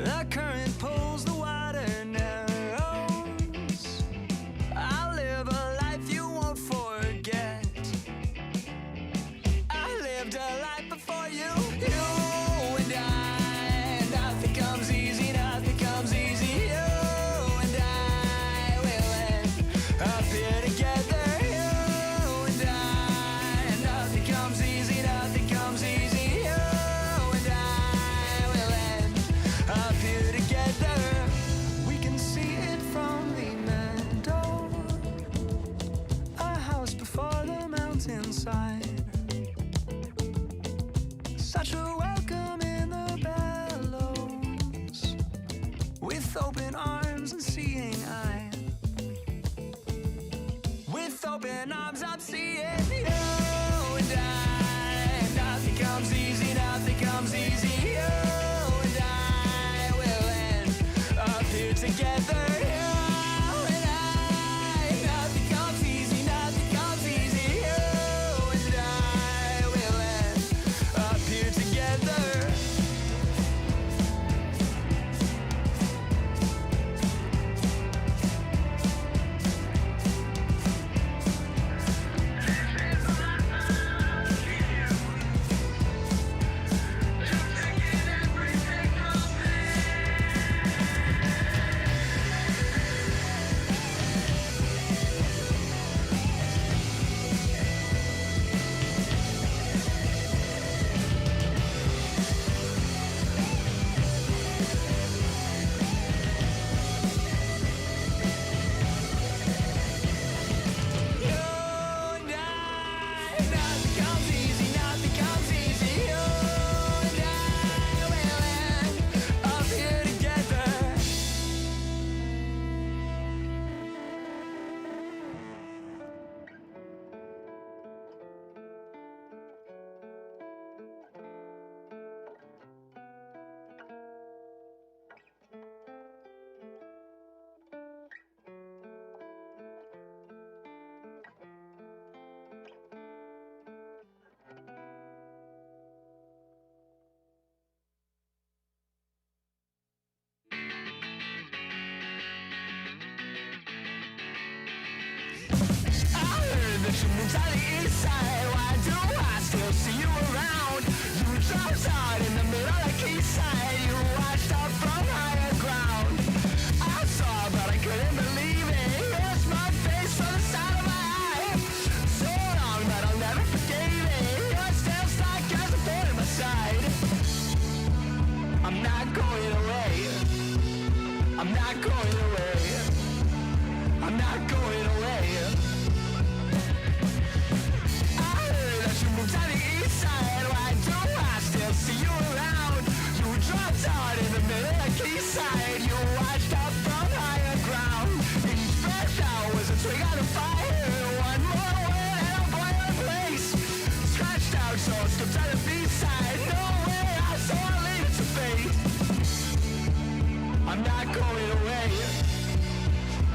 The current pulls the water narrows. I'll live a life you won't forget. I lived a life before you. You and I, nothing comes easy, nothing comes easy. You and I will end up here together. You and I, nothing comes easy, nothing comes easy. You and I will end up here together. We can see it from the meadow, a house before the mountainside. Such a welcome in the bellows, with open arms and seeing eye. With open arms I'm seeing you and I. Nothing comes easy, nothing comes easy. You and I will end up here together. You and I. Nothing comes easy, nothing comes easy. You and I will end up here together. That you moved to the east side. Why do I still see you around? You dropped out in the middle of Quayside. You watched up from higher ground. I saw but I couldn't believe it. Here's my face on the side of my eye. So long but I'll never forgive it. You're still stuck as a thorn in my side. I'm not going away. I'm not going away. I'm not going away. Moved to the east side. Why do I still see you around? You dropped out in the middle of Quayside. You watched up from higher ground. Each breath out was a twig on a fire. One more word and I'll boil a place. Scratched out so I skipped to the B-side. No way, I saw I leave it to fate. I'm not going away.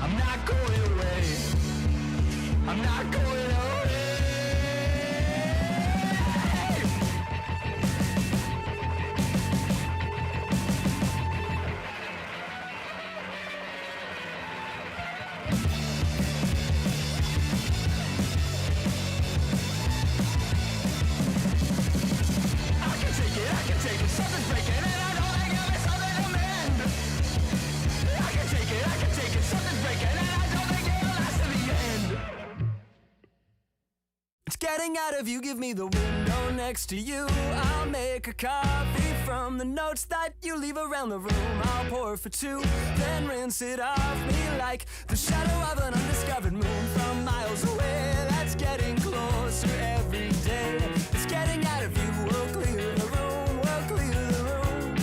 I'm not going away. I'm not going away. Something's breaking and I don't think I'll be something to mend. I can take it, something's breaking and I don't think it'll last to the end. It's getting out of you, give me the window next to you. I'll make a coffee from the notes that you leave around the room. I'll pour for two, then rinse it off me like the shadow of an undiscovered moon from miles away. That's getting closer every day. It's getting out of you, we'll clear the room. Clear the room.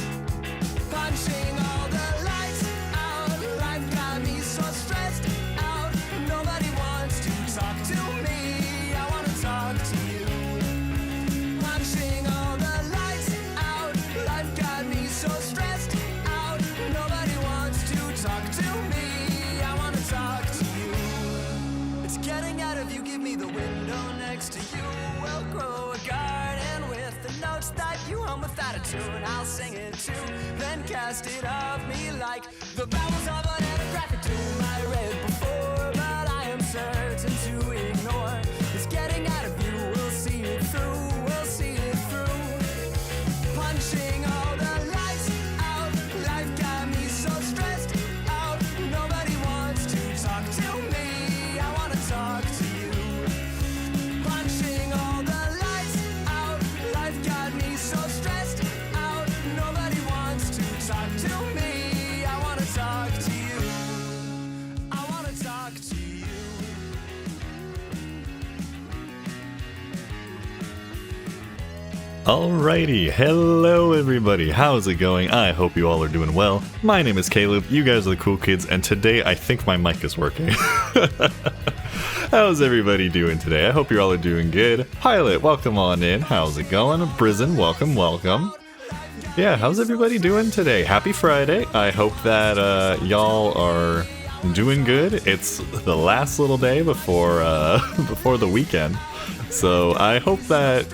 Punching all the lights out. Life got me so stressed out. Nobody wants to talk to me. I wanna talk to you. Punching all the lights out. Life got me so stressed out. Nobody wants to talk to me. I wanna talk to you. It's out of tune, I'll sing it too, then cast it off me like the bowels of an ethnographic tomb. I read before, but I am certain to ignore. It's getting out of view, we'll see it through, we'll see it through. Punching all the lights out, life got me so stressed out. Nobody wants to talk to me, I wanna talk to you. Punching all the lights out, life got me so stressed out. Nobody wants to talk to me, I wanna talk to you. I wanna talk to you. Alrighty, hello everybody, how's it going? I hope you all are doing well. My name is Caleb, you guys are the cool kids, and today I think my mic is working. How's everybody doing today? I hope you all are doing good. Pilot, welcome on in, how's it going? Prison, welcome, welcome. Yeah, how's everybody doing today? Happy Friday. I hope that y'all are doing good. It's the last little day before before the weekend. So I hope that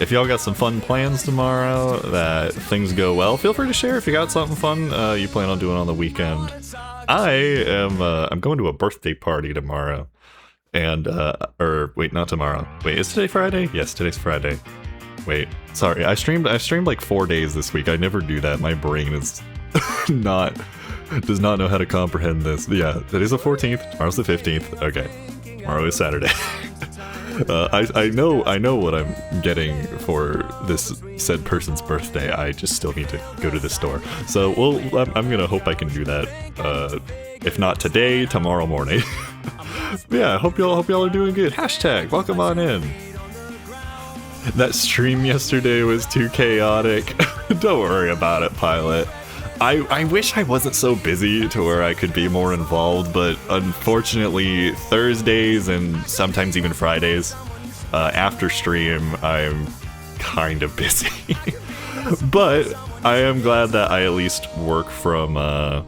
if y'all got some fun plans tomorrow, that things go well. Feel free to share if you got something fun you plan on doing on the weekend. I'm going to a birthday party tomorrow. And or wait, not tomorrow. Wait, is today Friday? Yes, today's Friday. Wait, sorry, I streamed like 4 days this week. I never do that. My brain is does not know how to comprehend this. Yeah, today's the 14th, tomorrow's the 15th. Okay, tomorrow is Saturday. I know what I'm getting for this said person's birthday. I just still need to go to the store. So I'm gonna hope I can do that. If not today, tomorrow morning. Yeah, I hope y'all are doing good. Hashtag welcome on in. That stream yesterday was too chaotic. Don't worry about it, Pilot. I wish I wasn't so busy to where I could be more involved, but unfortunately Thursdays and sometimes even Fridays after stream I'm kind of busy. But I am glad that I at least work from home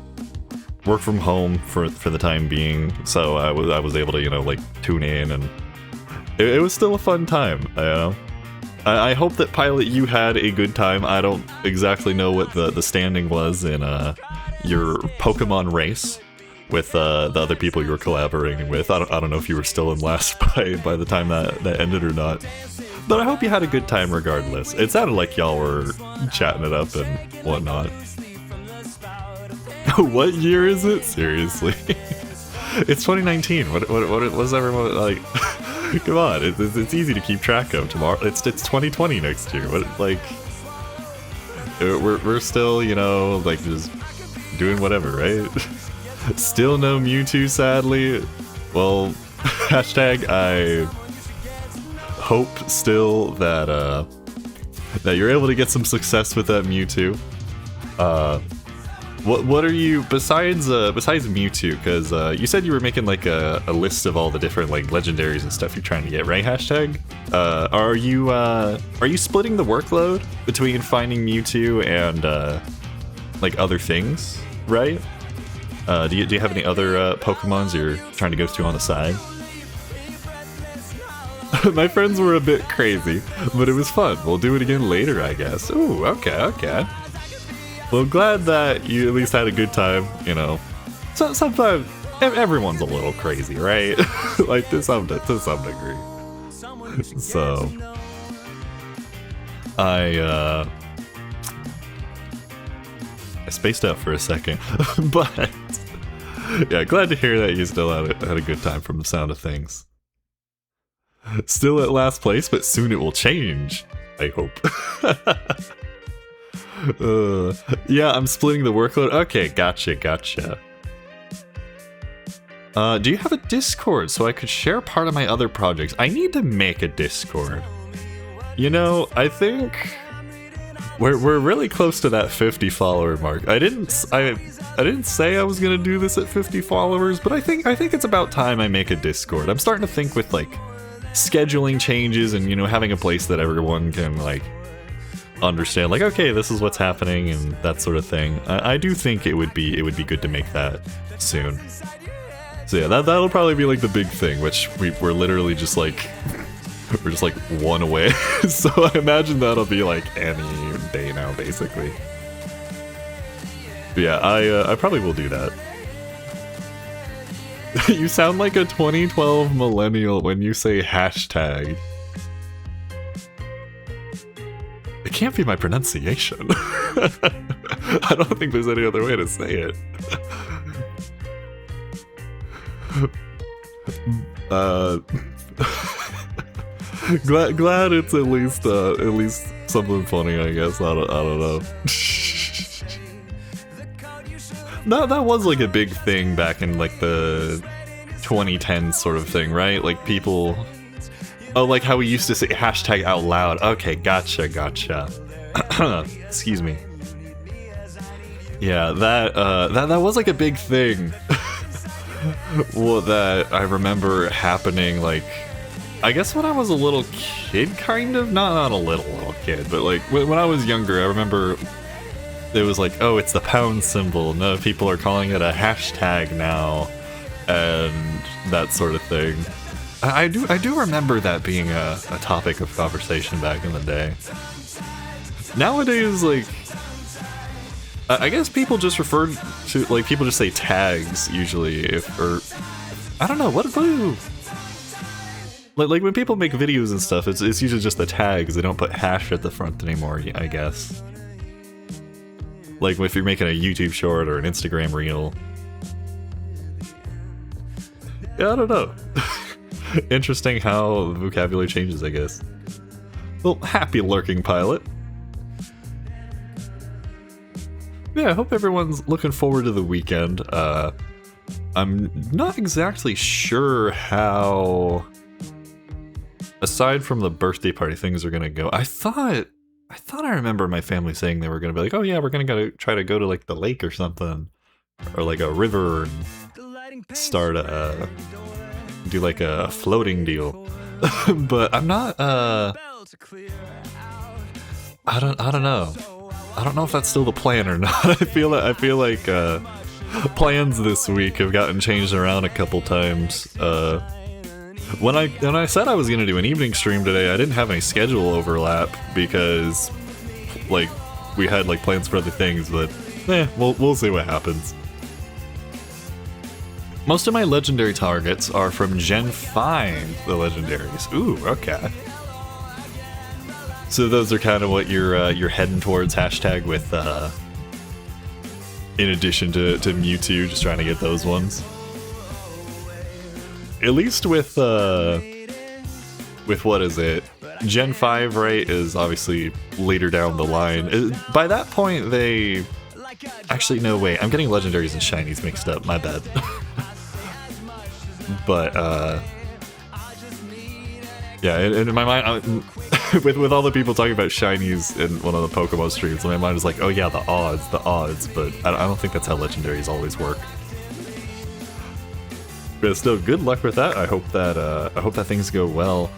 for the time being, so I was able to, you know, like tune in, and it was still a fun time, you know. I hope that, Pilot, you had a good time. I don't exactly know what the standing was in your Pokemon race with the other people you were collaborating with. I don't know if you were still in last by the time that ended or not. But I hope you had a good time regardless. It sounded like y'all were chatting it up and whatnot. What year is it? Seriously. It's 2019. What was everyone like? Come on, it's easy to keep track of. Tomorrow, it's 2020 next year. What, like, we're still, you know, like just doing whatever, right? Still no Mewtwo, sadly. Well, hashtag I hope still that that you're able to get some success with that Mewtwo. What are you besides Mewtwo? Because you said you were making like a list of all the different like legendaries and stuff you're trying to get, right? Hashtag. Are you splitting the workload between finding Mewtwo and like other things, right? Do you have any other Pokemons you're trying to go through on the side? My friends were a bit crazy, but it was fun. We'll do it again later, I guess. Ooh, okay. Well, glad that you at least had a good time, you know. So, sometimes everyone's a little crazy, right? Like to some degree. So I spaced out for a second, but yeah, glad to hear that you still had a good time from the sound of things. Still at last place, but soon it will change, I hope. Yeah, I'm splitting the workload. Okay, gotcha. Do you have a Discord so I could share part of my other projects? I need to make a Discord. You know, I think we're really close to that 50 follower mark. I didn't say I was gonna do this at 50 followers, but I think it's about time I make a Discord. I'm starting to think with like scheduling changes and, you know, having a place that everyone can like understand, like, okay, this is what's happening and that sort of thing. I do think it would be good to make that soon. So yeah, that'll probably be like the big thing, which we're literally just like We're just like one away. So I imagine that'll be like any day now, basically. But yeah, I probably will do that. You sound like a 2012 millennial when you say hashtag. It can't be my pronunciation. I don't think there's any other way to say it. Glad it's at least something funny, I guess. I don't know. That was like a big thing back in like the 2010s sort of thing, right? Like people, oh, like how we used to say hashtag out loud. Okay, gotcha. Excuse me. Yeah, that was like a big thing. Well, that I remember happening, like, I guess when I was a little kid, kind of? Not a little kid, but like when I was younger, I remember it was like, oh, it's the pound symbol. No, people are calling it a hashtag now, and that sort of thing. I do remember that being a topic of conversation back in the day. Nowadays, like, I guess people just refer to, like, people just say tags usually, or I don't know, what do like when people make videos and stuff, it's usually just the tags. They don't put hash at the front anymore, I guess. Like if you're making a YouTube short or an Instagram reel. Yeah, I don't know. Interesting how the vocabulary changes, I guess. Well, happy lurking, pilot. Yeah, I hope everyone's looking forward to the weekend. I'm not exactly sure how, aside from the birthday party, things are gonna go. I thought I remember my family saying they were gonna be like, oh yeah, we're gonna try to go to like the lake or something, or like a river, and start do like a floating deal. But I'm not. I don't know. I don't know if that's still the plan or not. I feel like plans this week have gotten changed around a couple times. When I said I was gonna do an evening stream today, I didn't have any schedule overlap because, like, we had like plans for other things. But we'll see what happens. Most of my legendary targets are from Gen 5, the legendaries. Ooh, okay. So those are kind of what you're heading towards, hashtag, with in addition to Mewtwo, just trying to get those ones. At least with what is it? Gen 5, right, is obviously later down the line. By that point, they... Actually, no, wait, I'm getting legendaries and shinies mixed up, my bad. But, yeah, in my mind, with all the people talking about shinies in one of the Pokemon streams, my mind is like, oh yeah, the odds, but I don't think that's how legendaries always work. But still, good luck with that. I hope that things go well.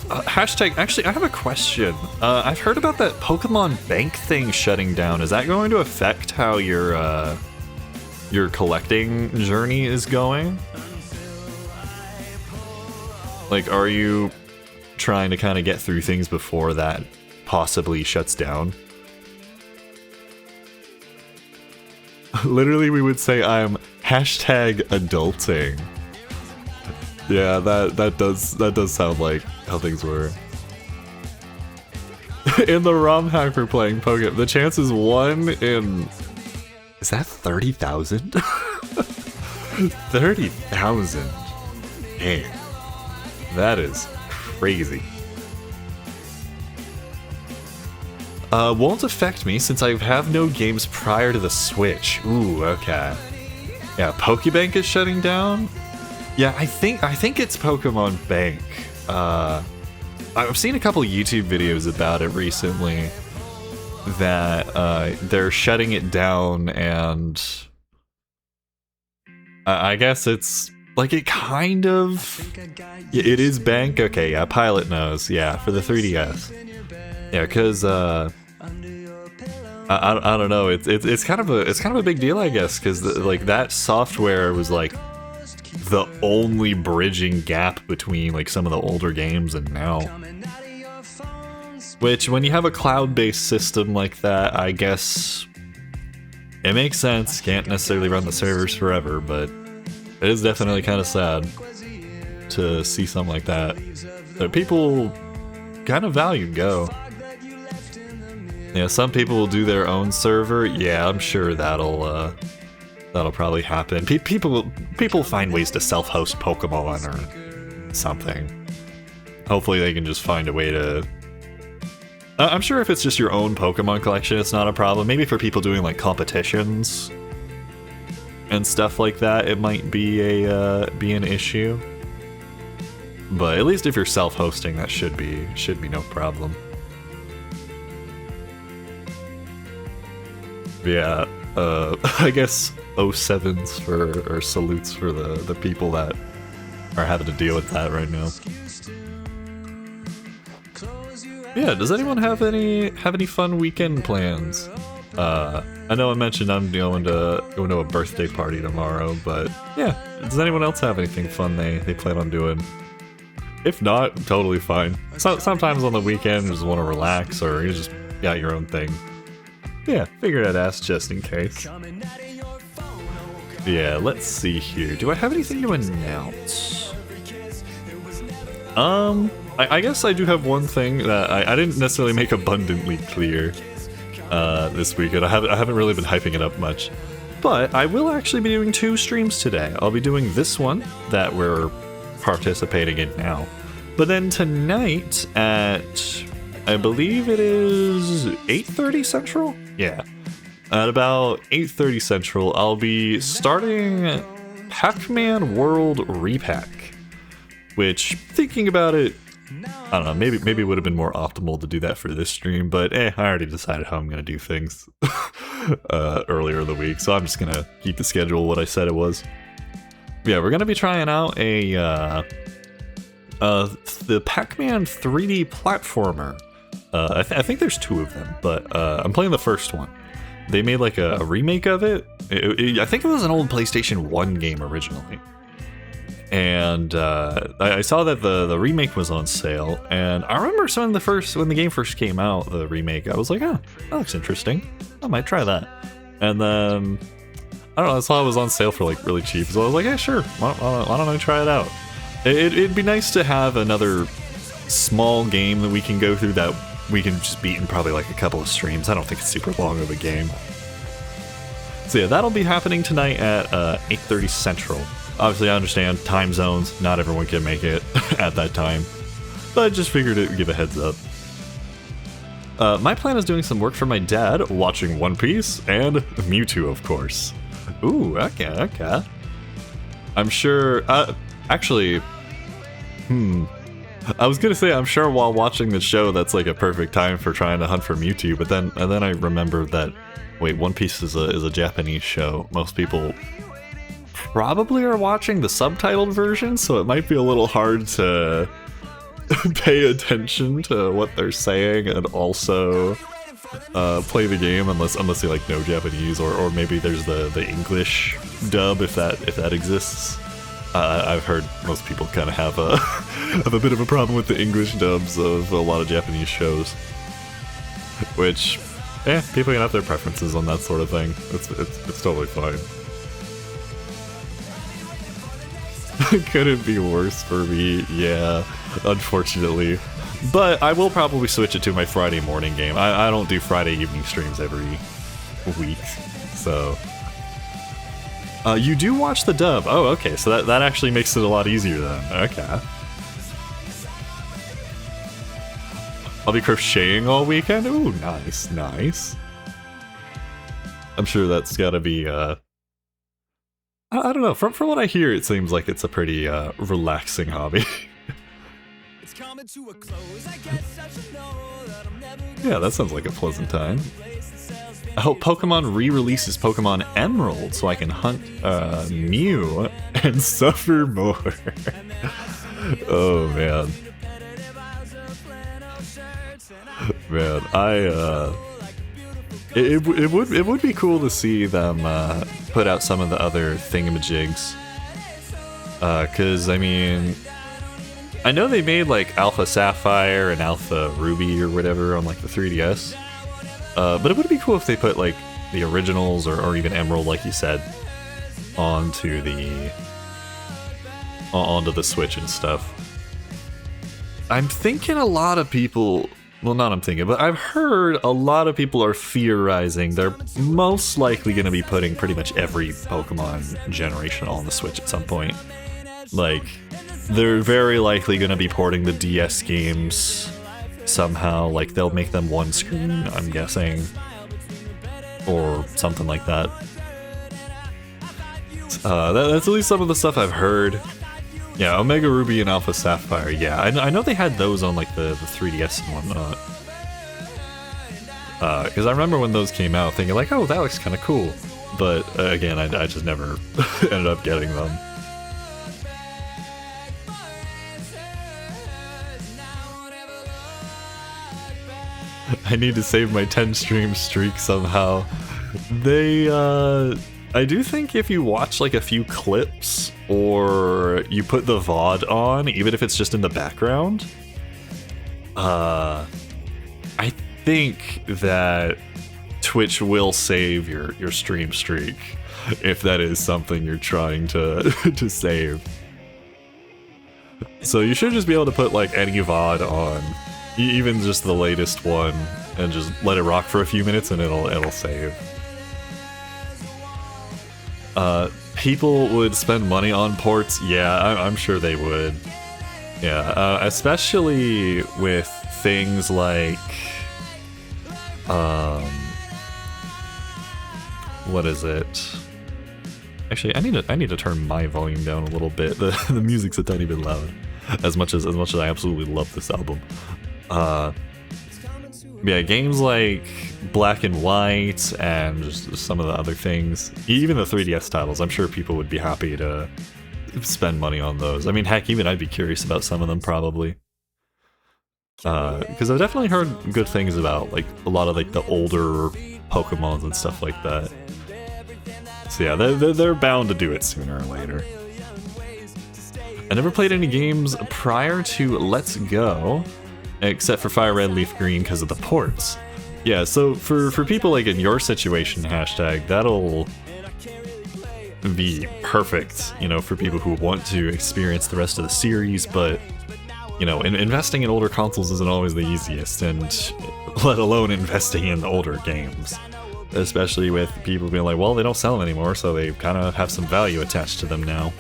Hashtag, actually, I have a question. I've heard about that Pokemon Bank thing shutting down. Is that going to affect how your collecting journey is going? Like, are you trying to kind of get through things before that possibly shuts down? Literally, we would say I'm hashtag adulting. Yeah, that does sound like how things were. In the ROM hack for playing Pokemon, the chance is 1 in... Is that 30,000? 30,000. Damn. That is crazy. Won't affect me since I have no games prior to the Switch. Ooh, okay. Yeah, Pokebank is shutting down? Yeah, I think it's Pokemon Bank. I've seen a couple YouTube videos about it recently that they're shutting it down, and I guess it's like it kind of... Yeah, it is Bank? Okay, yeah, Pilot knows. Yeah, for the 3DS. Yeah, because I don't know. It's kind of a big deal, I guess, because like that software was like the only bridging gap between like some of the older games and now. Which, when you have a cloud-based system like that, I guess it makes sense. Can't necessarily run the servers forever, but it is definitely kind of sad to see something like that. But people kind of value Go. Yeah, some people will do their own server. Yeah, I'm sure that'll probably happen. People find ways to self-host Pokemon or something. Hopefully they can just find a way to... I'm sure if it's just your own Pokemon collection, it's not a problem. Maybe for people doing like competitions and stuff like that, it might be an issue. But at least if you're self-hosting, that should be no problem. Yeah, I guess 07s or salutes for the people that are having to deal with that right now. Yeah, does anyone have any fun weekend plans? I know I mentioned I'm going to a birthday party tomorrow, but yeah, does anyone else have anything fun they plan on doing? If not, totally fine. Sometimes on the weekend you just want to relax, or you just got your own thing. Yeah, figured I'd ask just in case. Yeah, let's see here. Do I have anything to announce? I guess I do have one thing that I didn't necessarily make abundantly clear this weekend. I haven't really been hyping it up much. But I will actually be doing 2 streams today. I'll be doing this one that we're participating in now. But then tonight at, I believe it is 8:30 Central? Yeah. At about 8:30 Central, I'll be starting Pac-Man World Repack. Which, thinking about it, I don't know, maybe it would have been more optimal to do that for this stream, but I already decided how I'm going to do things earlier in the week, so I'm just going to keep the schedule what I said it was. Yeah, we're going to be trying out the Pac-Man 3D platformer. I think there's 2 of them, but I'm playing the first one. They made like a remake of it. I think it was an old PlayStation 1 game originally. And I saw that the remake was on sale, and I remember when the game first came out, the remake, I was like, oh, that looks interesting. I might try that. And then, I don't know, I saw it was on sale for like really cheap, so I was like, yeah, sure, why don't I try it out? It'd be nice to have another small game that we can go through that we can just beat in probably like a couple of streams. I don't think it's super long of a game. So yeah, that'll be happening tonight at 8:30 Central. Obviously, I understand time zones, not everyone can make it at that time, but I just figured it would give a heads up. My plan is doing some work for my dad, watching One Piece, and Mewtwo, of course. Ooh, okay. I'm sure, actually, I was gonna say, I'm sure while watching the show, that's like a perfect time for trying to hunt for Mewtwo, but then I remembered that, wait, One Piece is a Japanese show. Most people probably are watching the subtitled version, so it might be a little hard to pay attention to what they're saying and also play the game unless you like know Japanese, or maybe there's the English dub if that exists. I've heard most people kind of have a bit of a problem with the English dubs of a lot of Japanese shows, which people can have their preferences on that sort of thing. It's totally fine. Couldn't be worse for me, yeah, unfortunately. But I will probably switch it to my Friday morning game. I don't do Friday evening streams every week, so... you do watch the dub. Oh, okay, so that actually makes it a lot easier then. Okay. I'll be crocheting all weekend? Ooh, nice. I'm sure that's gotta be, I don't know, from what I hear, it seems like it's a pretty relaxing hobby. Yeah, that sounds like a pleasant time. I hope Pokemon re-releases Pokemon Emerald so I can hunt Mew and suffer more. Oh man. Man, It would be cool to see them put out some of the other thingamajigs. Because, I mean, I know they made like Alpha Sapphire and Alpha Ruby or whatever on like the 3DS. But it would be cool if they put like the originals or even Emerald, like you said, onto the Switch and stuff. I'm thinking a lot of people, well, not I'm thinking, but I've heard a lot of people are theorizing they're most likely going to be putting pretty much every Pokemon generation on the Switch at some point. Like, they're very likely going to be porting the DS games somehow. Like, they'll make them one screen, I'm guessing, or something like that. That's at least some of the stuff I've heard. Yeah, Omega Ruby and Alpha Sapphire, yeah. I know they had those on like the 3DS and whatnot. Because I remember when those came out thinking like, oh, that looks kind of cool. But again, I just never ended up getting them. I need to save my 10 stream streak somehow. I do think if you watch like a few clips or you put the VOD on, even if it's just in the background, I think that Twitch will save your stream streak if that is something you're trying to to save. So you should just be able to put like any VOD on, even just the latest one, and just let it rock for a few minutes and it'll save. People would spend money on ports. Yeah, I'm sure they would. Yeah, especially with things like, what is it? Actually, I need to turn my volume down a little bit. The music's a tiny bit loud. As much as I absolutely love this album. Yeah, games like Black and White and just some of the other things, even the 3DS titles, I'm sure people would be happy to spend money on those. I mean, heck, even I'd be curious about some of them probably. Because I've definitely heard good things about like a lot of like the older Pokemons and stuff like that. So yeah, they're bound to do it sooner or later. I never played any games prior to Let's Go, except for Fire Red Leaf Green because of the ports. Yeah, so for people like in your situation, hashtag, that'll be perfect, you know, for people who want to experience the rest of the series, but, you know, investing in older consoles isn't always the easiest, and let alone investing in older games. Especially with people being like, well, they don't sell them anymore, so they kind of have some value attached to them now.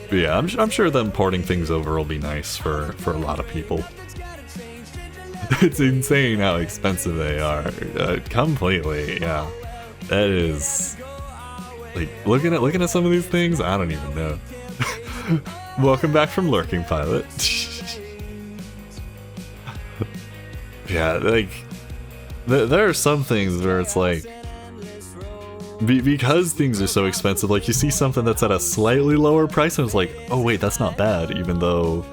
But yeah, I'm sure them porting things over will be nice for a lot of people. It's insane how expensive they are. Completely, yeah. That is... like, looking at some of these things, I don't even know. Welcome back from Lurking Pilot. Yeah, like... there are some things where it's like... because things are so expensive, like you see something that's at a slightly lower price and it's like, oh wait, that's not bad, even though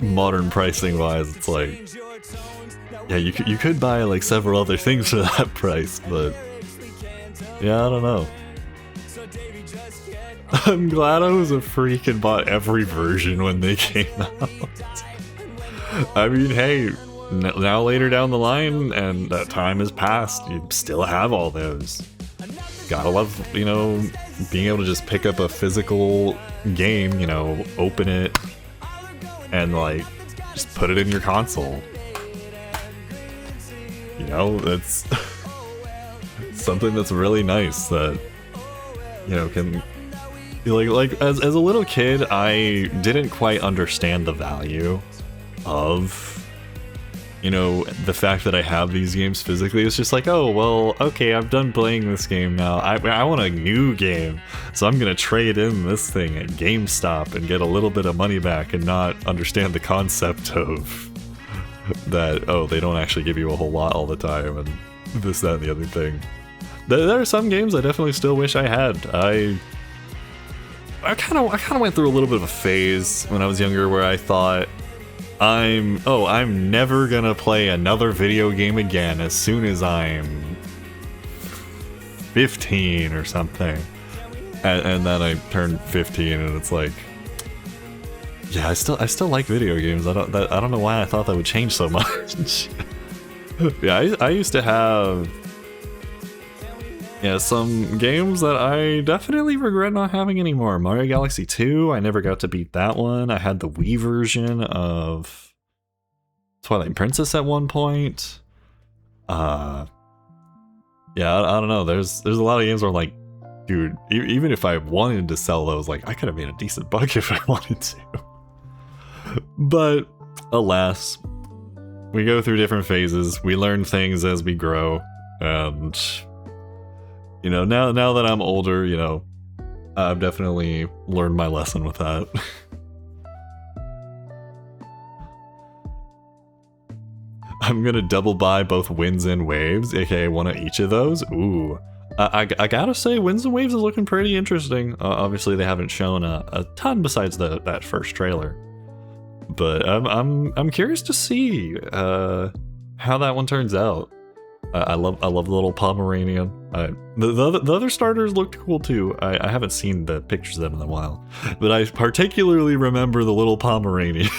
modern pricing wise it's like, yeah, you could buy like several other things for that price, but yeah, I don't know. I'm glad I was a freak and bought every version when they came out. I mean, hey, now later down the line and that time has passed, you still have all those. Gotta love, you know, being able to just pick up a physical game, you know, open it, and like, just put it in your console. You know, that's something that's really nice that, you know, can, like as a little kid, I didn't quite understand the value of, you know, the fact that I have these games physically. It's just like, oh, well, okay, I'm done playing this game now. I want a new game, so I'm gonna trade in this thing at GameStop and get a little bit of money back and not understand the concept of that, oh, they don't actually give you a whole lot all the time and this, that, and the other thing. There are some games I definitely still wish I had. I kind of went through a little bit of a phase when I was younger where I thought, I'm never gonna play another video game again as soon as I'm 15 or something. and then I turned 15, and it's like, yeah, I still like video games. I don't know why I thought that would change so much. Yeah, I used to have, yeah, some games that I definitely regret not having anymore. Mario Galaxy 2, I never got to beat that one. I had the Wii version of Twilight Princess at one point. Yeah, I don't know. There's a lot of games where I'm like, dude, even if I wanted to sell those, like, I could have made a decent buck if I wanted to. But alas, we go through different phases. We learn things as we grow, and you know, now that I'm older, you know, I've definitely learned my lesson with that. I'm gonna double buy both Winds and Waves, aka one of each of those. Ooh. I gotta say, Winds and Waves is looking pretty interesting. Obviously, they haven't shown a ton besides that first trailer, but I'm curious to see how that one turns out. I love the little Pomeranian. The other starters looked cool too. I haven't seen the pictures of them in a while, but I particularly remember the little Pomeranian.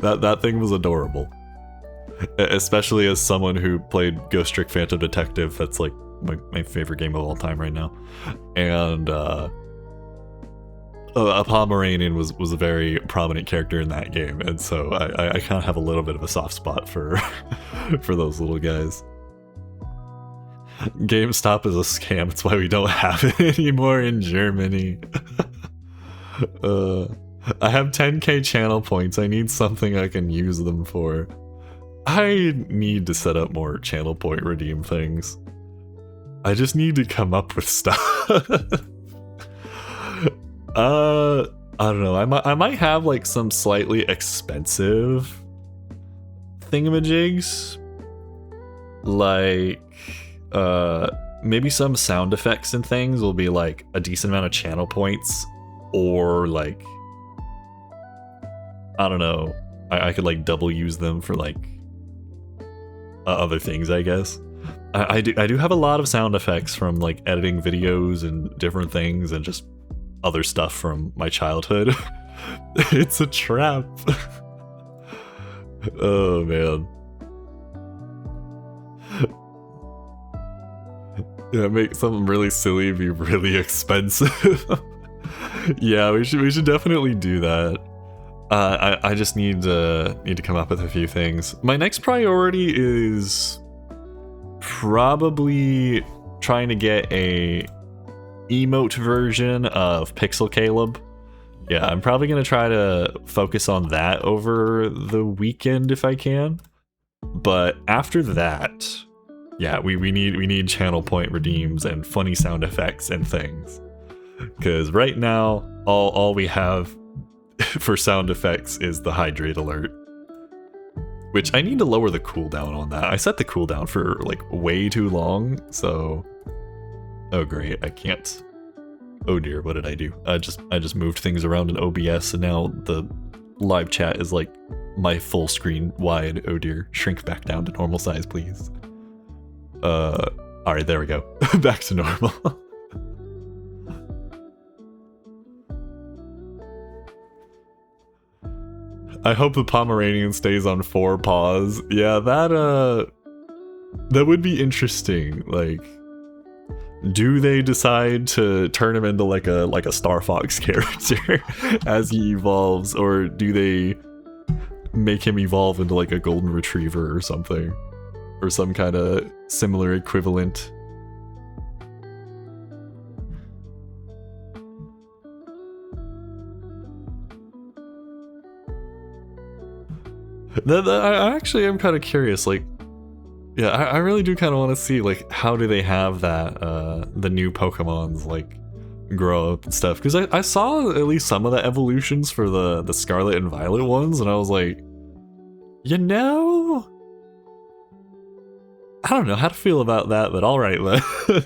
that thing was adorable. Especially as someone who played Ghost Trick Phantom Detective, that's like my favorite game of all time right now. And a Pomeranian was a very prominent character in that game, and so I kind of have a little bit of a soft spot for for those little guys. GameStop is a scam, that's why we don't have it anymore in Germany. I have 10k channel points, I need something I can use them for. I need to set up more channel point redeem things. I just need to come up with stuff. I don't know. I might have like some slightly expensive thingamajigs, like maybe some sound effects and things will be like a decent amount of channel points, or like, I don't know, I could like double use them for like other things, I guess. I do have a lot of sound effects from like editing videos and different things, and just other stuff from my childhood. It's a trap. Oh man. Yeah, make something really silly be really expensive. Yeah, we should definitely do that. I just need to come up with a few things. My next priority is probably trying to get a emote version of Pixel Caleb. Yeah, I'm probably gonna try to focus on that over the weekend if I can. But after that, yeah, we need channel point redeems and funny sound effects and things. Because right now, all we have for sound effects is the hydrate alert, which I need to lower the cooldown on that. I set the cooldown for like way too long, so oh great, I can't. Oh dear, what did I do? I just moved things around in OBS, and now the live chat is like my full screen wide. Oh dear, shrink back down to normal size, please. Alright, there we go. Back to normal. I hope the Pomeranian stays on 4 paws. Yeah, that would be interesting. Like, do they decide to turn him into like a Star Fox character as he evolves, or do they make him evolve into like a golden retriever or something, or some kind of similar equivalent? I actually am kind of curious, like, yeah, I really do kind of want to see, like, how do they have that, the new Pokemons, like, grow up and stuff, because I saw at least some of the evolutions for the Scarlet and Violet ones, and I was like, you know, I don't know how to feel about that, but alright then.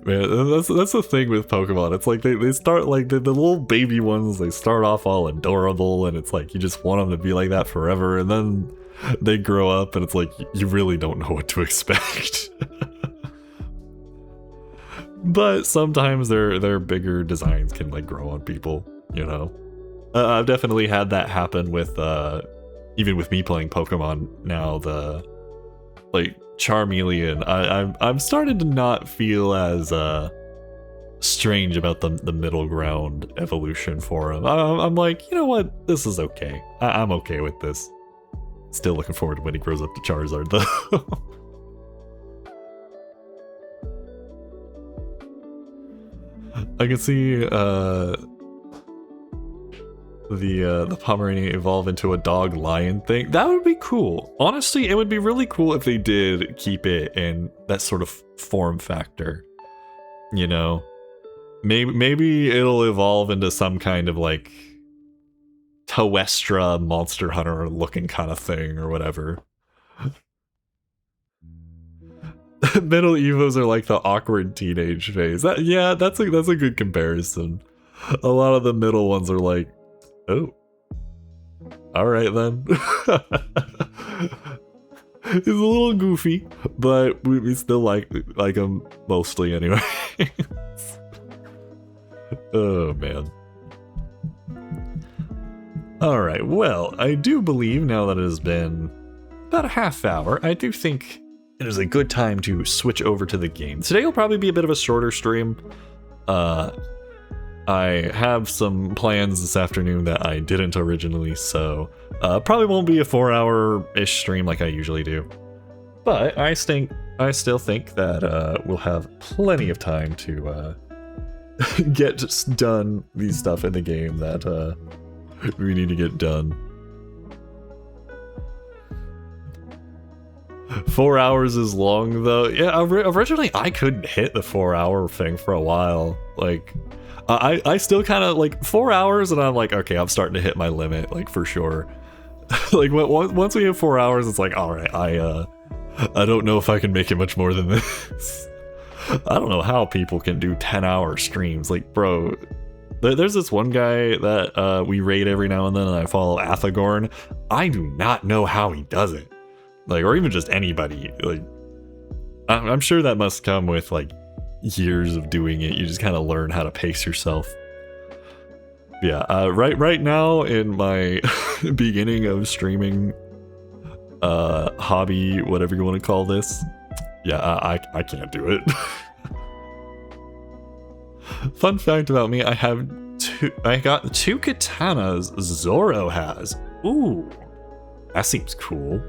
Man, that's the thing with Pokemon. It's like they start like the little baby ones, they start off all adorable, and it's like you just want them to be like that forever, and then they grow up and it's like you really don't know what to expect. But sometimes their bigger designs can like grow on people, you know. I've definitely had that happen with even with me playing Pokemon now. The like Charmeleon, I'm starting to not feel as strange about the middle ground evolution for him. I'm like, you know what, this is okay. I'm okay with this. Still looking forward to when he grows up to Charizard though. I can see the Pomeranian evolve into a dog lion thing. That would be cool. Honestly, it would be really cool if they did keep it in that sort of form factor. You know, maybe it'll evolve into some kind of like Tawestra Monster Hunter looking kind of thing or whatever. Middle Evos are like the awkward teenage phase. Yeah, that's a good comparison. A lot of the middle ones are like, oh, all right then. He's a little goofy, but we still like him mostly anyway. Oh man. All right. Well, I do believe now that it has been about a half hour, I do think it is a good time to switch over to the game. Today will probably be a bit of a shorter stream. I have some plans this afternoon that I didn't originally, so probably won't be a 4-hour-ish stream like I usually do. But I still think that we'll have plenty of time to get done these stuff in the game that we need to get done. 4 hours is long though. Yeah, originally I couldn't hit the 4-hour thing for a while. Like, I still kind of like 4 hours, and I'm like, okay, I'm starting to hit my limit, like for sure. Like once we hit 4 hours, it's like, all right, I don't know if I can make it much more than this. I don't know how people can do 10-hour streams. Like, bro, there's this one guy that we raid every now and then, and I follow, Athagorn. I do not know how he does it. Like, or even just anybody. Like, I'm sure that must come with like years of doing it. You just kind of learn how to pace yourself. Yeah, right now in my beginning of streaming hobby, whatever you want to call this, yeah, I can't do it. Fun fact about me, I got 2 katanas Zoro has. Ooh, that seems cool.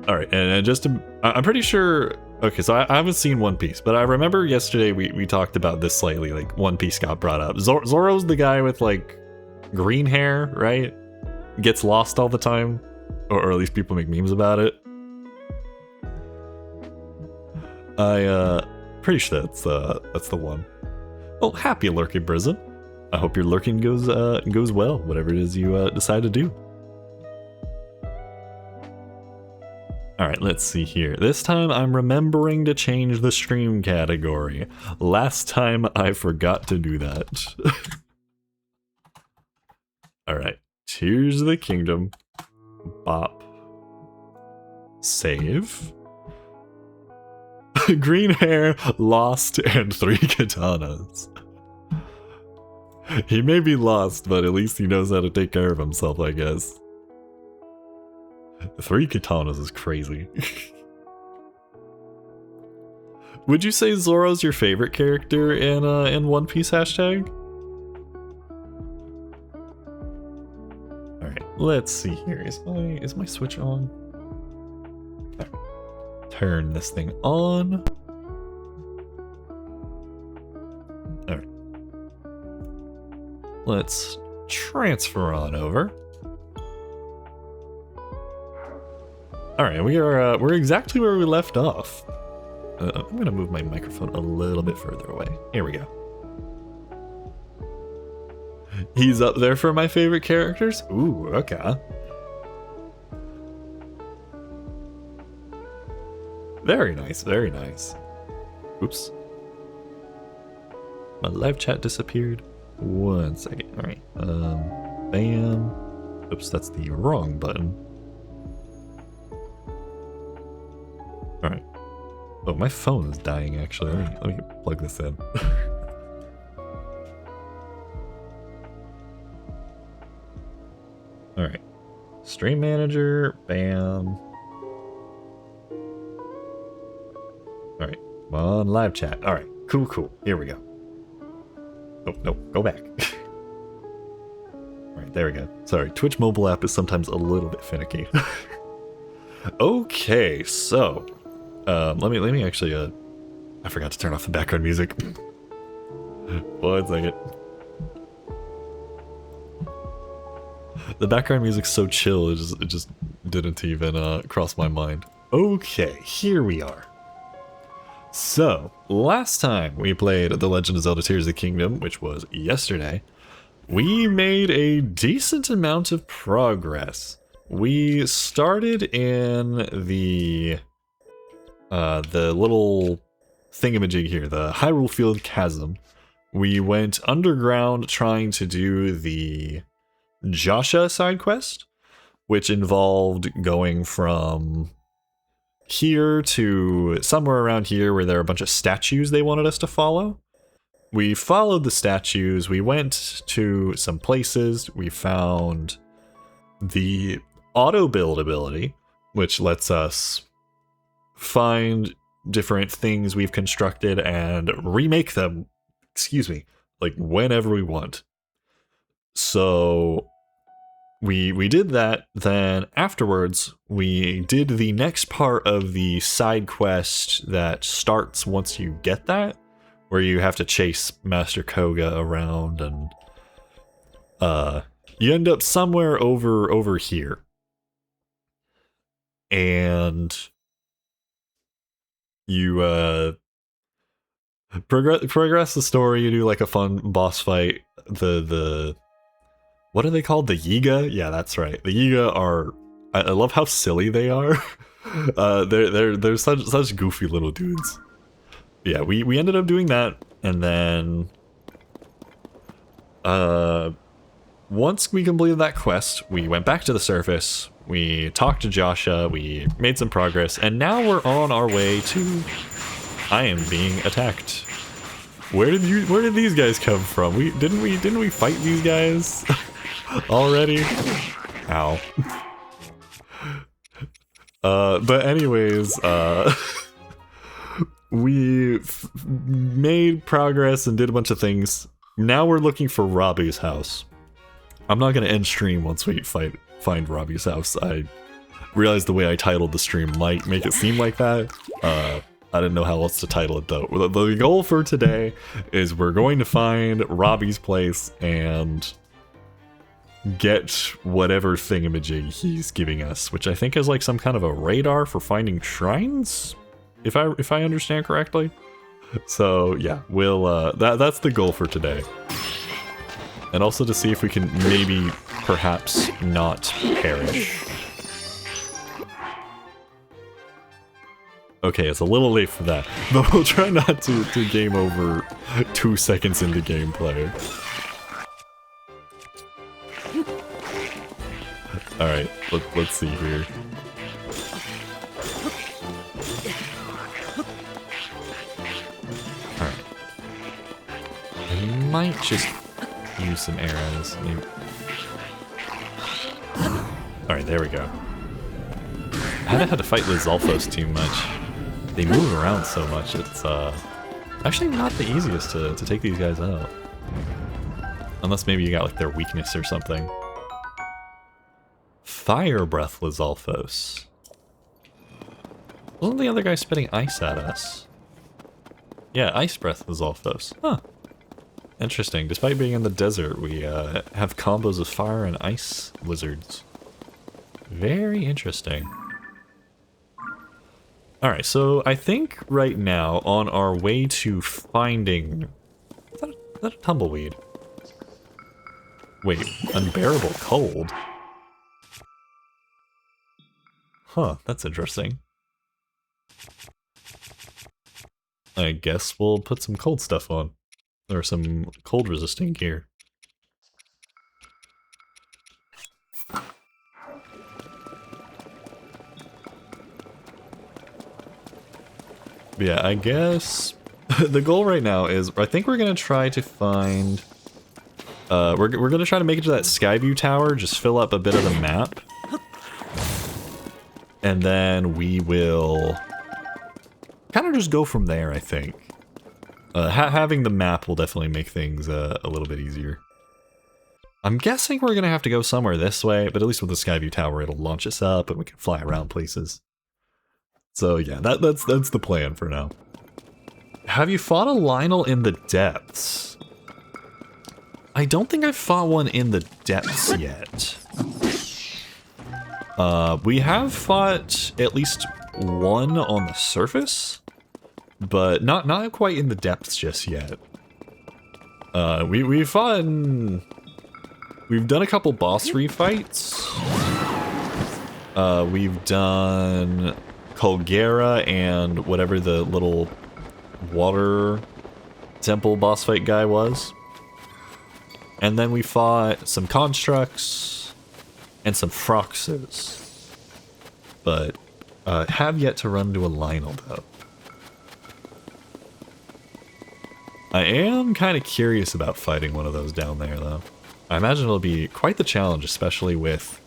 All right, and just to, I'm pretty sure. Okay, so I haven't seen One Piece, but I remember yesterday we talked about this slightly. Like, One Piece got brought up. Zoro's the guy with like green hair, right? Gets lost all the time, or at least people make memes about it. Pretty sure that's the one. Well, happy lurking, Brisen. I hope your lurking goes well, whatever it is you decide to do. Alright, let's see here. This time I'm remembering to change the stream category. Last time I forgot to do that. Alright, Tears of the Kingdom. Bop. Save. Green hair, lost, and 3 katanas. He may be lost, but at least he knows how to take care of himself, I guess. 3 katanas is crazy. Would you say Zoro's your favorite character in One Piece hashtag? Alright, let's see here. Is my switch on? Right. Turn this thing on. Alright. Let's transfer on over. Alright, we're exactly where we left off. I'm gonna move my microphone a little bit further away. Here we go. He's up there for my favorite characters? Ooh, okay. Very nice, very nice. Oops. My live chat disappeared. 1 second. Alright. Bam. Oops, that's the wrong button. Alright. Oh, my phone's dying, actually. Let me plug this in. Alright. Stream manager, bam. Alright, come on, live chat. Alright, cool. Here we go. Oh, no, go back. Alright, there we go. Sorry, Twitch mobile app is sometimes a little bit finicky. Okay, so let me actually I forgot to turn off the background music. 1 second. The background music's so chill, it just didn't even cross my mind. Okay, here we are. So, last time we played The Legend of Zelda Tears of the Kingdom, which was yesterday, we made a decent amount of progress. We started in the little thingamajig here, the Hyrule Field Chasm. We went underground trying to do the Joshua side quest, which involved going from here to somewhere around here where there are a bunch of statues they wanted us to follow. We followed the statues, we went to some places, we found the auto build ability, which lets us find different things we've constructed and remake them, like whenever we want. So we did that, then afterwards we did the next part of the side quest that starts once you get that, where you have to chase Master Koga around, and you end up somewhere over here. And you progress the story, you do like a fun boss fight. The what are they called? The Yiga? Yeah, that's right. The Yiga are... I love how silly they are. They're such goofy little dudes. Yeah, we ended up doing that, and then... once we completed that quest, we went back to the surface, we talked to Joshua, we made some progress, and now we're on our way to... I am being attacked. Where did these guys come from? Didn't we fight these guys already? Ow. But anyways, we made progress and did a bunch of things. Now we're looking for Robbie's house. I'm not gonna end stream once we find Robbie's house. I realized the way I titled the stream might make it seem like that. I didn't know how else to title it though. The goal for today is we're going to find Robbie's place and get whatever thingamajig he's giving us, which I think is like some kind of a radar for finding shrines, if I understand correctly. So yeah, we'll that's the goal for today. And also to see if we can maybe perhaps not perish. Okay, it's a little late for that, but we'll try not to game over 2 seconds into gameplay. Alright, let's see here. Alright. I might just use some arrows. Alright, there we go. I haven't had to fight with Zolfos too much. They move around so much, it's actually not the easiest to take these guys out. Unless maybe you got like their weakness or something. Fire Breath Lizalfos. Wasn't the other guy spitting ice at us? Yeah, Ice Breath Lizalfos. Huh. Interesting. Despite being in the desert, we have combos of fire and ice wizards. Very interesting. Alright, so I think right now, on our way to finding... Is that a tumbleweed? Wait, unbearable cold? Huh, that's interesting. I guess we'll put some cold stuff on. Or some cold resisting gear. Yeah, I guess the goal right now is I think we're gonna try to find. We're gonna try to make it to that Skyview Tower. Just fill up a bit of the map, and then we will kind of just go from there. I think having the map will definitely make things a little bit easier. I'm guessing we're gonna have to go somewhere this way, but at least with the Skyview Tower, it'll launch us up, and we can fly around places. So yeah, that's the plan for now. Have you fought a Lionel in the depths? I don't think I've fought one in the depths yet. We have fought at least one on the surface, but not quite in the depths just yet. We've fought in... We've done a couple boss refights. We've done Colgera and whatever the little water temple boss fight guy was. And then we fought some constructs and some froxes. But have yet to run into a Lionel though. I am kind of curious about fighting one of those down there though. I imagine it'll be quite the challenge, especially with,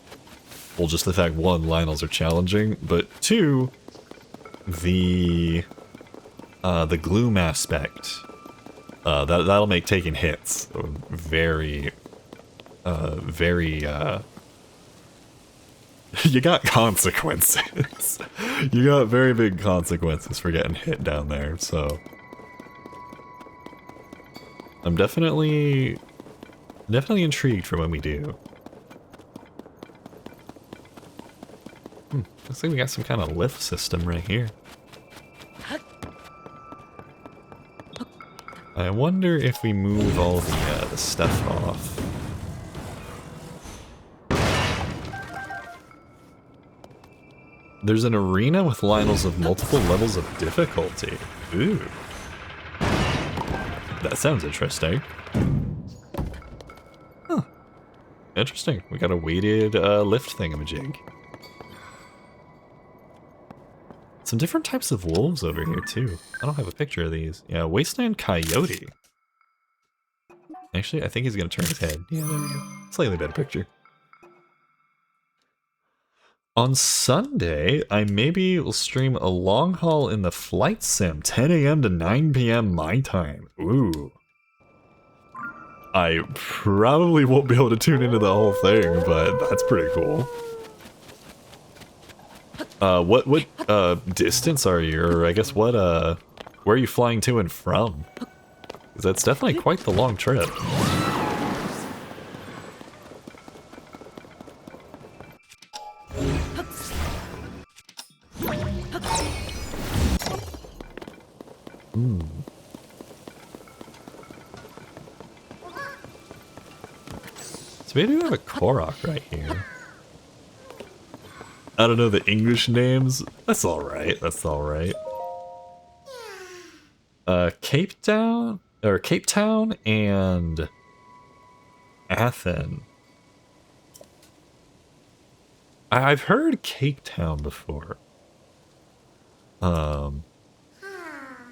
well, just the fact, one, Lionels are challenging, but two, the gloom aspect. That'll make taking hits very, you got consequences. You got very big consequences for getting hit down there, so. I'm definitely intrigued for when we do. Looks like we got some kind of lift system right here. I wonder if we move all the stuff off. There's an arena with Lionels of multiple levels of difficulty. Ooh. That sounds interesting. Huh. Interesting. We got a weighted lift thingamajig. Some different types of wolves over here, too. I don't have a picture of these. Yeah, Wasteland Coyote. Actually, I think he's going to turn his head. Yeah, there we go. Slightly better picture. On Sunday, I maybe will stream a long haul in the flight sim, 10 a.m. to 9 p.m. my time. Ooh. I probably won't be able to tune into the whole thing, but that's pretty cool. What distance are you, or I guess where are you flying to and from? 'Cause that's definitely quite the long trip. So maybe we have a Korok right here. I don't know the English names. That's alright, that's alright. Cape Town and Athens. I've heard Cape Town before. I'm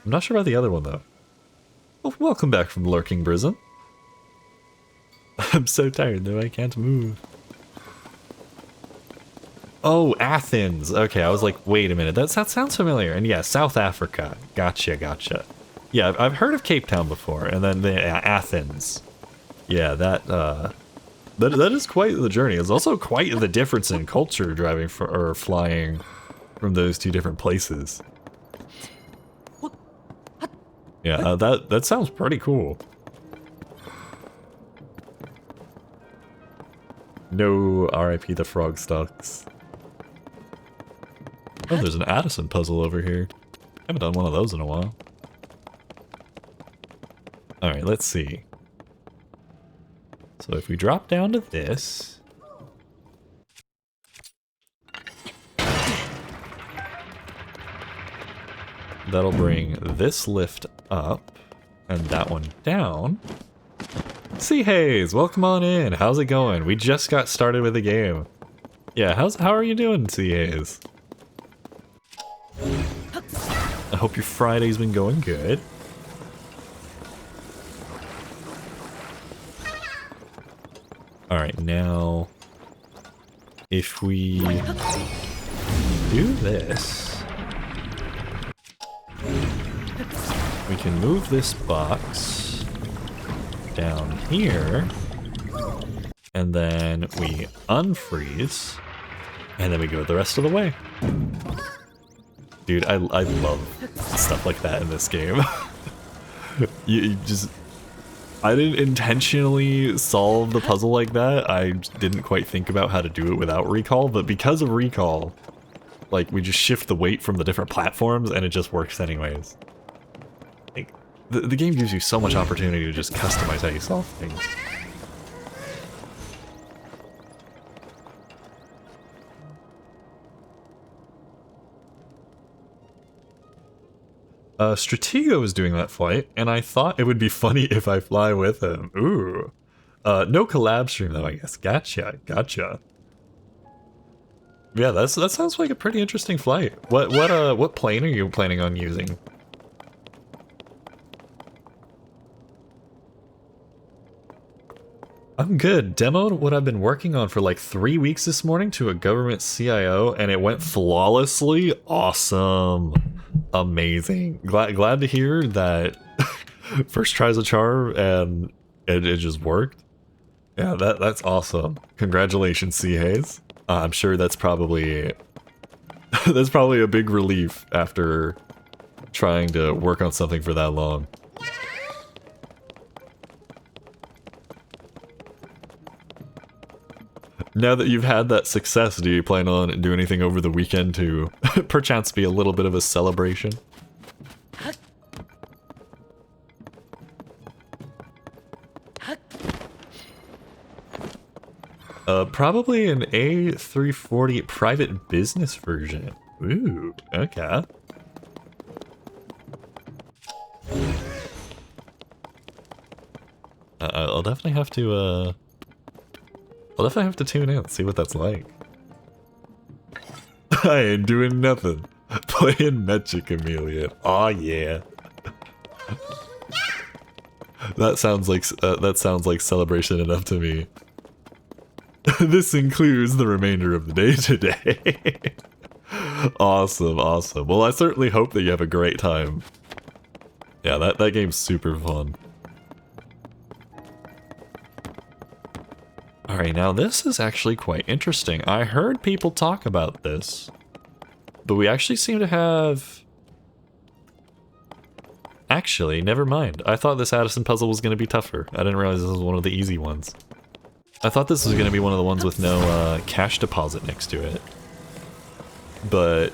not sure about the other one though. Well, welcome back from Lurking Prison. I'm so tired though, I can't move. Oh, Athens. Okay, I was like, wait a minute, that sounds familiar. And yeah, South Africa. Gotcha. Yeah, I've heard of Cape Town before, and then Athens. Yeah, that is quite the journey. It's also quite the difference in culture driving or flying from those two different places. Yeah, that sounds pretty cool. No RIP the frog stocks. Oh, there's an Addison puzzle over here. Haven't done one of those in a while. Alright, let's see. So if we drop down to this... that'll bring this lift up, and that one down. Sea Haze, welcome on in. How's it going? We just got started with the game. Yeah, how are you doing, Sea Haze? hope your Friday's been going good. Alright, now... if we do this... we can move this box down here, and then we unfreeze, and then we go the rest of the way. Dude, I love stuff like that in this game. you just... I didn't intentionally solve the puzzle like that. I didn't quite think about how to do it without recall, but because of recall, like, we just shift the weight from the different platforms and it just works anyways. Like, the game gives you so much opportunity to just customize how you solve things. Stratego is doing that flight, and I thought it would be funny if I fly with him. Ooh. No collab stream though, I guess. Gotcha, gotcha. Yeah, that sounds like a pretty interesting flight. What plane are you planning on using? I'm good. Demoed what I've been working on for like 3 weeks this morning to a government CIO, and it went flawlessly. Awesome. Amazing. Glad to hear that first tries a charm and it just worked. Yeah, that's awesome. Congratulations, C. Hayes. I'm sure that's probably a big relief after trying to work on something for that long. Now that you've had that success, do you plan on doing anything over the weekend to perchance be a little bit of a celebration? Probably an A340 private business version. Ooh, okay. I'll definitely have to, I'll definitely have to tune in and see what that's like. I ain't doing nothing. Playing Magic Chameleon. Aw, yeah. That sounds like celebration enough to me. This includes the remainder of the day today. Awesome, awesome. Well, I certainly hope that you have a great time. Yeah, that game's super fun. Alright, now this is actually quite interesting. I heard people talk about this, but we actually seem to have... Actually, never mind. I thought this Addison puzzle was going to be tougher. I didn't realize this was one of the easy ones. I thought this was going to be one of the ones with no cash deposit next to it. But,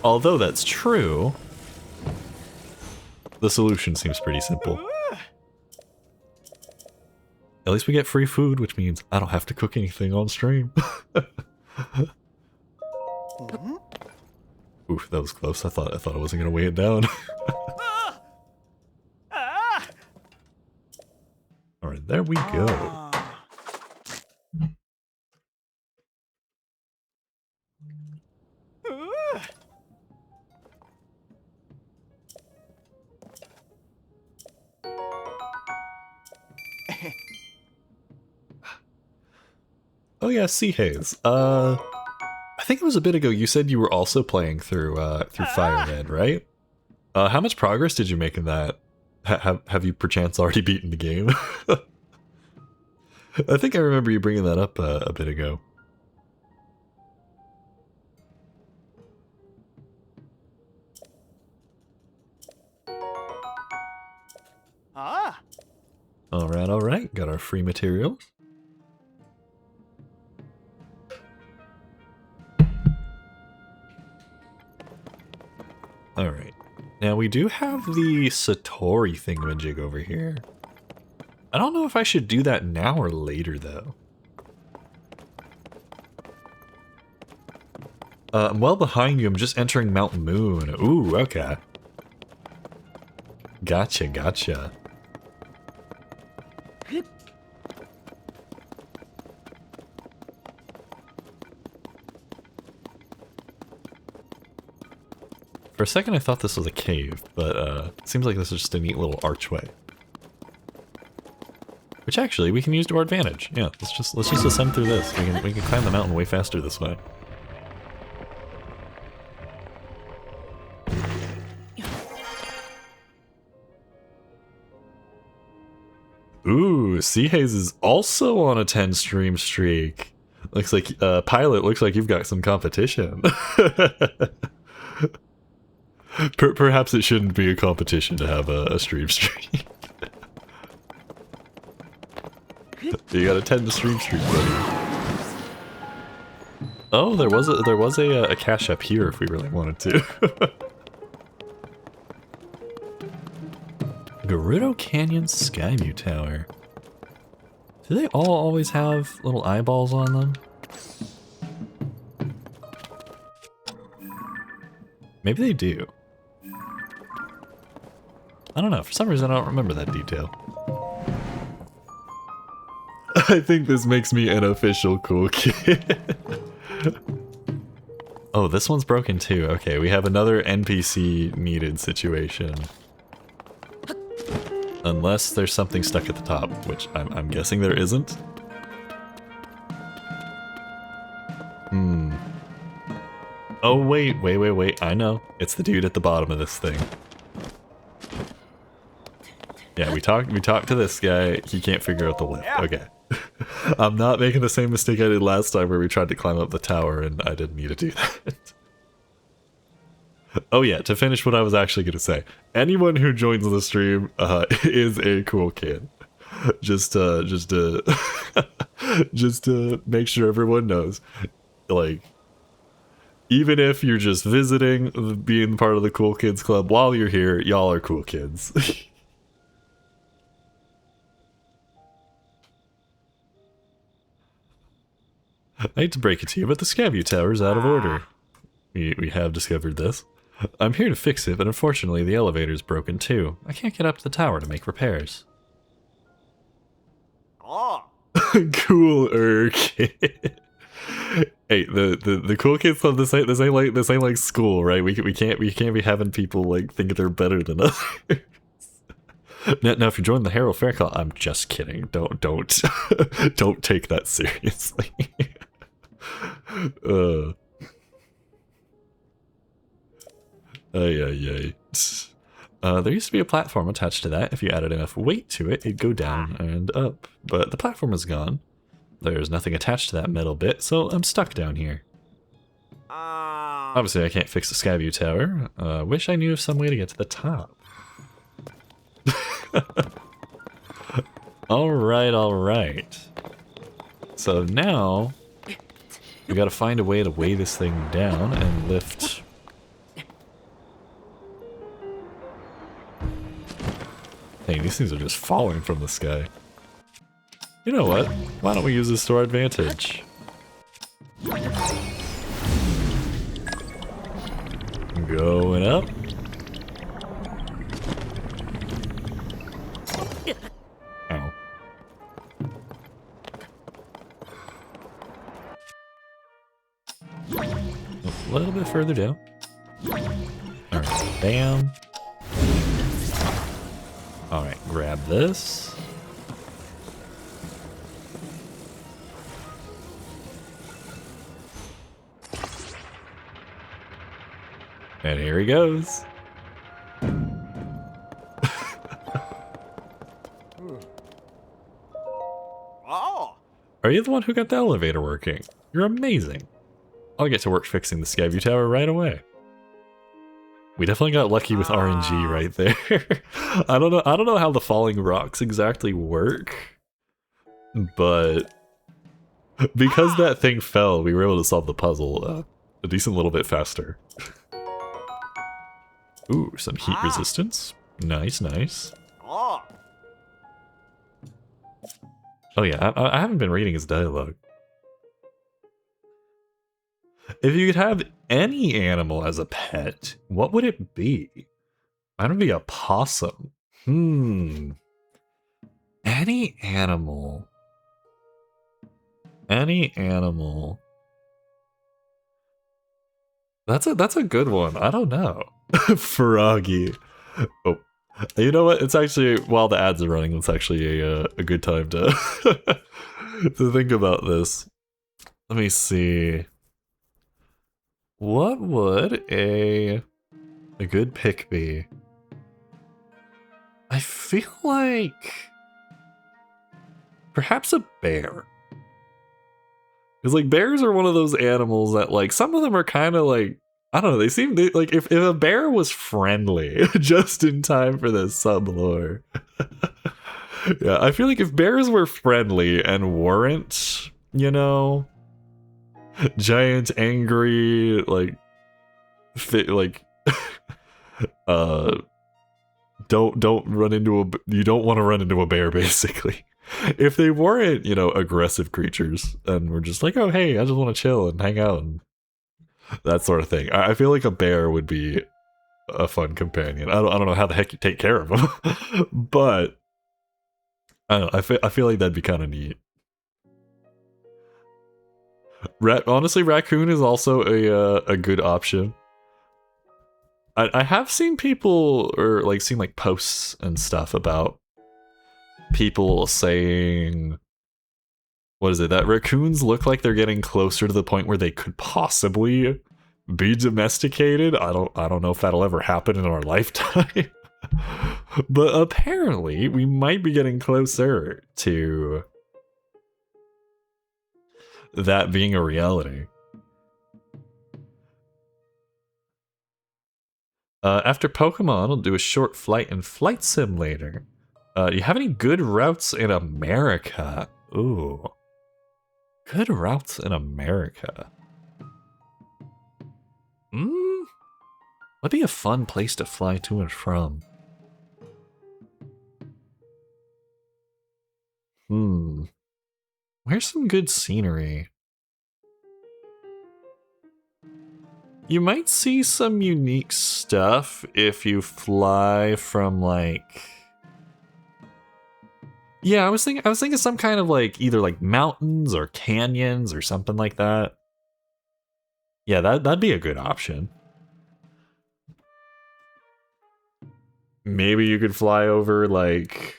although that's true, the solution seems pretty simple. At least we get free food, which means I don't have to cook anything on stream. Oof, that was close. I thought I wasn't gonna weigh it down. Alright, there we go. Oh yeah, Sea Haze. I think it was a bit ago you said you were also playing through Fire Red, right? How much progress did you make in that? Have you perchance already beaten the game? I think I remember you bringing that up a bit ago. Alright, got our free materials. Alright, now we do have the Satori thingamajig over here. I don't know if I should do that now or later, though. I'm well behind you, I'm just entering Mount Moon. Ooh, okay. Gotcha, gotcha. For a second I thought this was a cave, but it seems like this is just a neat little archway. Which actually we can use to our advantage. Yeah, let's just ascend through this. We can climb the mountain way faster this way. Ooh, Sea Haze is also on a 10 stream streak. Looks like Pilot, looks like you've got some competition. Perhaps it shouldn't be a competition to have a stream streak. You got a 10 stream streak, buddy. Oh, there was a cache up here if we really wanted to. Gerudo Canyon Skyview Tower. Do they all always have little eyeballs on them? Maybe they do. I don't know, for some reason I don't remember that detail. I think this makes me an official cool kid. Oh, this one's broken too. Okay, we have another NPC needed situation. Unless there's something stuck at the top, which I'm guessing there isn't. Hmm. Oh, wait. I know. It's the dude at the bottom of this thing. Yeah, we talked to this guy. He can't figure out the lift. Okay. I'm not making the same mistake I did last time where we tried to climb up the tower and I didn't need to do that. Oh yeah, to finish what I was actually going to say. Anyone who joins the stream is a cool kid. Just to make sure everyone knows. Like, even if you're just visiting, being part of the Cool Kids Club, while you're here, y'all are cool kids. I hate to break it to you, but the Skyview Tower is out of order. We have discovered this. I'm here to fix it, but unfortunately the elevator's broken too. I can't get up to the tower to make repairs. Oh. Cooler kid. Hey, the Cool Kids Club, this ain't like school, right? We can't be having people like think they're better than us. Now, if you join the Herald Fair Call, I'm just kidding. Don't don't take that seriously. Ay. There used to be a platform attached to that. If you added enough weight to it, it'd go down and up. But the platform is gone. There's nothing attached to that metal bit, so I'm stuck down here. Obviously, I can't fix the Skyview Tower. Wish I knew of some way to get to the top. Alright. So now, we gotta find a way to weigh this thing down and lift... Hey, these things are just falling from the sky. You know what? Why don't we use this to our advantage? Going up. Ow. A little bit further down. Alright, bam. Alright, grab this. And here he goes. Oh. Are you the one who got the elevator working? You're amazing. I'll get to work fixing the Skyview Tower right away. We definitely got lucky with RNG right there. I don't know how the falling rocks exactly work, but because that thing fell, we were able to solve the puzzle a decent little bit faster. Ooh, some heat resistance. Nice. Oh. Oh yeah, I haven't been reading his dialogue. If you could have any animal as a pet, what would it be? Mine would be a possum. Any animal. That's a good one. I don't know. Froggy. Oh, you know what? It's actually, while the ads are running, it's actually a good time to to think about this. Let me see. What would a good pick be? I feel like perhaps a bear. Because like bears are one of those animals that like some of them are kind of like, I don't know, like if a bear was friendly just in time for this sub lore. Yeah, I feel like if bears were friendly and weren't, you know, giant angry like like uh don't run into you don't want to run into a bear basically. If they weren't, you know, aggressive creatures and we're just like, oh hey, I just want to chill and hang out and that sort of thing, I feel like a bear would be a fun companion. I don't know how the heck you take care of them, but I don't know, I feel like that'd be kind of neat. Honestly, raccoon is also a good option. I have seen people, or like seen like posts and stuff about people saying, what is it, that raccoons look like they're getting closer to the point where they could possibly be domesticated. I don't know if that'll ever happen in our lifetime. But apparently we might be getting closer to that being a reality. After Pokemon, I'll do a short flight and flight simulator. Do you have any good routes in America? Ooh. Good routes in America. Would be a fun place to fly to and from. Where's some good scenery? You might see some unique stuff if you fly from like, yeah, I was thinking some kind of like either like mountains or canyons or something like that. Yeah, that'd be a good option. Maybe you could fly over like,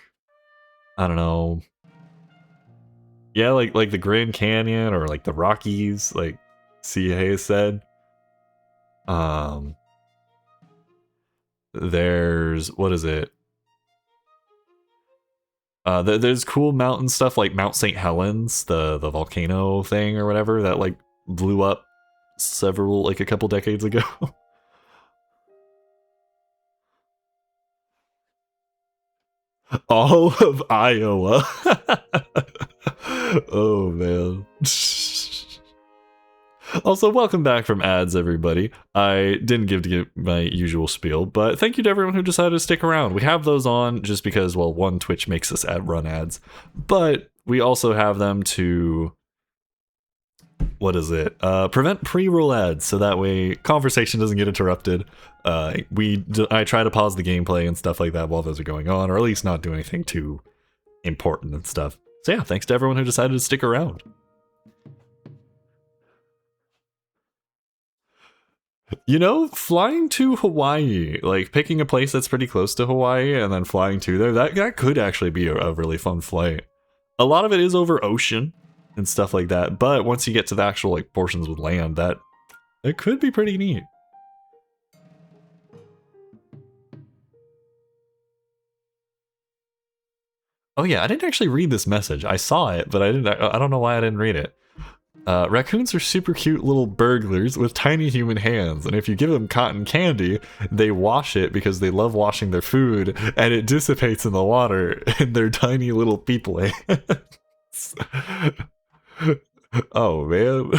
I don't know. Yeah, like the Grand Canyon or like the Rockies, like CA said. There's, what is it? There's cool mountain stuff like Mount St. Helens, the volcano thing or whatever that like blew up like a couple decades ago. All of Iowa. Oh man. Also, welcome back from ads, everybody. I didn't give my usual spiel, but thank you to everyone who decided to stick around. We have those on just because, well, one, Twitch makes us run ads, but we also have them to, what is it? Prevent pre-roll ads, so that way conversation doesn't get interrupted. I try to pause the gameplay and stuff like that while those are going on, or at least not do anything too important and stuff. So yeah, thanks to everyone who decided to stick around. You know, flying to Hawaii, like picking a place that's pretty close to Hawaii and then flying to there, that could actually be a really fun flight. A lot of it is over ocean and stuff like that, but once you get to the actual like portions with land, it could be pretty neat. Oh yeah, I didn't actually read this message. I saw it, but I don't know why I didn't read it. Raccoons are super cute little burglars with tiny human hands, and if you give them cotton candy, they wash it because they love washing their food, and it dissipates in the water in their tiny little people hands. Oh man,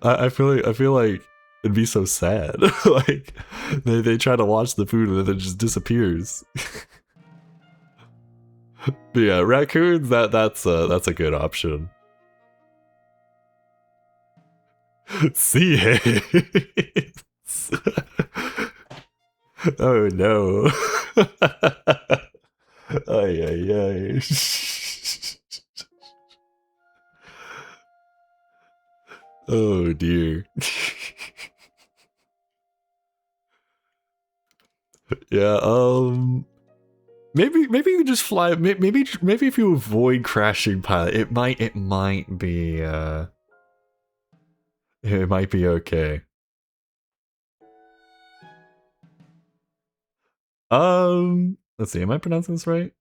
I feel like it'd be so sad. Like they try to wash the food and then it just disappears. But yeah, raccoons, that's a good option. See it. Oh no. Ay ay ay. Oh dear. Yeah, maybe you just fly. Maybe if you avoid crashing pilot, it might be it might be okay. Let's see. Am I pronouncing this right?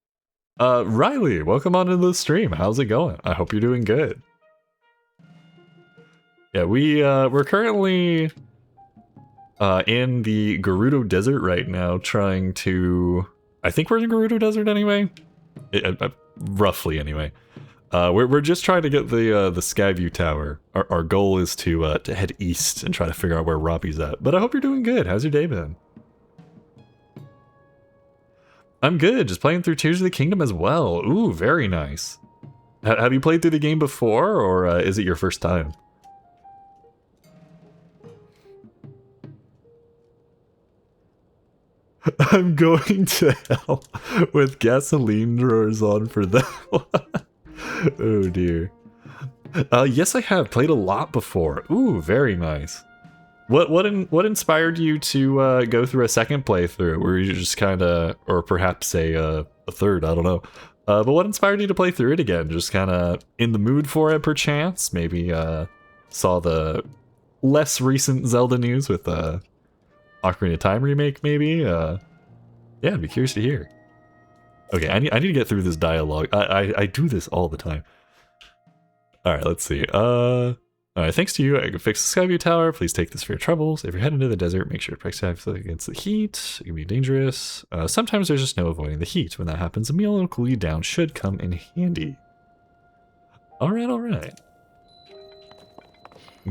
Riley, welcome onto the stream. How's it going? I hope you're doing good. Yeah, we're currently in the Gerudo Desert right now, trying to. I think we're in Gerudo Desert anyway. Roughly anyway. We're just trying to get the Skyview Tower. Our goal is to head east and try to figure out where Robbie's at. But I hope you're doing good. How's your day been? I'm good. Just playing through Tears of the Kingdom as well. Ooh, very nice. Have you played through the game before, or is it your first time? I'm going to hell with gasoline drawers on for that one. Oh dear. Yes, I have played a lot before. Ooh, very nice. What inspired you to go through a second playthrough? Were you just kind of, or perhaps a third? I don't know. But what inspired you to play through it again? Just kind of in the mood for it, perchance? Maybe saw the less recent Zelda news with Ocarina of Time remake, maybe? Yeah, I'd be curious to hear. Okay, I need to get through this dialogue. I do this all the time. Alright, let's see. Alright, thanks to you, I can fix the Skyview Tower. Please take this for your troubles. If you're heading into the desert, make sure to protect against the heat. It can be dangerous. Sometimes there's just no avoiding the heat. When that happens, a meal that'll cool you down should come in handy. Alright.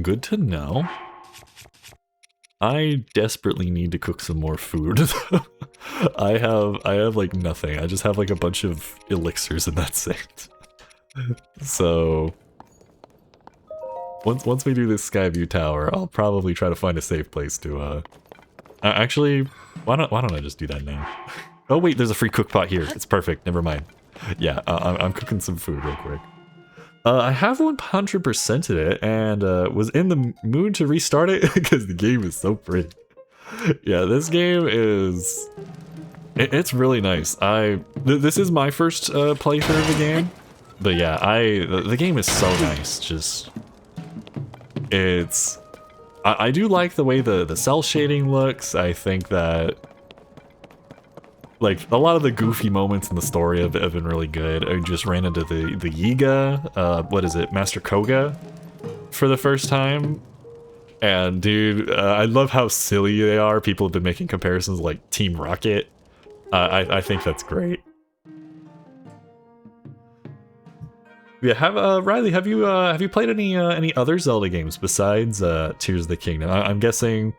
Good to know. I desperately need to cook some more food. I have like nothing. I just have like a bunch of elixirs and that's it. So once we do this Skyview Tower, I'll probably try to find a safe place to actually, why don't I just do that now? Oh wait, there's a free cook pot here. It's perfect. Never mind. Yeah, I'm cooking some food real quick. I have 100%ed it and was in the mood to restart it because the game is so pretty. Yeah, this game is... It's really nice. This is my first playthrough of the game. But yeah, the game is so nice. Just... It's... I do like the way the cell shading looks. I think that... Like, a lot of the goofy moments in the story have been really good. I just ran into the Yiga, what is it, Master Koga, for the first time. And dude, I love how silly they are. People have been making comparisons like Team Rocket. I think that's great. Yeah, Riley, have you played any other Zelda games besides Tears of the Kingdom? I'm guessing,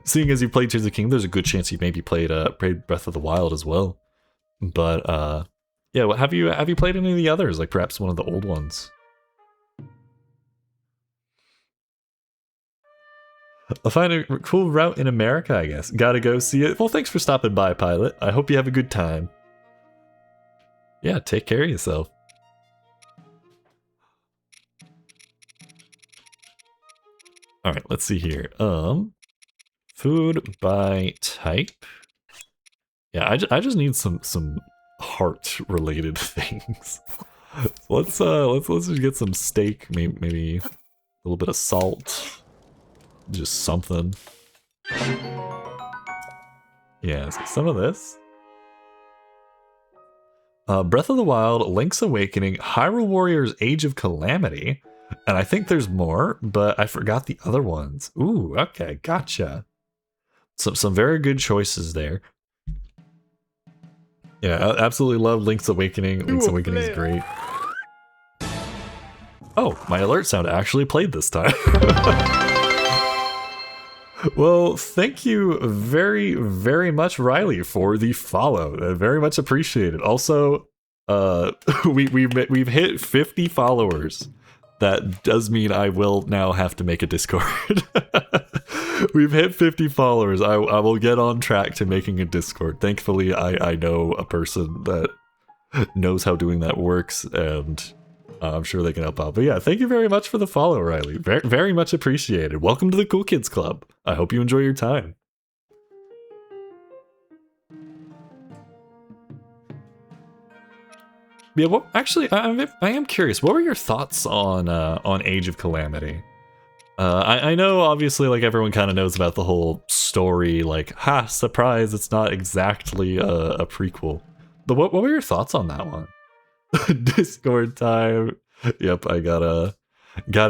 seeing as you played Tears of the Kingdom, there's a good chance you maybe played Breath of the Wild as well. But yeah, well, have you played any of the others, like perhaps one of the old ones? I'll find a cool route in America, I guess. Gotta go see it. Well, thanks for stopping by, Pilot. I hope you have a good time. Yeah, take care of yourself. Alright, let's see here. Food by type. Yeah, I just need some heart related things. let's just get some steak, maybe a little bit of salt. Just something. Yeah, so some of this. Breath of the Wild, Link's Awakening, Hyrule Warriors Age of Calamity. And I think there's more, but I forgot the other ones. Ooh, okay, gotcha. Some very good choices there. Yeah, I absolutely love Link's Awakening. Link's Awakening is great. Oh, my alert sound actually played this time. Well, thank you very, very much, Riley, for the follow. Very much appreciated. Also, we've hit 50 followers. That does mean I will now have to make a Discord. We've hit 50 followers. I will get on track to making a Discord. Thankfully, I know a person that knows how doing that works, and I'm sure they can help out. But yeah, thank you very much for the follow, Riley. Very, very much appreciated. Welcome to the Cool Kids Club. I hope you enjoy your time. Yeah, well, actually, I am curious. What were your thoughts on Age of Calamity? I know, obviously, like, everyone kind of knows about the whole story, like, ha, surprise, it's not exactly a prequel. But what were your thoughts on that one? Discord time. Yep, I gotta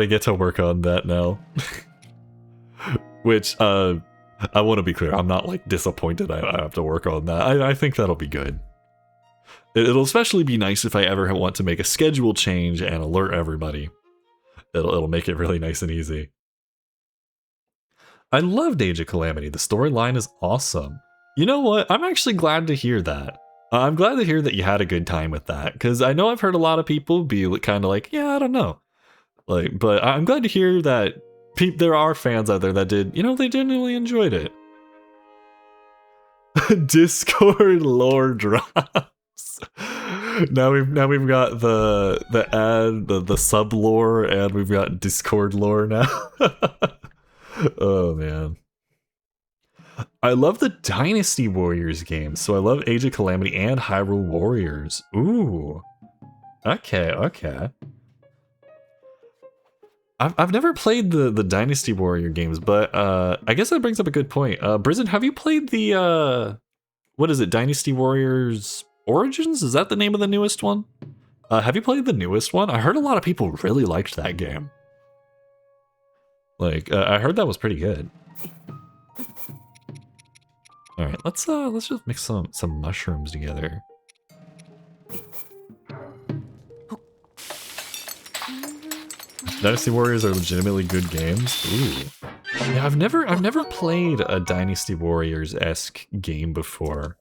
get to work on that now. Which, I want to be clear, I'm not, like, disappointed I have to work on that. I think that'll be good. It'll especially be nice if I ever want to make a schedule change and alert everybody. It'll make it really nice and easy. I loved Age of Calamity. The storyline is awesome. You know what? I'm actually glad to hear that. I'm glad to hear that you had a good time with that, because I know I've heard a lot of people be kind of like, yeah, I don't know. Like, but I'm glad to hear that there are fans out there that did, you know, they genuinely enjoyed it. Discord lore drops. Now we've got the ad, the sub lore, and we've got Discord lore now. Oh man. I love the Dynasty Warriors games, so I love Age of Calamity and Hyrule Warriors. Ooh. Okay, okay. I've never played the Dynasty Warrior games, but I guess that brings up a good point. Brizen, have you played the what is it, Dynasty Warriors Origins? Is that the name of the newest one? Have you played the newest one? I heard a lot of people really liked that game. Like, I heard that was pretty good. All right, let's just mix some mushrooms together. Dynasty Warriors are legitimately good games. Ooh. Yeah, I've never played a Dynasty Warriors-esque game before.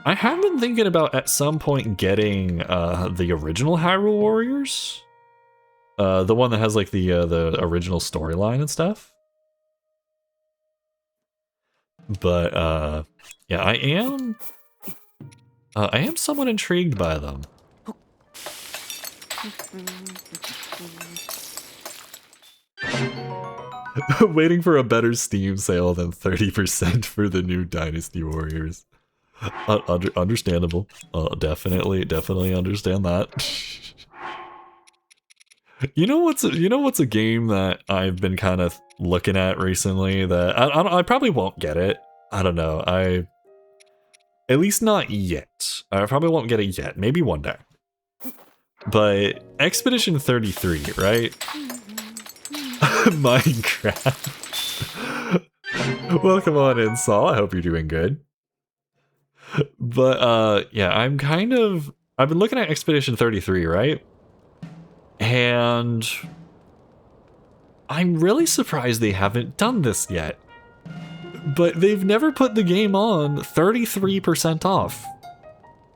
I have been thinking about at some point getting the original Hyrule Warriors. The one that has like the original storyline and stuff. But yeah, I am somewhat intrigued by them. Waiting for a better Steam sale than 30% for the new Dynasty Warriors. Understandable. Definitely understand that. You know what's a game that I've been kind of looking at recently that I probably won't get it. I don't know. At least not yet. I probably won't get it yet. Maybe one day. But Expedition 33, right? Minecraft. Welcome on in, Saul. I hope you're doing good. But yeah, I've been looking at Expedition 33, right? And I'm really surprised they haven't done this yet. But they've never put the game on 33% off.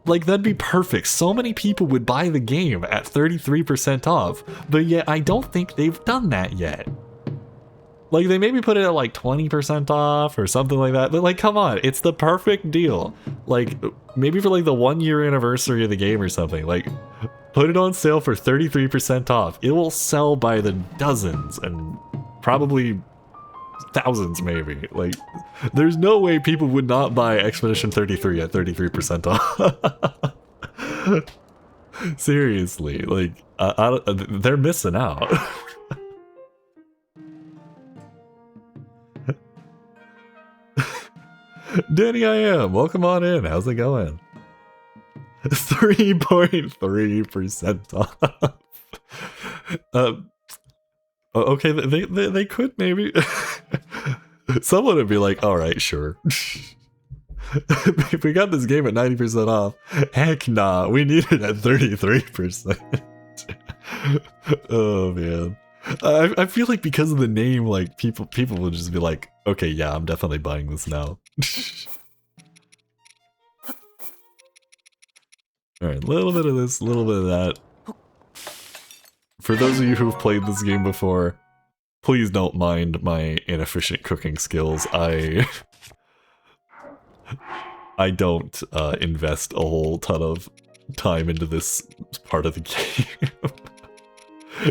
Like, that'd be perfect. So many people would buy the game at 33% off, but yet I don't think they've done that yet. Like, they maybe put it at like 20% off or something like that, but like, come on, it's the perfect deal. Like, maybe for like the 1 year anniversary of the game or something, like, put it on sale for 33% off. It will sell by the dozens and probably thousands maybe. Like, there's no way people would not buy Expedition 33 at 33% off. Seriously, like, they're missing out. Danny, I am. Welcome on in. How's it going? 3.3% off. Okay, they could maybe. Someone would be like, all right, sure. If we got this game at 90% off, heck nah, we need it at 33%. Oh man. I feel like because of the name, like people will just be like, okay, yeah, I'm definitely buying this now. Alright, a little bit of this, a little bit of that. For those of you who've played this game before, please don't mind my inefficient cooking skills. I don't invest a whole ton of time into this part of the game.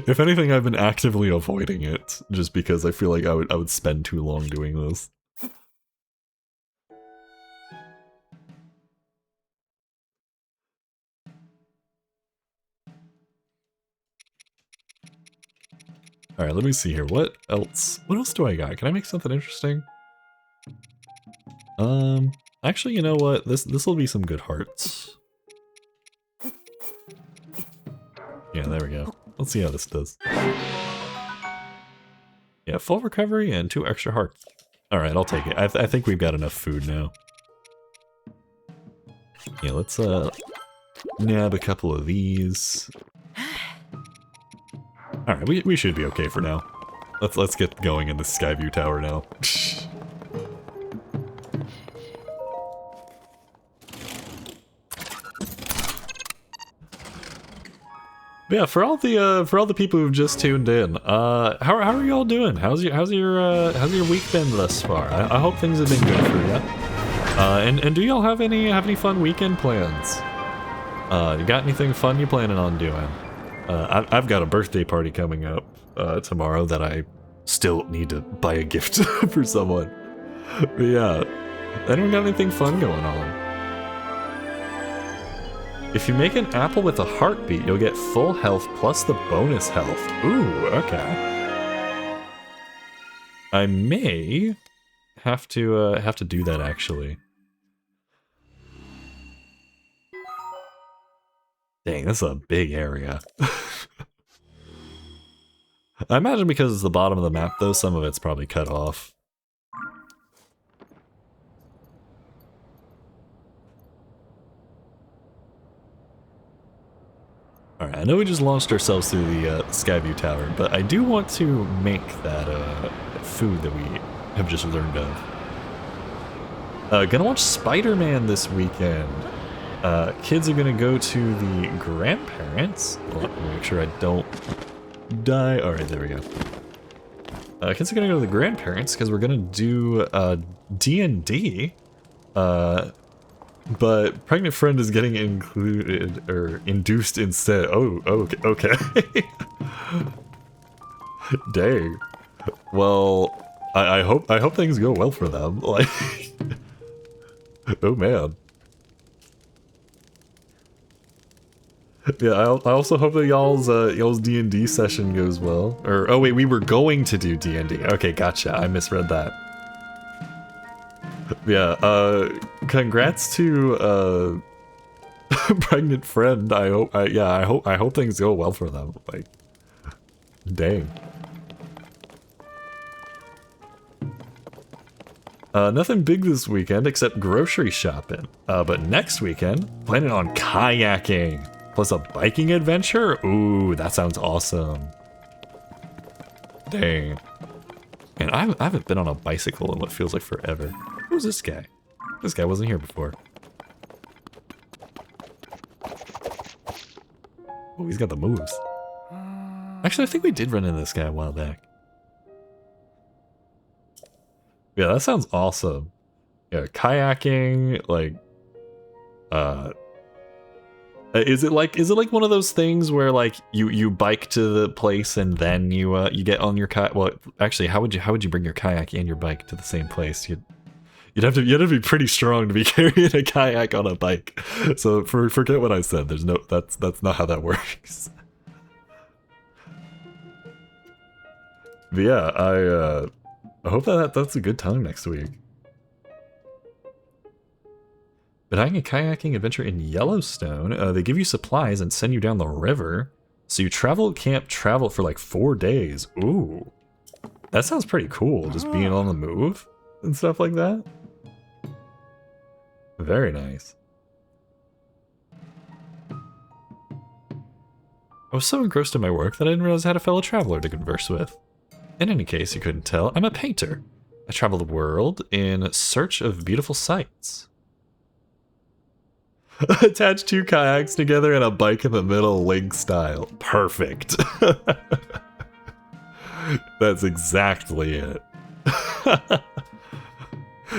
If anything, I've been actively avoiding it, just because I feel like I would spend too long doing this. Alright, let me see here. What else? What else do I got? Can I make something interesting? Actually, you know what? This will be some good hearts. Yeah, there we go. Let's see how this does. Yeah, full recovery and 2 extra hearts. Alright, I'll take it. I think we've got enough food now. Yeah, let's nab a couple of these. Alright, we should be okay for now. Let's get going in the Skyview Tower now. Yeah, for all the people who've just tuned in, how are you all doing? How's your week been thus far? I hope things have been good for you. And do y'all have any fun weekend plans? You got anything fun you planning on doing? I've got a birthday party coming up tomorrow that I still need to buy a gift for someone. But yeah, anyone got anything fun going on? If you make an apple with a heartbeat, you'll get full health plus the bonus health. Ooh, okay. I may have to do that actually. Dang, this is a big area. I imagine because it's the bottom of the map though, some of it's probably cut off. Alright, I know we just launched ourselves through the Skyview Tower, but I do want to make that food that we have just learned of. Gonna watch Spider-Man this weekend. Kids are gonna go to the grandparents. Let me make sure I don't die. Alright, there we go. Kids are gonna go to the grandparents because we're gonna do D&D. But pregnant friend is getting included or induced instead. Oh, okay. Dang. Well, I hope things go well for them. Like, oh man. Yeah, I also hope that y'all's D&D session goes well. Or oh wait, we were going to do D&D. Okay, gotcha. I misread that. Yeah, congrats to pregnant friend. I hope things go well for them. Like, dang. Nothing big this weekend except grocery shopping. But next weekend, planning on kayaking plus a biking adventure. Ooh, that sounds awesome. Dang. Man, I haven't been on a bicycle in what feels like forever. Who's this guy? This guy wasn't here before. Oh, he's got the moves. Actually, I think we did run into this guy a while back. Yeah, that sounds awesome. Yeah, kayaking, like, is it like one of those things where like you bike to the place and then you get on your kayak? Well, actually, how would you bring your kayak and your bike to the same place? You'd have to be pretty strong to be carrying a kayak on a bike. So forget what I said. There's no that's not how that works. But yeah, I hope that's a good time next week. But having a kayaking adventure in Yellowstone, they give you supplies and send you down the river. So you can't travel for like 4 days. Ooh, that sounds pretty cool. Just being on the move and stuff like that. Very nice. I was so engrossed in my work that I didn't realize I had a fellow traveler to converse with. In any case, you couldn't tell, I'm a painter. I travel the world in search of beautiful sights. Attach 2 kayaks together and a bike in the middle, Link style. Perfect. That's exactly it.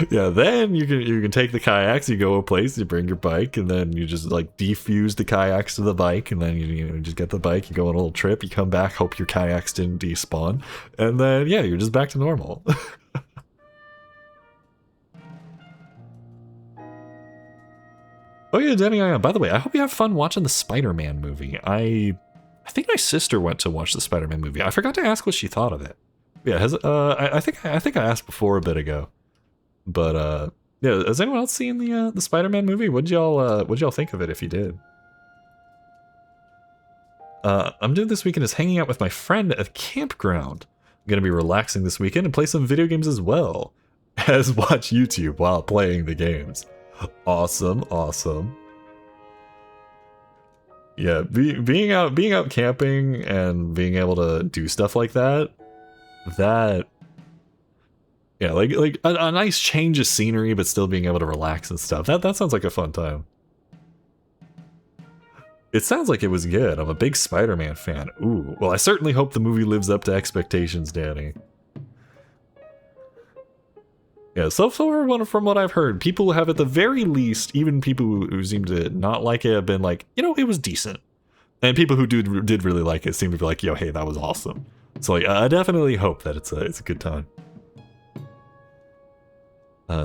Yeah, then you can take the kayaks, you go a place, you bring your bike, and then you just like defuse the kayaks to the bike, and then you just get the bike, you go on a little trip, you come back, hope your kayaks didn't despawn, and then yeah, you're just back to normal. Oh yeah, Danny, by the way, I hope you have fun watching the Spider-Man movie. I I think my sister went to watch the Spider-Man movie. I forgot to ask what she thought of it. Yeah, I think I asked before a bit ago. But yeah, has anyone else seen the Spider-Man movie? What'd y'all think of it if you did? I'm doing this weekend is hanging out with my friend at a campground. I'm gonna be relaxing this weekend and play some video games as well as watch YouTube while playing the games. Awesome, awesome. Yeah, being out camping and being able to do stuff like that, yeah, like a nice change of scenery, but still being able to relax and stuff. That sounds like a fun time. It sounds like it was good. I'm a big Spider-Man fan. Ooh, well, I certainly hope the movie lives up to expectations, Danny. Yeah, so far from what I've heard, people have at the very least, even people who seem to not like it have been like, you know, it was decent. And people who did really like it seem to be like, yo, hey, that was awesome. So like, I definitely hope that it's a good time.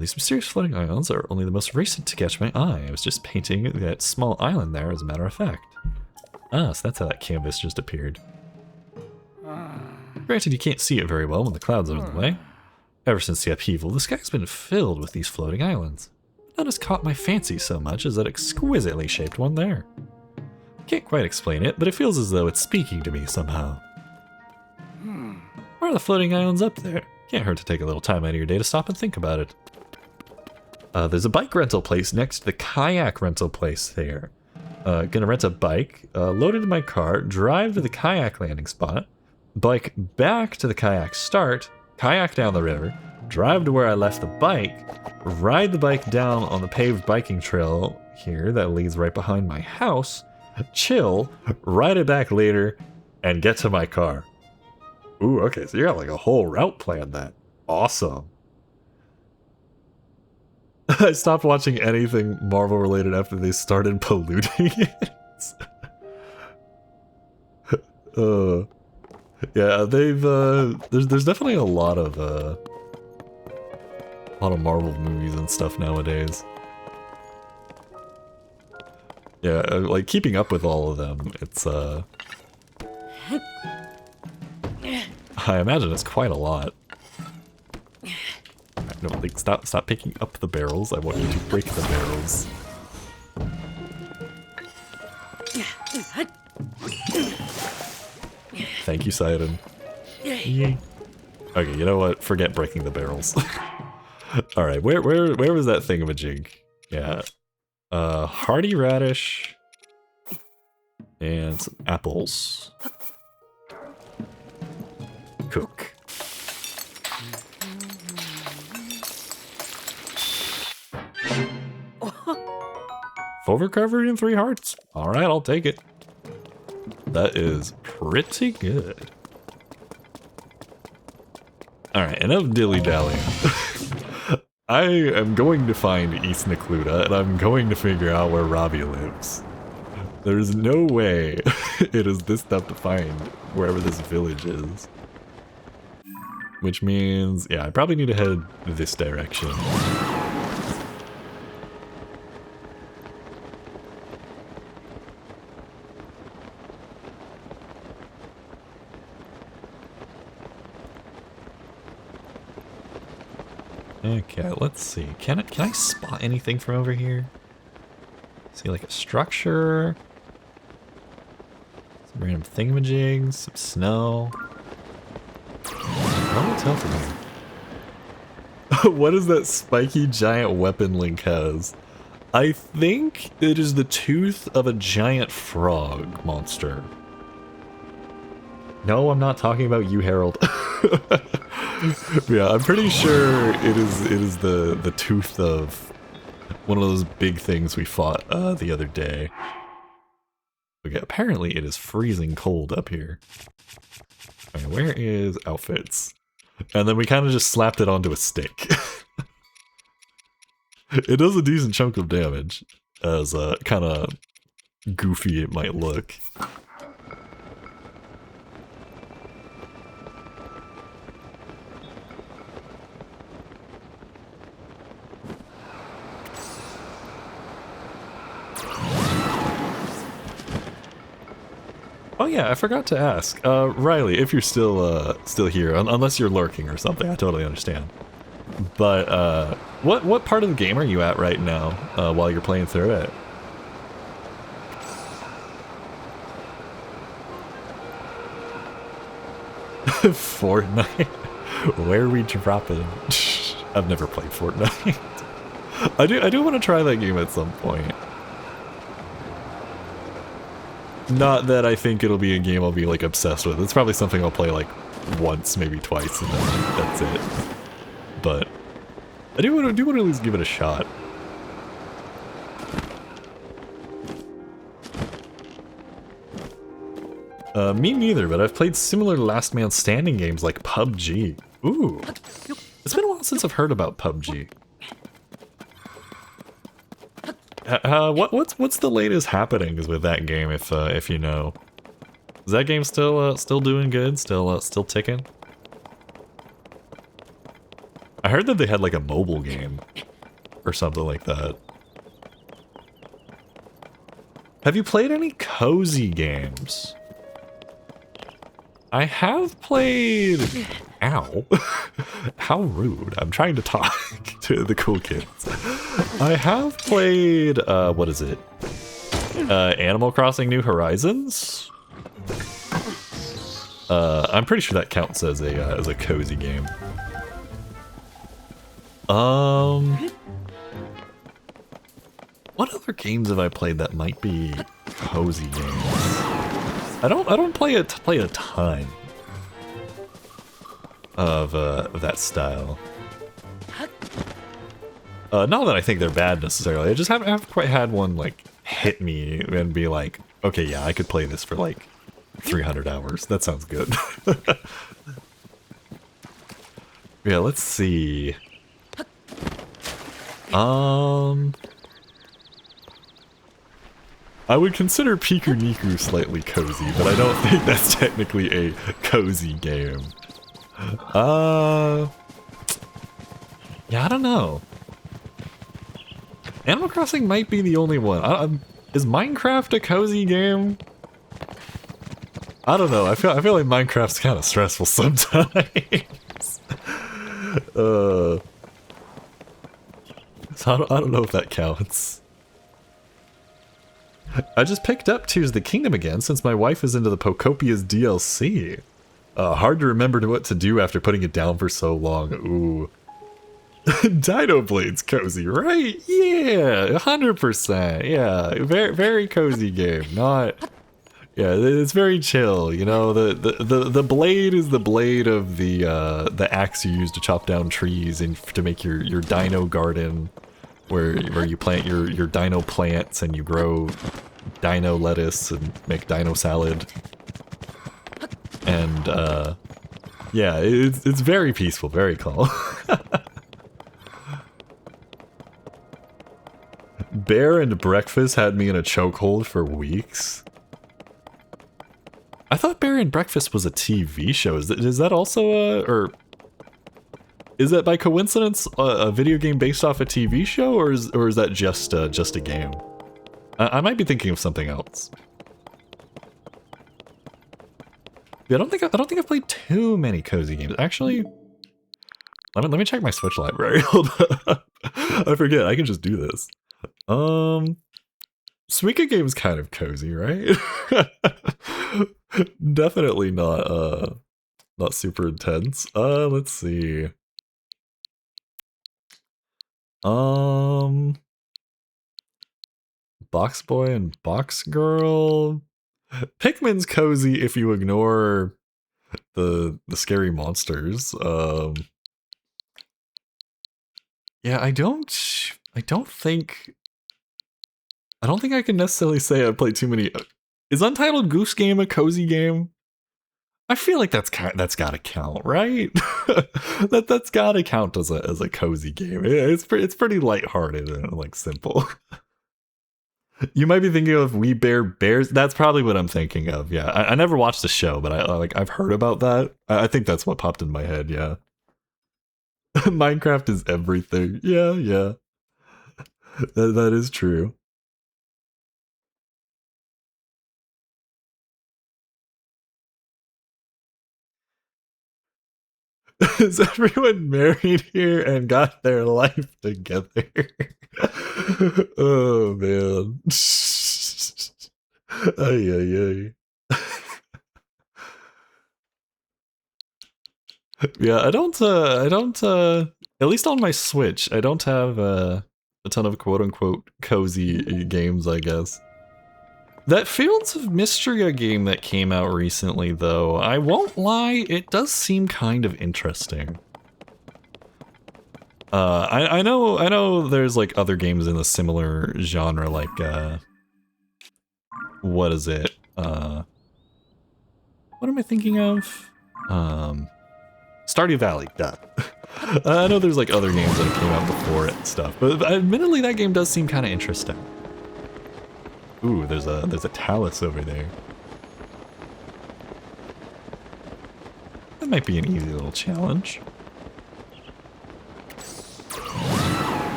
These mysterious floating islands are only the most recent to catch my eye. I was just painting that small island there, as a matter of fact. Ah, so that's how that canvas just appeared. Granted, you can't see it very well when the clouds are in the way. Ever since the upheaval, the sky's been filled with these floating islands. None has caught my fancy so much as that exquisitely shaped one there. Can't quite explain it, but it feels as though it's speaking to me somehow. Why are the floating islands up there? Can't hurt to take a little time out of your day to stop and think about it. There's a bike rental place next to the kayak rental place there. Gonna rent a bike, load it in my car, drive to the kayak landing spot, bike back to the kayak start, kayak down the river, drive to where I left the bike, ride the bike down on the paved biking trail here that leads right behind my house, chill, ride it back later, and get to my car. Ooh, okay, so you got like a whole route planned then. Awesome. I stopped watching anything Marvel related after they started polluting it. Yeah, they've there's definitely a lot of Marvel movies and stuff nowadays. Yeah, like keeping up with all of them, it's I imagine it's quite a lot. No, like stop picking up the barrels. I want you to break the barrels. Thank you, Sidon. Yay. Okay, you know what? Forget breaking the barrels. All right, where was that thingamajig? Yeah, hardy radish and some apples. Cook. Over covered in 3 hearts. All right, I'll take it. That is pretty good. All right, enough dilly-dallying. I am going to find East Necluda, and I'm going to figure out where Robbie lives. There's no way it is this tough to find wherever this village is. Which means, yeah, I probably need to head this direction. Okay, let's see. Can I spot anything from over here? See, like a structure, some random thingamajigs, some snow. What will tell from here? What is that spiky giant weapon Link has? I think it is the tooth of a giant frog monster. No, I'm not talking about you, Harold. Yeah, I'm pretty sure it is the tooth of one of those big things we fought the other day. Okay, apparently it is freezing cold up here. Okay, where is outfits? And then we kind of just slapped it onto a stick. It does a decent chunk of damage, as kind of goofy it might look. Oh yeah, I forgot to ask. Riley, if you're still here, unless you're lurking or something, I totally understand. But what part of the game are you at right now while you're playing through it? Fortnite? Where are we dropping? I've never played Fortnite. I do want to try that game at some point. Not that I think it'll be a game I'll be like obsessed with. It's probably something I'll play like once, maybe twice, and then that's it. But I do want to at least give it a shot. Me neither, but I've played similar Last Man Standing games like PUBG. Ooh, it's been a while since I've heard about PUBG. What's the latest happenings with that game, if you know? Is that game still doing good? Still ticking? I heard that they had like a mobile game or something like that. Have you played any cozy games? I have played... Ow. How rude. I'm trying to talk to the cool kids. I have played, what is it? Animal Crossing New Horizons? I'm pretty sure that counts as a cozy game. What other games have I played that might be cozy games? I don't play a ton of that style. Not that I think they're bad necessarily. I just haven't quite had one like hit me and be like, okay, yeah, I could play this for like 300 hours. That sounds good. Yeah, let's see. I would consider Piku Niku slightly cozy, but I don't think that's technically a cozy game. Yeah, I don't know. Animal Crossing might be the only one. Is Minecraft a cozy game? I don't know. I feel like Minecraft's kind of stressful sometimes. So I don't know if that counts. I just picked up Tears of the Kingdom again since my wife is into the Pocopia's DLC. Hard to remember what to do after putting it down for so long. Ooh. Dino Blade's cozy, right? Yeah, 100%. Yeah, very cozy game. Not... Yeah, it's very chill, you know. The blade is the blade of the axe you use to chop down trees and to make your dino garden, where you plant your dino plants and you grow dino lettuce and make dino salad. And yeah, it's very peaceful, very calm. Bear and Breakfast had me in a chokehold for weeks. I thought Bear and Breakfast was a TV show. Is that also or is that by coincidence a video game based off a TV show, or is that just a game? I might be thinking of something else. Yeah, I don't think I've played too many cozy games. Actually, let me check my Switch library. Hold up. I forget. I can just do this. Suika game's kind of cozy, right? Definitely not super intense. Let's see. Box Boy and Box Girl. Pikmin's cozy if you ignore the scary monsters. Yeah, I don't think I can necessarily say I've played too many. Is Untitled Goose Game a cozy game? I feel like that's gotta count, right? that's gotta count as a cozy game. It's pretty lighthearted and like simple. You might be thinking of We Bare Bears. That's probably what I'm thinking of. Yeah, I never watched the show, but I've heard about that. I think that's what popped in my head. Yeah, Minecraft is everything. Yeah, that is true. Is everyone married here and got their life together? Oh man. Ay ay ay. Yeah, I don't, at least on my Switch, I don't have a ton of quote-unquote cozy games, I guess. That Fields of Mystery game that came out recently, though, I won't lie, it does seem kind of interesting. I know there's like other games in a similar genre, like, what is it? What am I thinking of? Stardew Valley, duh. I know there's like other games that came out before it and stuff, but admittedly that game does seem kind of interesting. Ooh, there's a talus over there. That might be an easy little challenge.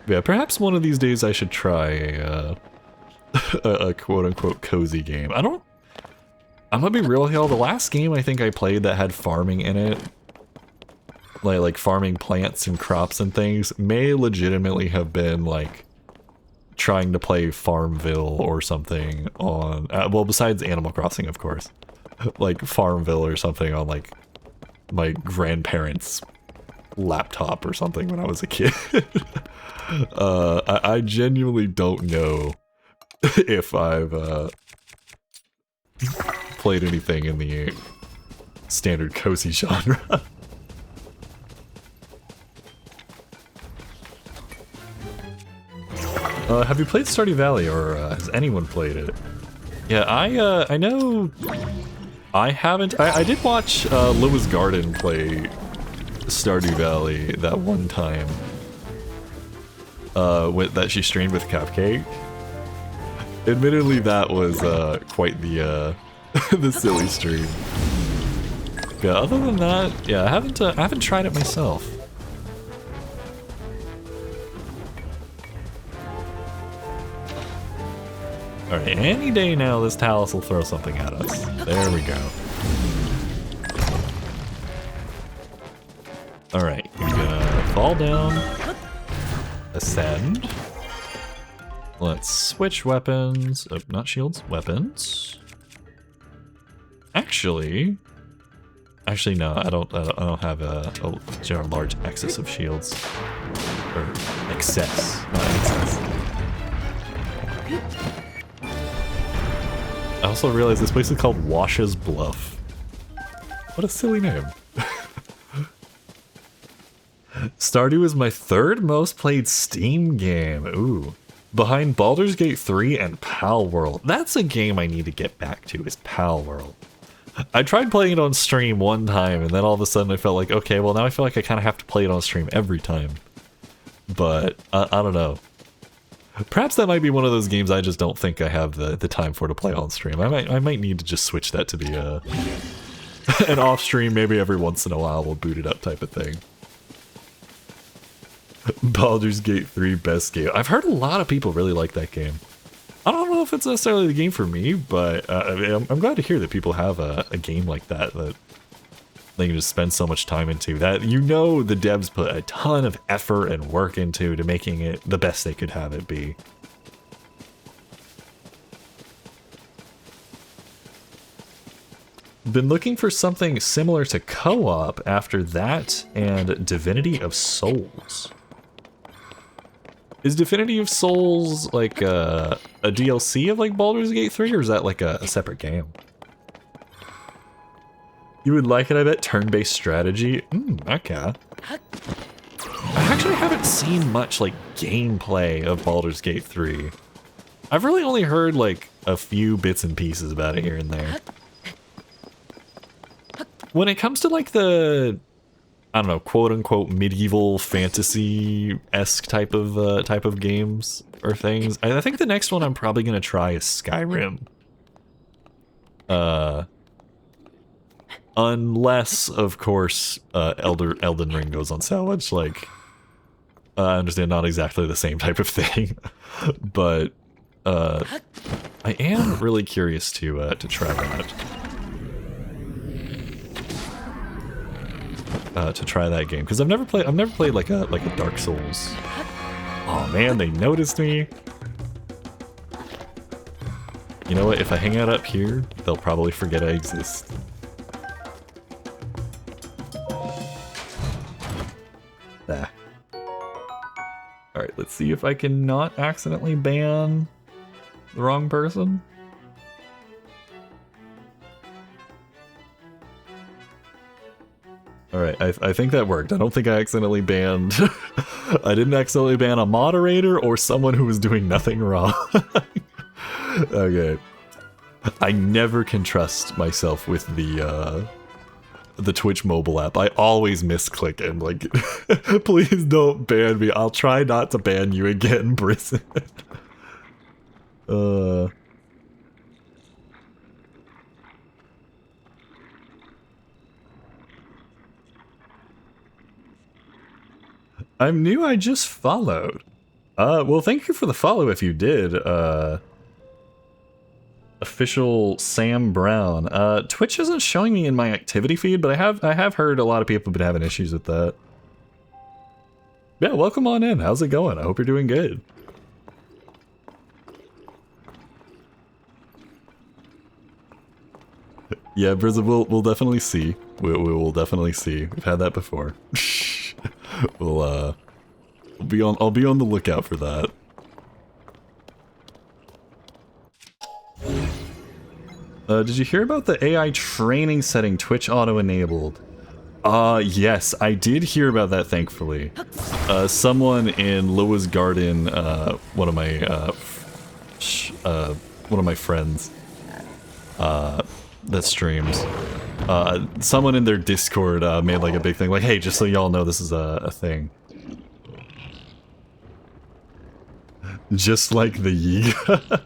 Yeah, perhaps one of these days I should try a quote-unquote cozy game. I'm gonna be real here, the last game I think I played that had farming in it, like farming plants and crops and things, may legitimately have been like trying to play Farmville or something on, well, besides Animal Crossing, of course, like Farmville or something on like my grandparents' laptop or something when I was a kid. I genuinely don't know if I've played anything in the standard cozy genre. Have you played Stardew Valley, or has anyone played it? Yeah, I know I haven't. I did watch Lois Garden play Stardew Valley that one time. That she streamed with Cupcake. Admittedly, that was quite the the silly stream. Yeah, other than that, yeah, I haven't tried it myself. Alright, any day now this talus will throw something at us. There we go. Alright, you're gonna fall down, ascend. Let's switch weapons. Oh, not shields, weapons. Actually, no, I don't have a general large excess of shields. Or excess, not excess. I also realized this place is called Wash's Bluff. What a silly name. Stardew is my third most played Steam game. Ooh. Behind Baldur's Gate 3 and Pal World. That's a game I need to get back to, is Pal World. I tried playing it on stream one time, and then all of a sudden I felt like, okay, well now I feel like I kind of have to play it on stream every time. But, I don't know. Perhaps that might be one of those games I just don't think I have the time for to play on stream. I might need to just switch that to the, an off-stream, maybe every once in a while we'll boot it up type of thing. Baldur's Gate 3 best game. I've heard a lot of people really like that game. I don't know if it's necessarily the game for me, but I'm glad to hear that people have a game like that they can just spend so much time into. That, you know, the devs put a ton of effort and work into to making it the best they could have it be. Been looking for something similar to co-op after that and Divinity of Souls. Is Divinity of Souls like a DLC of like Baldur's Gate 3, or is that like a separate game? You would like it, I bet. Turn-based strategy. Okay. I actually haven't seen much like gameplay of Baldur's Gate 3. I've really only heard like a few bits and pieces about it here and there. When it comes to like the, I don't know, quote-unquote medieval fantasy-esque type of games or things, I think the next one I'm probably gonna try is Skyrim. Unless, of course, Elden Ring goes on sale, which, like, I understand not exactly the same type of thing, but I am really curious to try that. to try that game because I've never played like a Dark Souls. Oh man, they noticed me. You know what? If I hang out up here, they'll probably forget I exist. Ah. Alright, let's see if I can not accidentally ban the wrong person. Alright, I think that worked. I don't think I accidentally banned... I didn't accidentally ban a moderator or someone who was doing nothing wrong. Okay. I never can trust myself with the Twitch mobile app. I always misclick and like, please don't ban me. I'll try not to ban you again, Brison. I'm new, I just followed. Well, thank you for the follow if you did. Official Sam Brown. Twitch isn't showing me in my activity feed, but I have heard a lot of people have been having issues with that. Yeah, welcome on in. How's it going? I hope you're doing good. Yeah, Brizza, we'll definitely see. We will definitely see. We've had that before. I'll be on the lookout for that. Did you hear about the AI training setting Twitch auto-enabled? Yes, I did hear about that, thankfully. Someone in Loa's Garden, one of my friends, that streams, someone in their Discord, made like a big thing, like, hey, just so y'all know this is a thing. Just like the Yiga.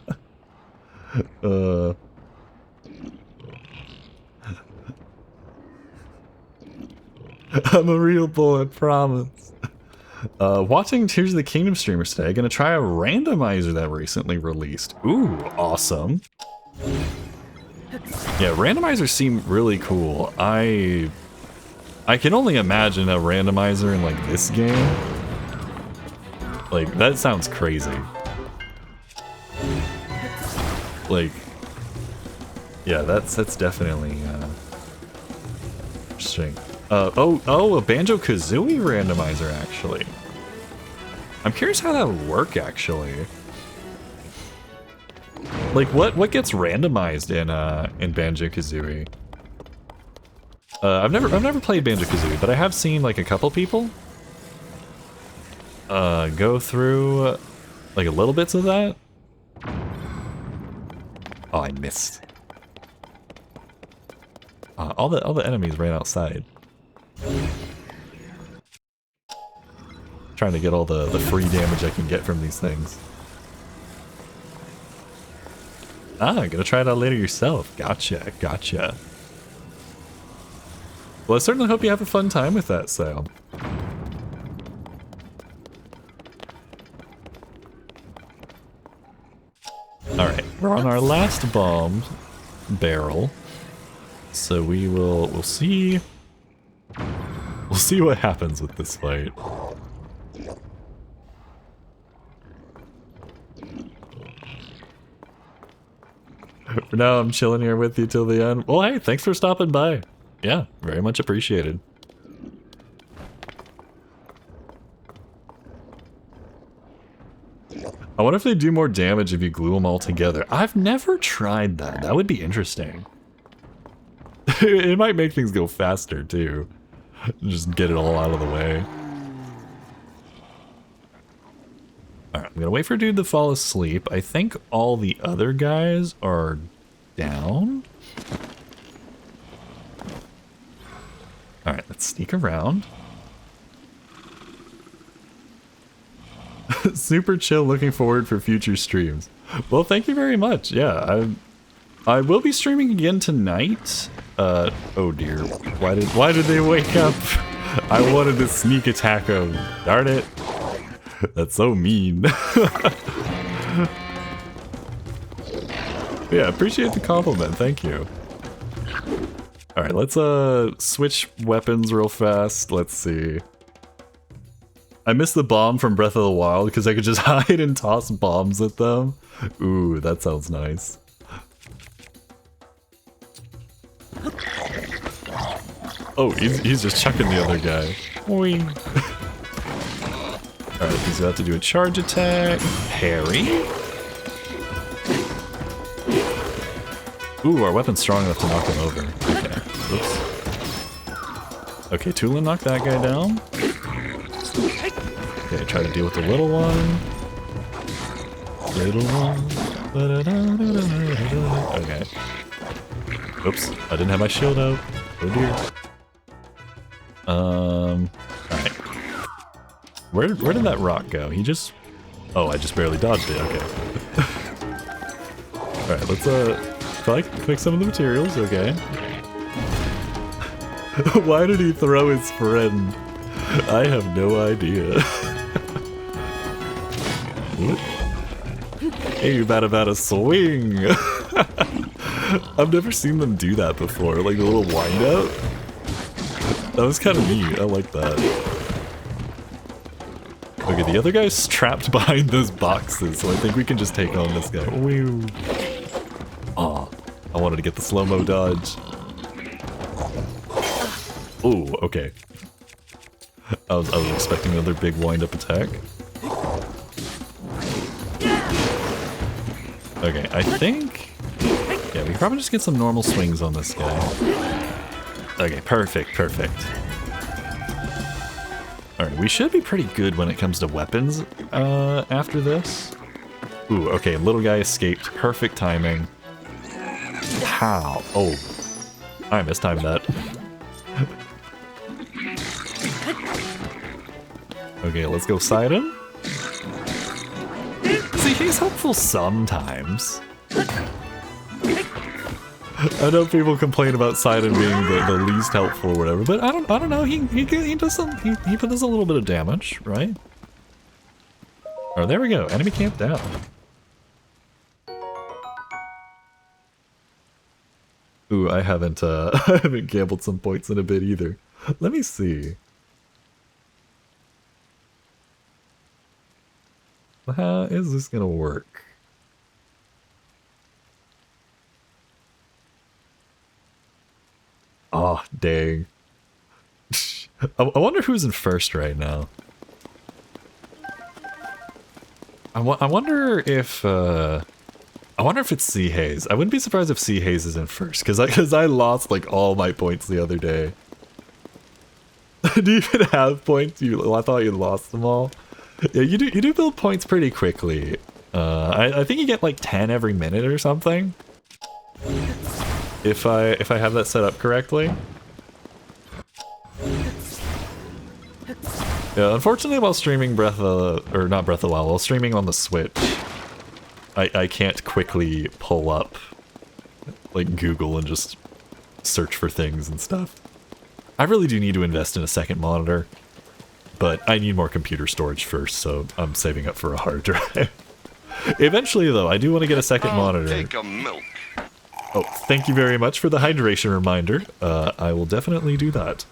I'm a real boy, I promise. Watching Tears of the Kingdom streamers today, gonna try a randomizer that recently released. Ooh, awesome. Yeah, randomizers seem really cool. I can only imagine a randomizer in like this game. Like, that sounds crazy. Like, yeah, that's definitely interesting. Oh, a Banjo-Kazooie randomizer, actually. I'm curious how that would work, actually. Like, what gets randomized in Banjo-Kazooie? I've never played Banjo-Kazooie, but I have seen like a couple people go through like a little bits of that. Oh, I missed. All the enemies ran outside. Trying to get all the free damage I can get from these things. Gonna try it out later yourself. Gotcha, gotcha. Well, I certainly hope you have a fun time with that, Sam. Alright, we're on our last bomb barrel. So we'll see. We'll see what happens with this fight. For now, I'm chilling here with you till the end. Well, hey, thanks for stopping by. Yeah, very much appreciated. I wonder if they do more damage if you glue them all together. I've never tried that. That would be interesting. It might make things go faster, too. Just get it all out of the way. Alright, I'm gonna wait for dude to fall asleep. I think all the other guys are down. Alright, let's sneak around. Super chill, looking forward for future streams. Well, thank you very much. Yeah, I will be streaming again tonight. Oh dear. Why did they wake up? I wanted to sneak attack them. Darn it. That's so mean. Yeah, appreciate the compliment. Thank you. Alright, let's switch weapons real fast. Let's see. I missed the bomb from Breath of the Wild because I could just hide and toss bombs at them. Ooh, that sounds nice. Oh, he's just chucking the other guy. Alright, he's about to do a charge attack. Parry. Ooh, our weapon's strong enough to knock him over. Okay, oops. Okay, Tulin knocked that guy down. Okay, try to deal with the little one. Little one. Okay. Oops, I didn't have my shield out. Oh dear. Alright. Where did that rock go? He just... Oh, I just barely dodged it, okay. Alright, let's collect some of the materials, okay. Why did he throw his friend? I have no idea. Hey, you about a swing! I've never seen them do that before, like the little wind up. That was kind of neat, I like that. Okay, the other guy's trapped behind those boxes, so I think we can just take on this guy. Oh, I wanted to get the slow-mo dodge. Ooh, okay. I was expecting another big wind-up attack. Okay, I think... Yeah, we can probably just get some normal swings on this guy. Okay, perfect, perfect. Alright, we should be pretty good when it comes to weapons after this. Ooh, okay, little guy escaped. Perfect timing. How? Oh. I mistimed that. Okay, let's go side him. See, he's helpful sometimes. I know people complain about Sidon being the least helpful or whatever, but I don't know. He does some he does a little bit of damage, right? Oh, there we go. Enemy camp down. Ooh, I haven't I haven't gambled some points in a bit either. Let me see. How is this gonna work? Oh, dang. I wonder who's in first right now. I wonder if it's Sea Haze. I wouldn't be surprised if Sea Haze is in first, because I lost like all my points the other day. Do you even have points? I thought you lost them all. Yeah, you do build points pretty quickly. I think you get like 10 every minute or something. If I have that set up correctly. Yeah, unfortunately while streaming while streaming on the Switch, I can't quickly pull up like Google and just search for things and stuff. I really do need to invest in a second monitor, but I need more computer storage first, so I'm saving up for a hard drive. Eventually though, I do want to get a second monitor. Take a milk. Oh, thank you very much for the hydration reminder. I will definitely do that.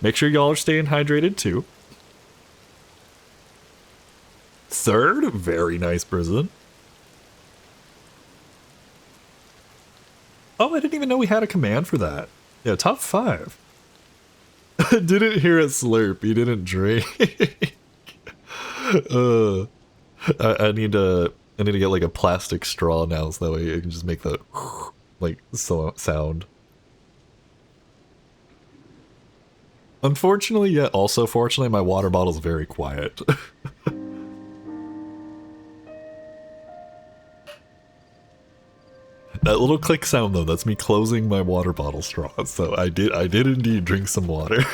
Make sure y'all are staying hydrated too. Third, very nice prison. Oh, I didn't even know we had a command for that. Yeah, top 5. Didn't hear a slurp, you didn't drink. I need to get like a plastic straw now so that way I can just make the like sound. Unfortunately, yet also fortunately, my water bottle's very quiet. That little click sound though, that's me closing my water bottle straw. So I did indeed drink some water.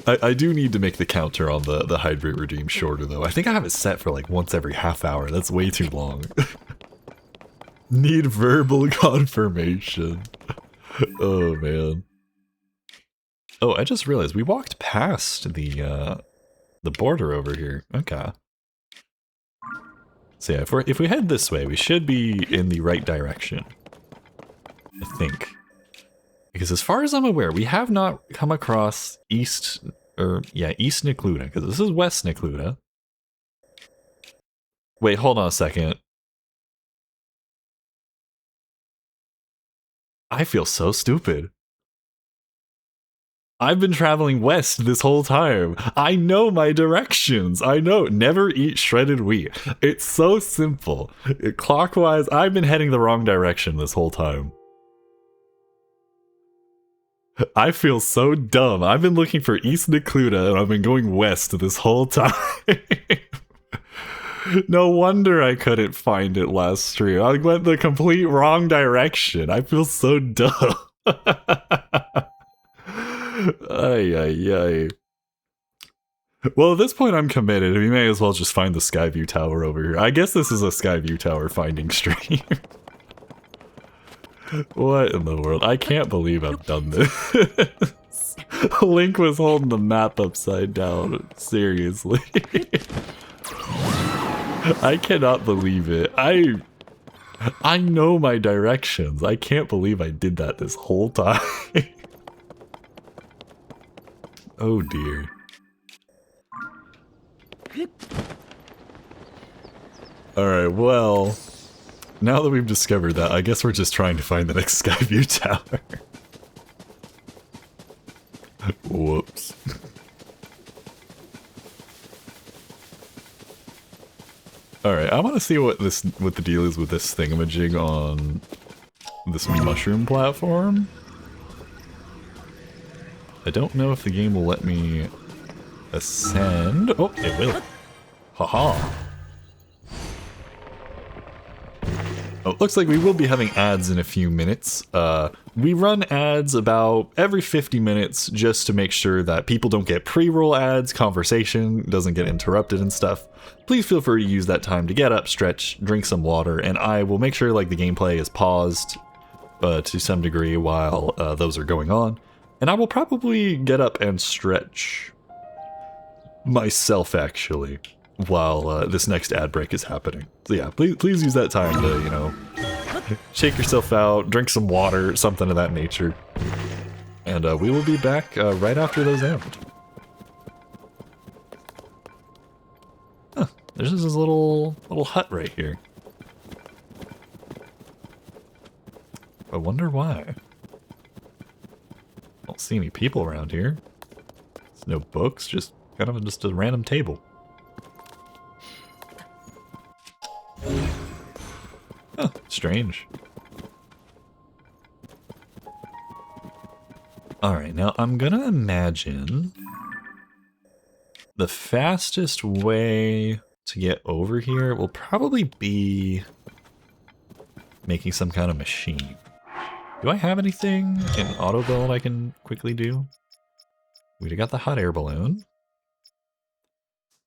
I do need to make the counter on the hydrate regime shorter though. I think I have it set for like once every half hour. That's way too long. Need verbal confirmation. Oh man. Oh, I just realized we walked past the border over here. Okay. So yeah, if we head this way, we should be in the right direction. I think. Because as far as I'm aware, we have not come across East Necluda, because this is West Necluda. Wait, hold on a second. I feel so stupid. I've been traveling west this whole time. I know my directions. I know. Never eat shredded wheat. It's so simple. Clockwise, I've been heading the wrong direction this whole time. I feel so dumb. I've been looking for East Necluda and I've been going west this whole time. No wonder I couldn't find it last stream. I went the complete wrong direction. I feel so dumb. Ay, ay, ay. Well, at this point I'm committed. We may as well just find the Skyview Tower over here. I guess this is a Skyview Tower finding stream. What in the world? I can't believe I've done this. Link was holding the map upside down. Seriously. I cannot believe it. I know my directions. I can't believe I did that this whole time. Oh dear. Alright, well, now that we've discovered that, I guess we're just trying to find the next Skyview Tower. Whoops. Alright, I want to see what the deal is with this thingamajig on this mushroom platform. I don't know if the game will let me ascend. Oh, it will. Haha. Oh, it looks like we will be having ads in a few minutes. We run ads about every 50 minutes just to make sure that people don't get pre-roll ads, conversation doesn't get interrupted and stuff. Please feel free to use that time to get up, stretch, drink some water, and I will make sure like the gameplay is paused to some degree while those are going on. And I will probably get up and stretch myself, actually, while this next ad break is happening. So yeah, please use that time to, you know, shake yourself out, drink some water, something of that nature. And we will be back right after those end. Huh, there's just this little hut right here. I wonder why. Don't see any people around here. There's no books, just kind of just a random table. Huh, strange. Alright, now I'm gonna imagine the fastest way to get over here will probably be making some kind of machine. Do I have anything in auto build I can quickly do? We got the hot air balloon.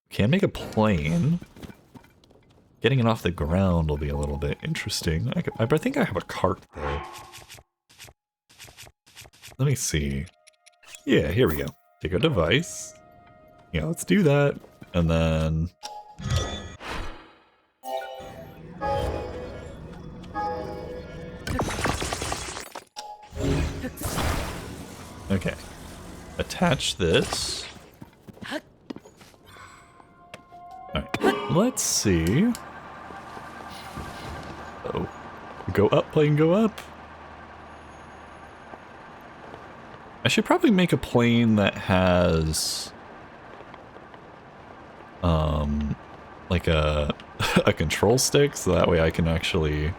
Can't make a plane. Getting it off the ground will be a little bit interesting. I think I have a cart though. Let me see. Yeah, here we go. Take a device. Yeah, let's do that. And then... Okay. Attach this. Alright, let's see. Oh. Go up, plane, go up. I should probably make a plane that has... like a control stick, so that way I can actually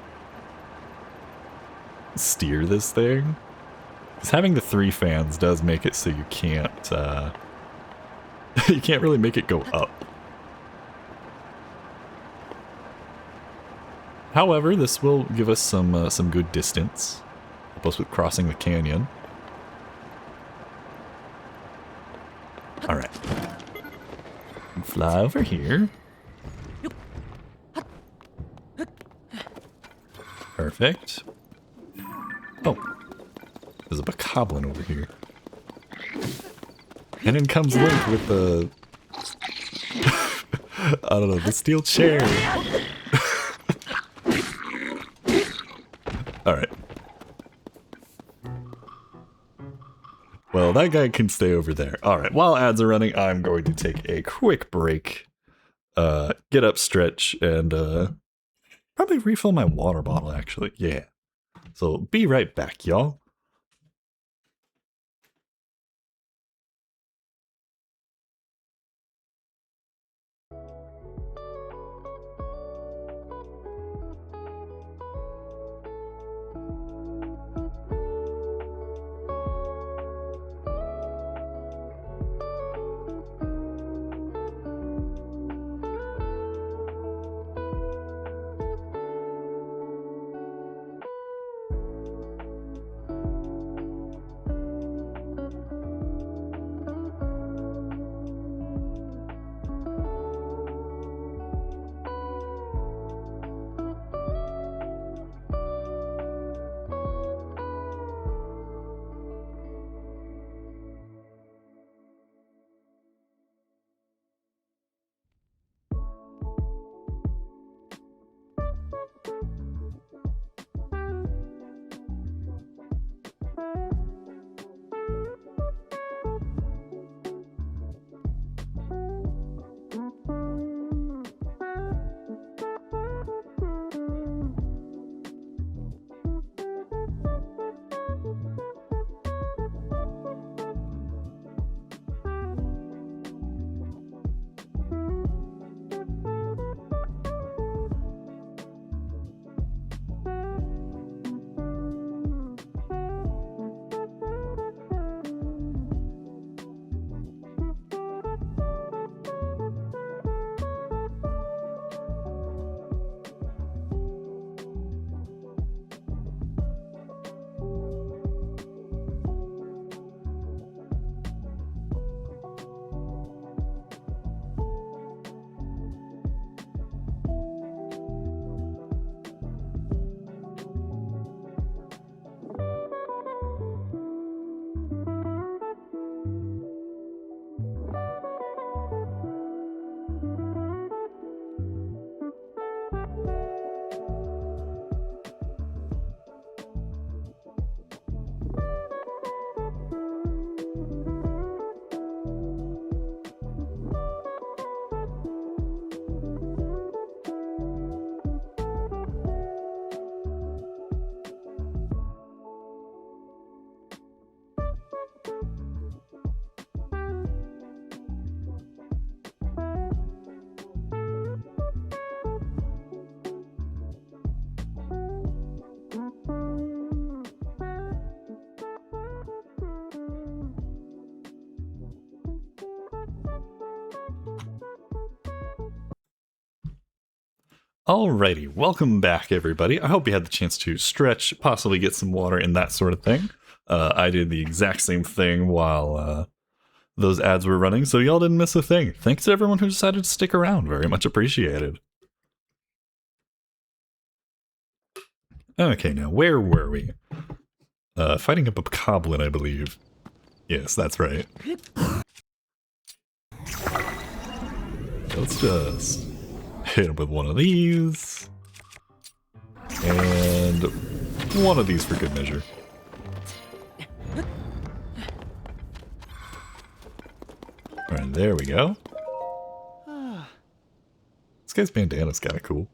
steer this thing. Because having the 3 fans does make it so you can't you can't really make it go up. However, this will give us some good distance, help us with crossing the canyon. All right, fly over here. Perfect. Oh, there's a bokoblin over here. And in comes Link with the... I don't know, the steel chair. Well, that guy can stay over there. Alright, while ads are running, I'm going to take a quick break. Get up, stretch, and probably refill my water bottle, actually. Yeah. So be right back, y'all. Alrighty, welcome back, everybody. I hope you had the chance to stretch, possibly get some water and that sort of thing. I did the exact same thing while those ads were running, so y'all didn't miss a thing. Thanks to everyone who decided to stick around. Very much appreciated. Okay, now, where were we? Fighting up a goblin, I believe. Yes, that's right. Let's just hit him with one of these. And one of these for good measure. Alright, there we go. This guy's bandana's kind of cool.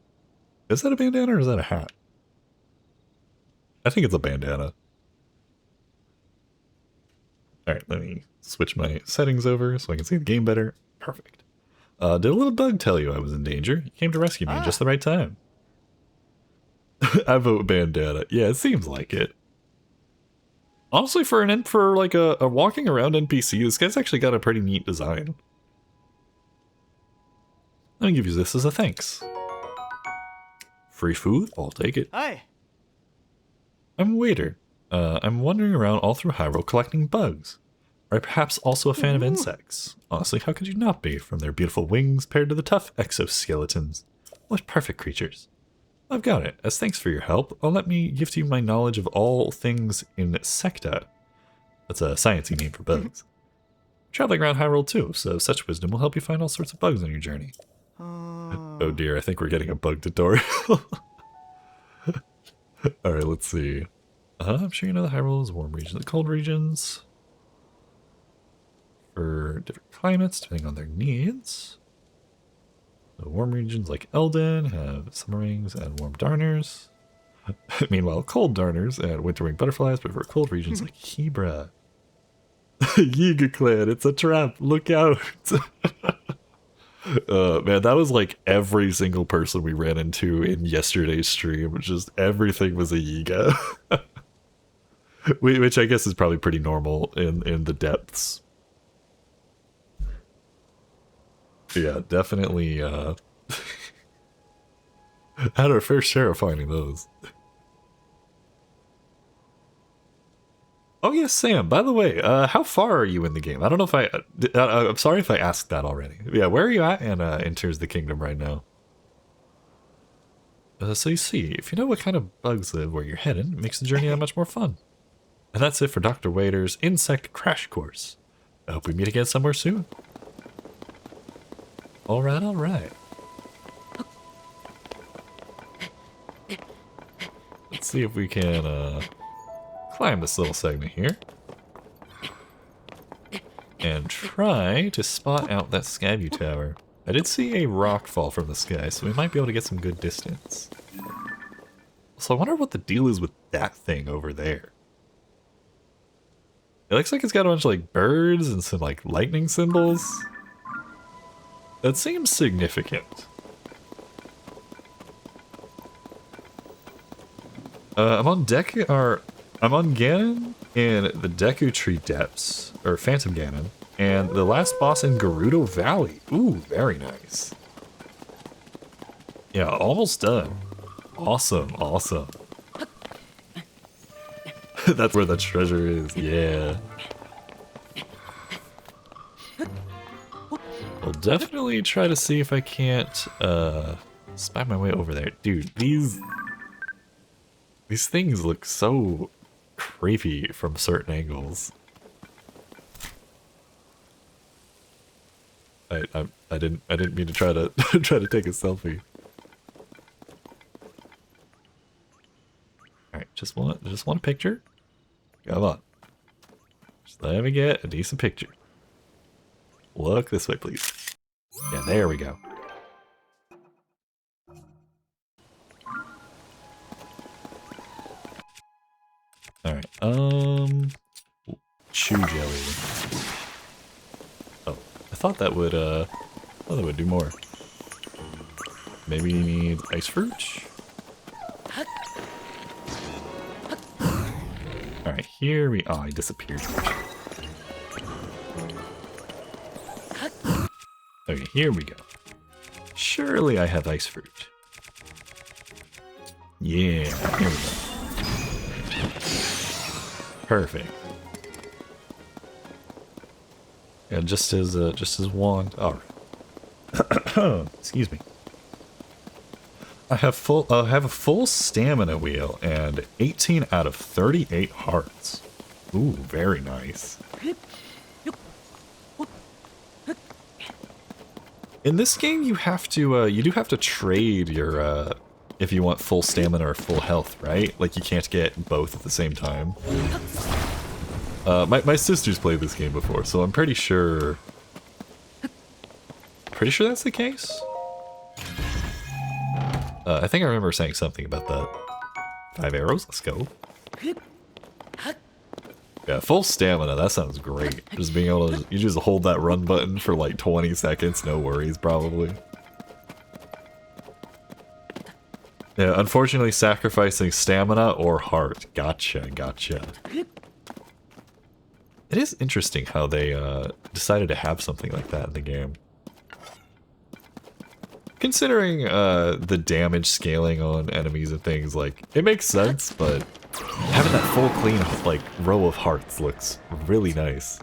Is that a bandana or is that a hat? I think it's a bandana. Alright, let me switch my settings over so I can see the game better. Perfect. Did a little bug tell you I was in danger? You came to rescue me just the right time. I vote bandana. Yeah, it seems like it. Honestly, for like a walking around NPC, this guy's actually got a pretty neat design. Let me give you this as a thanks. Free food? I'll take it. Hi. I'm a waiter. I'm wandering around all through Hyrule collecting bugs. Or perhaps also a fan of insects. Honestly, how could you not be, from their beautiful wings paired to the tough exoskeletons? What perfect creatures. I've got it. As thanks for your help, let me give to you my knowledge of all things insecta. That's a sciencey name for bugs. Traveling around Hyrule too, so such wisdom will help you find all sorts of bugs on your journey. Oh dear, I think we're getting a bug tutorial. Alright, let's see. I'm sure you know the Hyrule is warm regions. The cold regions for different climates depending on their needs. The warm regions like Eldon have summer wings and warm darners. Meanwhile, cold darners and winter-winged butterflies prefer cold regions like Hebra. Yiga clan, it's a trap, look out! Man, that was like every single person we ran into in yesterday's stream. Just everything was a Yiga. Which I guess is probably pretty normal in the depths. Yeah, definitely had our fair share of finding those. Oh yes, Sam, by the way, how far are you in the game? I don't know if I'm sorry if I asked that already. Yeah, where are you at in Tears of the Kingdom right now? So you see, if you know what kind of bugs live where you're heading, it makes the journey that much more fun. And that's it for Dr. Wader's Insect Crash Course. I hope we meet again somewhere soon. Alright, alright. Let's see if we can, climb this little segment here. And try to spot out that Skyview Tower. I did see a rock fall from the sky, so we might be able to get some good distance. So I wonder what the deal is with that thing over there. It looks like it's got a bunch of like birds and some like lightning symbols. That seems significant. I'm on Ganon in the Deku Tree Depths, or Phantom Ganon, and the last boss in Gerudo Valley. Ooh, very nice. Yeah, almost done. Awesome, awesome. That's where the treasure is, yeah. I'll definitely try to see if I can't spy my way over there. Dude, these things look so creepy from certain angles. I didn't mean to try to try to take a selfie. Alright, just want a picture. Come on. Just let me get a decent picture. Look this way, please. Yeah, there we go. Alright, chew jelly. Oh, I thought that would do more. Maybe you need ice fruit? Alright, here we... Oh, he disappeared. Okay, here we go. Surely I have ice fruit. Yeah, here we go. Perfect. Yeah, just his wand. All right. Excuse me. I have a full stamina wheel and 18 out of 38 hearts. Ooh, very nice. In this game, you do have to trade your if you want full stamina or full health, right? Like you can't get both at the same time. My sister's played this game before, so I'm pretty sure that's the case. I think I remember saying something about that. 5 arrows, let's go. Yeah, full stamina, that sounds great. Just being able to, you just hold that run button for like 20 seconds, no worries probably. Yeah, unfortunately sacrificing stamina or heart. Gotcha, gotcha. It is interesting how they decided to have something like that in the game. Considering the damage scaling on enemies and things, like, it makes sense, but having that full clean, like, row of hearts looks really nice.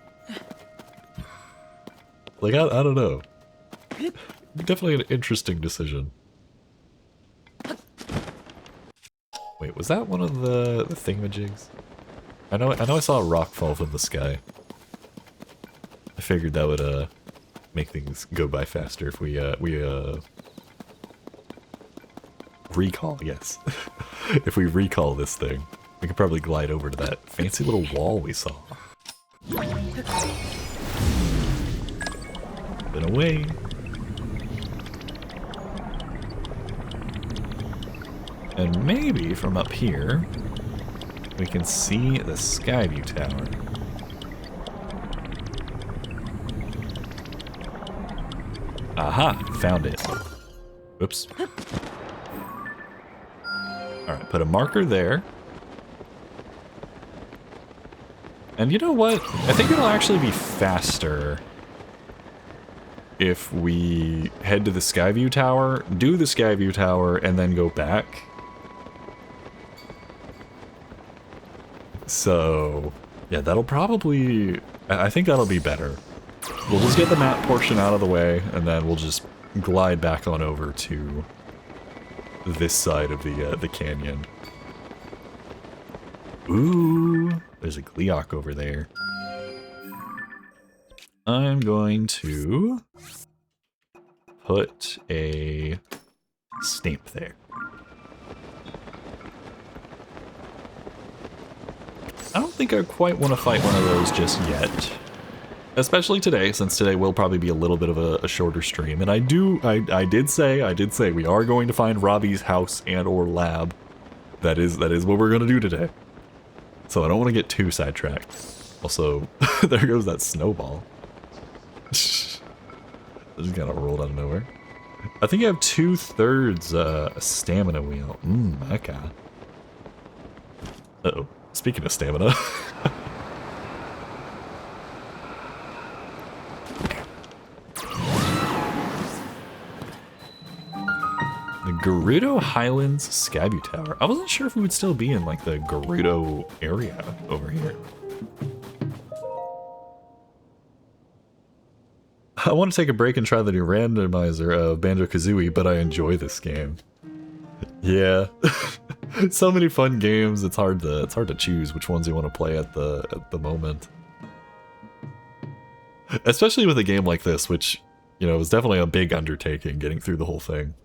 Like, I don't know. Definitely an interesting decision. Wait, was that one of the thingamajigs? I know I saw a rock fall from the sky. I figured that would make things go by faster if we recall, yes. If we recall this thing, we could probably glide over to that fancy little wall we saw. Up and away. And maybe from up here, we can see the Skyview Tower. Aha, found it. Oops. Alright, put a marker there. And you know what? I think it'll actually be faster if we head to the Skyview Tower, do the Skyview Tower, and then go back. So, yeah, that'll probably... I think that'll be better. We'll just get the map portion out of the way, and then we'll just glide back on over to this side of the canyon. Ooh, there's a Gleeok over there. I'm going to put a stamp there. I don't think I quite want to fight one of those just yet. Especially today, since today will probably be a little bit of a shorter stream. And I did say we are going to find Robbie's house and or lab. That is what we're going to do today. So I don't want to get too sidetracked. Also, there goes that snowball. It just kind of rolled out of nowhere. I think I have 2/3 stamina wheel. Okay. Uh-oh. Speaking of stamina. The Gerudo Highlands Skyview Tower. I wasn't sure if we would still be in, like, the Gerudo area over here. I want to take a break and try the new randomizer of Banjo-Kazooie, but I enjoy this game. Yeah. So many fun games, it's hard to choose which ones you want to play at the moment. Especially with a game like this, which, you know, was definitely a big undertaking getting through the whole thing.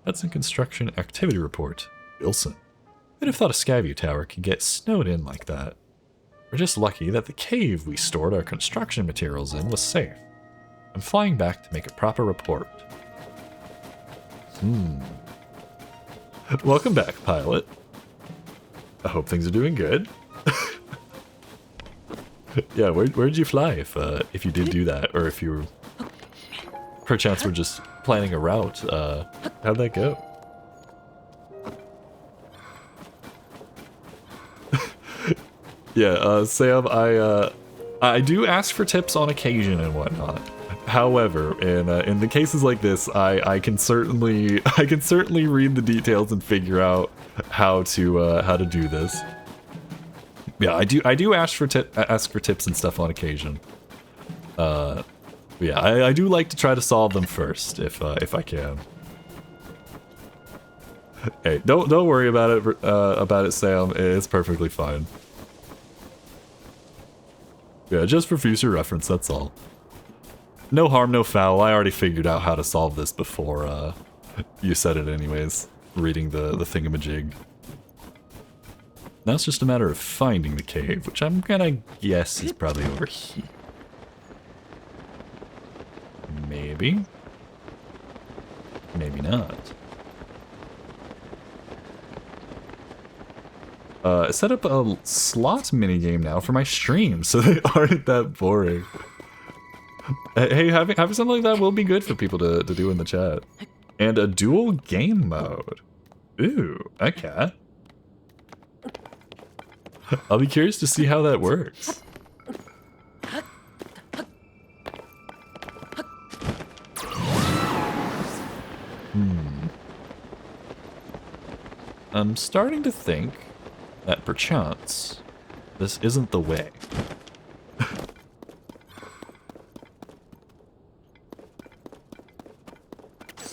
That's a construction activity report. Wilson. I'd have thought a Skyview Tower could get snowed in like that. We're just lucky that the cave we stored our construction materials in was safe. I'm flying back to make a proper report. Welcome back, pilot. I hope things are doing good. Yeah, where'd you fly if you did do that, or if you perchance were just planning a route? How'd that go? Yeah, Sam, I do ask for tips on occasion and whatnot. However, in the cases like this, I can certainly read the details and figure out how to do this. Yeah, I do ask for tips and stuff on occasion. Yeah, I do like to try to solve them first if I can. Hey, don't worry about it, Sam. It's perfectly fine. Yeah, just for future reference, that's all. No harm, no foul. I already figured out how to solve this before you said it anyways, reading the thingamajig. Now it's just a matter of finding the cave, which I'm gonna guess is probably over here. Maybe. Maybe not. I set up a slot minigame now for my stream, so they aren't that boring. Hey, having something like that will be good for people to do in the chat. And a dual game mode. Ooh, okay. I'll be curious to see how that works. I'm starting to think that perchance this isn't the way.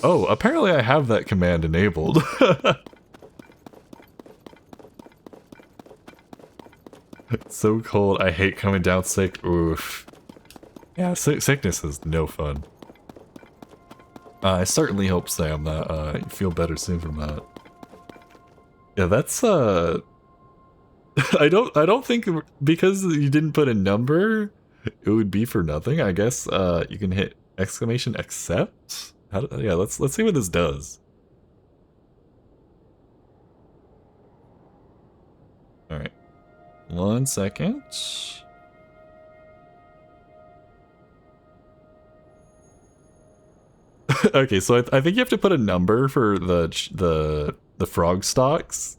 Oh, apparently I have that command enabled. It's so cold. I hate coming down sick. Oof. Yeah, sickness is no fun. I certainly hope, Sam, that you feel better soon from that. Yeah, that's I don't think because you didn't put a number, It would be for nothing, I guess. You can hit exclamation accept. Yeah, let's see what this does. All right, 1 second. Okay, so I think you have to put a number for the frog stocks,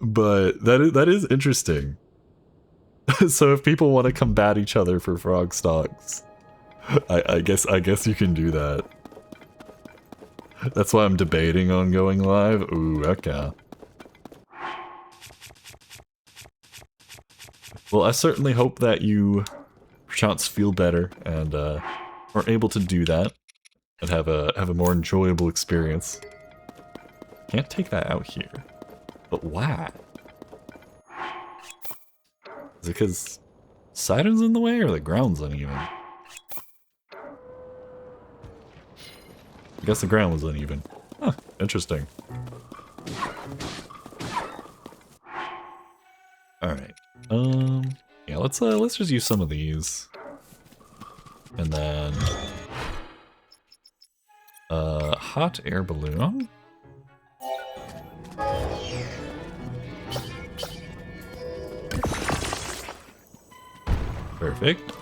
but that is interesting. So if people want to combat each other for frog stocks, I guess you can do that. That's why I'm debating on going live. Ooh, okay. Well, I certainly hope that you perchance feel better and are able to do that and have a more enjoyable experience. Can't take that out here, but why? Is it because Sidon's in the way or the ground's uneven? I guess the ground was uneven. Huh, interesting. Alright. Yeah, let's just use some of these. And then hot air balloon. Perfect.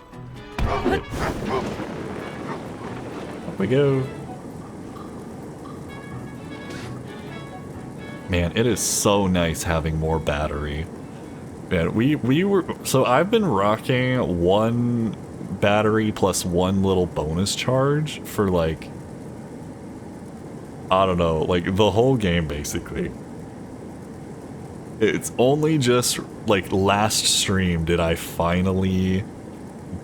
Up we go. Man, it is so nice having more battery. Man, we were, so I've been rocking 1 battery plus 1 little bonus charge for like, I don't know, like the whole game basically. It's only just like last stream did I finally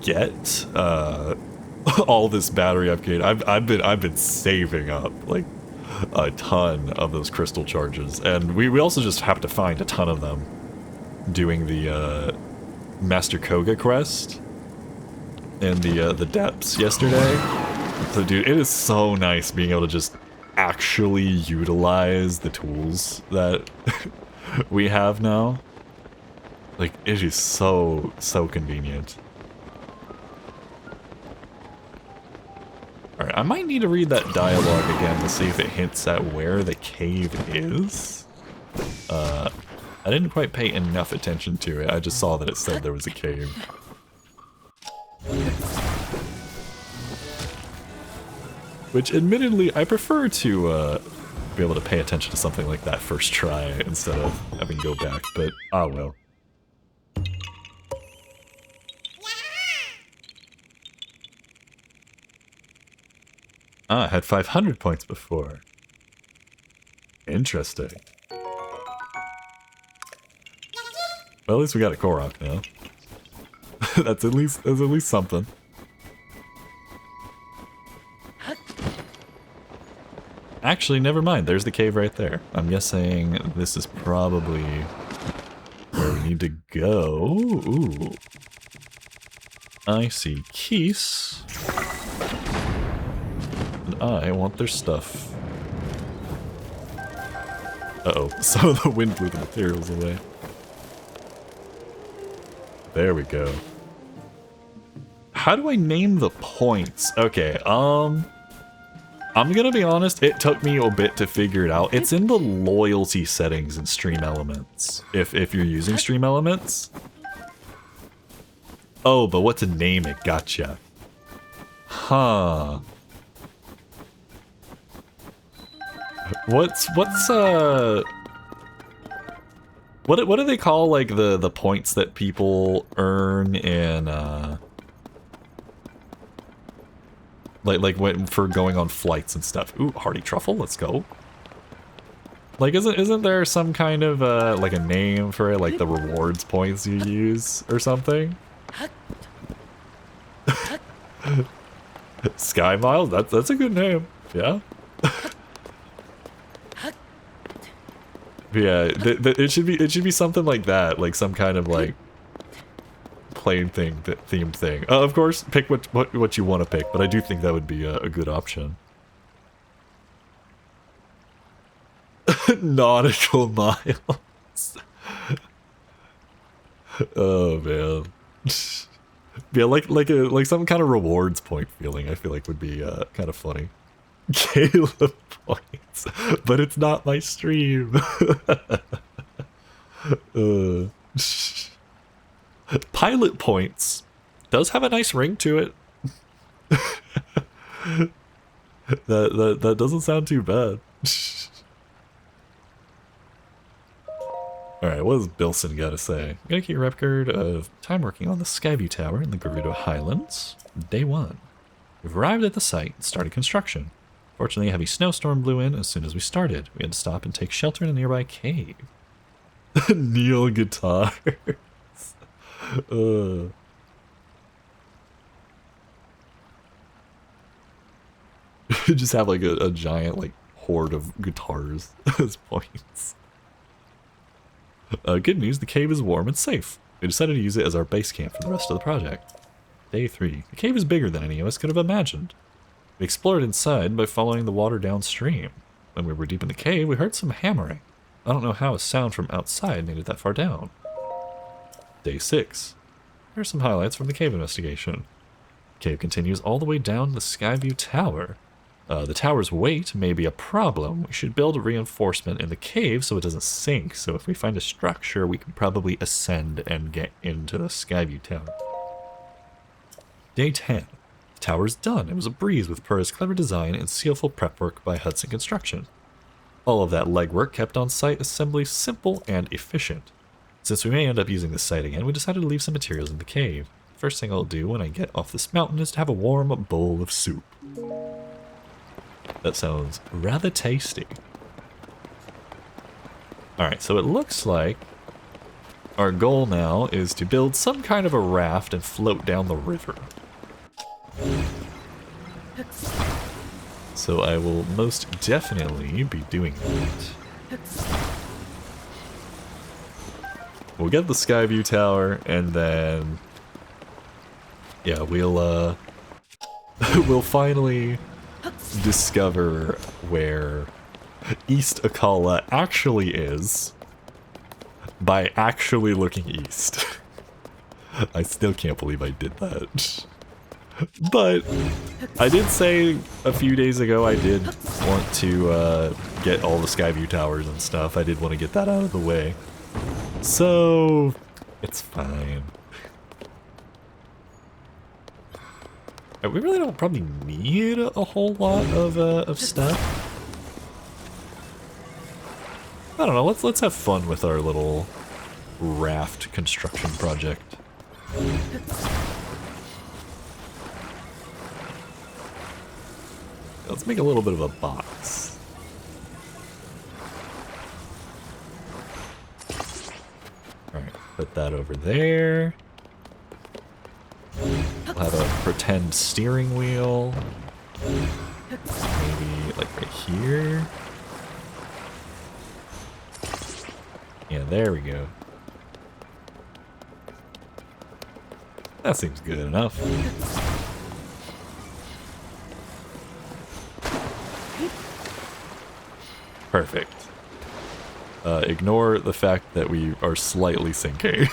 get all this battery upgrade. I've been saving up like a ton of those crystal charges, and we also just have to find a ton of them doing the Master Koga quest in the depths yesterday. So dude, it is so nice being able to just actually utilize the tools that we have now. Like, it is so convenient. Alright, I might need to read that dialogue again to see if it hints at where the cave is. I didn't quite pay enough attention to it. I just saw that it said there was a cave. Which, admittedly, I prefer to be able to pay attention to something like that first try instead of having to go back, but ah well. Ah, I had 500 points before. Interesting. Well, at least we got a Korok now. that's at least something. Actually, never mind. There's the cave right there. I'm guessing this is probably where we need to go. Ooh. I see Keys. And I want their stuff. Uh-oh. So the wind blew the materials away. There we go. How do I name the points? Okay, I'm gonna be honest, it took me a bit to figure it out. It's in the loyalty settings in Stream Elements, if you're using Stream Elements. Oh, but what to name it, gotcha. Huh. What do they call, like, the points that people earn in, like when for going on flights and stuff? Ooh, Hardy Truffle, let's go. Like, isn't there some kind of, like a name for it, like the rewards points you use or something? Sky Miles, that's a good name, yeah. Yeah, it should be something like that, like some kind of like plane thing, themed thing. Of course, pick what you want to pick, but I do think that would be a good option. Nautical miles. Oh man. Yeah, like some kind of rewards point feeling. I feel like would be kind of funny. Caleb points, but it's not my stream. Pilot points does have a nice ring to it. That doesn't sound too bad. Alright, what does Bilson gotta say? I'm gonna keep a record of time working on the Skyview Tower in the Gerudo Highlands. Day 1. We've arrived at the site and started construction. Fortunately, a heavy snowstorm blew in as soon as we started. We had to stop and take shelter in a nearby cave. Neil guitars. Just have like a giant like horde of guitars as points. Good news, the cave is warm and safe. We decided to use it as our base camp for the rest of the project. Day 3. The cave is bigger than any of us could have imagined. We explored inside by following the water downstream. When we were deep in the cave, we heard some hammering. I don't know how a sound from outside made it that far down. Day 6. Here are some highlights from the cave investigation. The cave continues all the way down the Skyview Tower. The tower's weight may be a problem. We should build a reinforcement in the cave so it doesn't sink. So if we find a structure, we can probably ascend and get into the Skyview Tower. Day 10. The tower's done. It was a breeze with Purr's clever design and skillful prep work by Hudson Construction. All of that legwork kept on-site assembly simple and efficient. Since we may end up using this site again, we decided to leave some materials in the cave. First thing I'll do when I get off this mountain is to have a warm bowl of soup. That sounds rather tasty. Alright, so it looks like our goal now is to build some kind of a raft and float down the river. So I will most definitely be doing that. We'll get the Skyview Tower and then yeah, we'll finally discover where East Akala actually is by actually looking east. I still can't believe I did that. But I did say a few days ago I did want to get all the Skyview Towers and stuff. I did want to get that out of the way. So it's fine. We really don't probably need a whole lot of stuff. I don't know, let's have fun with our little raft construction project. Let's make a little bit of a box. Alright, put that over there. We'll have a pretend steering wheel. Maybe like right here. Yeah, there we go. That seems good enough. Perfect. Ignore the fact that we are slightly sinking.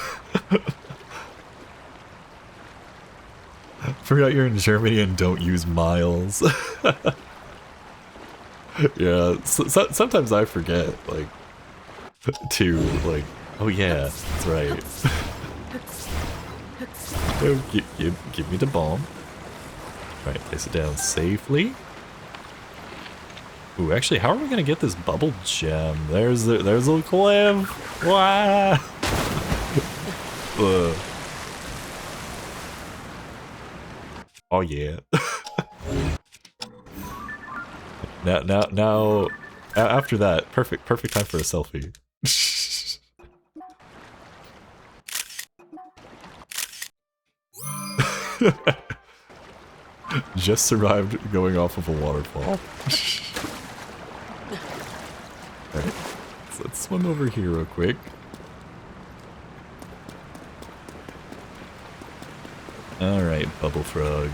Forgot you're in Germany and don't use miles. Yeah, sometimes I forget, like, to, like, oh yeah, that's right. Oh, give me the bomb. Alright, place it down safely. Ooh, actually, how are we gonna get this bubble gem? There's a cliff. Wow. Oh yeah. now, after that, perfect time for a selfie. Just survived going off of a waterfall. Alright, so let's swim over here real quick. Alright, bubble frog.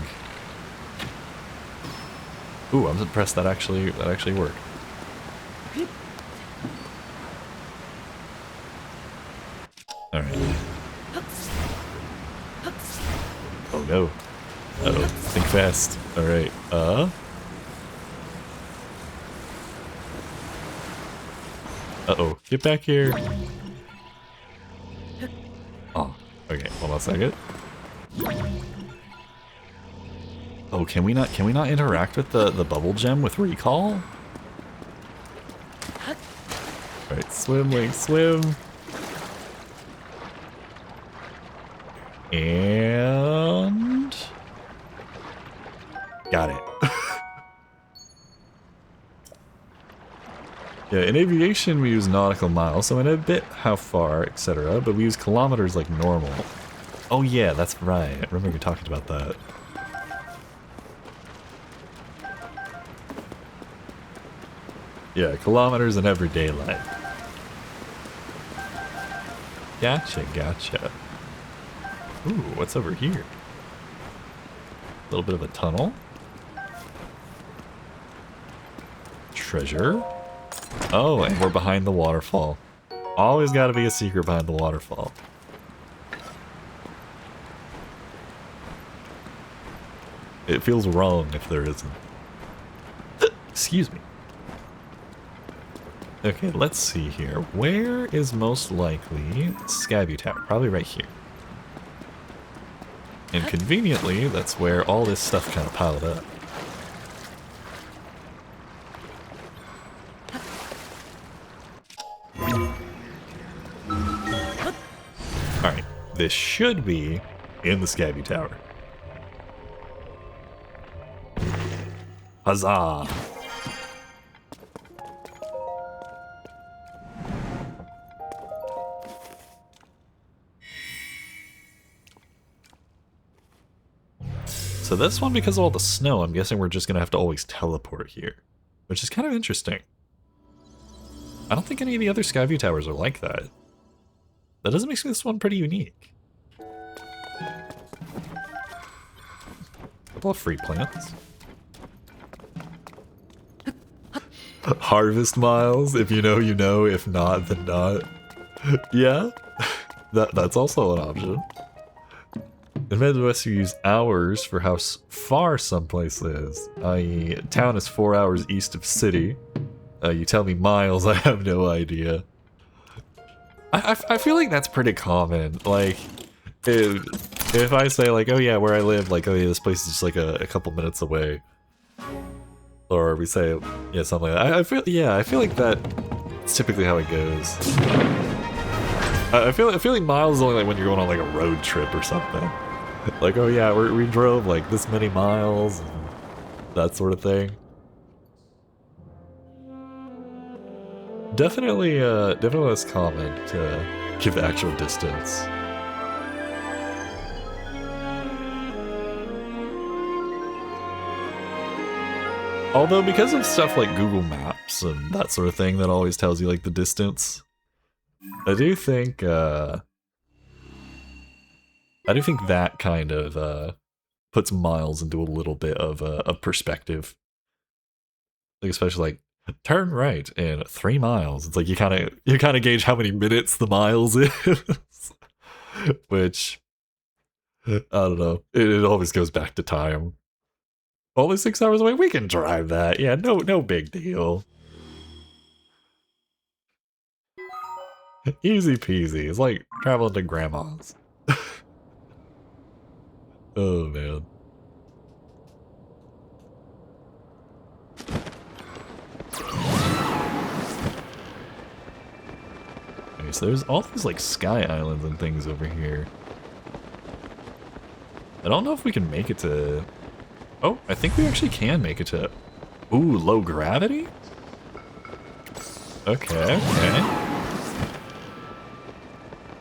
Ooh, I'm impressed that actually worked. Alright. no. Uh-oh, think fast. Alright, uh-oh, get back here. Oh, okay, hold on a second. Oh, can we not interact with the bubble gem with recall? Alright, swim, Link, swim. And got it. Yeah, in aviation we use nautical miles, so in a bit how far, etc. But we use kilometers like normal. Oh yeah, that's right. I remember we talked about that. Yeah, kilometers in everyday life. Gotcha, gotcha. Ooh, what's over here? A little bit of a tunnel. Treasure. Oh, and we're behind the waterfall. Always gotta be a secret behind the waterfall. It feels wrong if there isn't. Excuse me. Okay, let's see here. Where is most likely Scabby Tower? Probably right here. And conveniently, that's where all this stuff kind of piled up. Alright, this should be in the Scabby Tower. Huzzah! So this one, because of all the snow, I'm guessing we're just gonna have to always teleport here. Which is kind of interesting. I don't think any of the other Skyview towers are like that. That doesn't make this one pretty unique. Couple of free plants. Harvest miles, if you know, you know, if not, then not. Yeah, that's also an option. In Midwest, you use hours for how far someplace is, i.e. town is 4 hours east of city. You tell me miles, I have no idea. I feel like that's pretty common. Like, if I say like, oh yeah, where I live, like, oh yeah, this place is just like a couple minutes away. Or we say, yeah, something like that. I feel like that's typically how it goes. I feel like miles is only like when you're going on like a road trip or something. Like, oh yeah, we drove like this many miles, and that sort of thing. Definitely less common to give the actual distance. Although, because of stuff like Google Maps and that sort of thing that always tells you like the distance, I do think that kind of puts miles into a little bit of perspective. Like, especially like, turn right in 3 miles. It's like you kind of gauge how many minutes the miles is, which I don't know. It always goes back to time. Only 6 hours away. We can drive that. Yeah, no big deal. Easy peasy. It's like traveling to grandma's. Oh man. Okay, so there's all these like sky islands and things over here. I don't know if we can make it to... Oh, I think we actually can make it to... Ooh, low gravity? Okay, okay.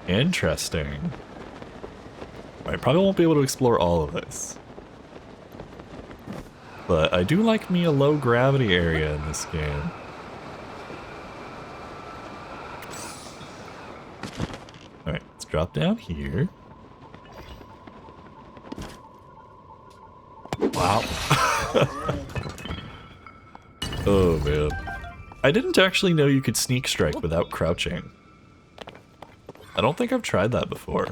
Interesting. I probably won't be able to explore all of this. But I do like me a low gravity area in this game. Alright, let's drop down here. Wow. Oh man. I didn't actually know you could sneak strike without crouching. I don't think I've tried that before.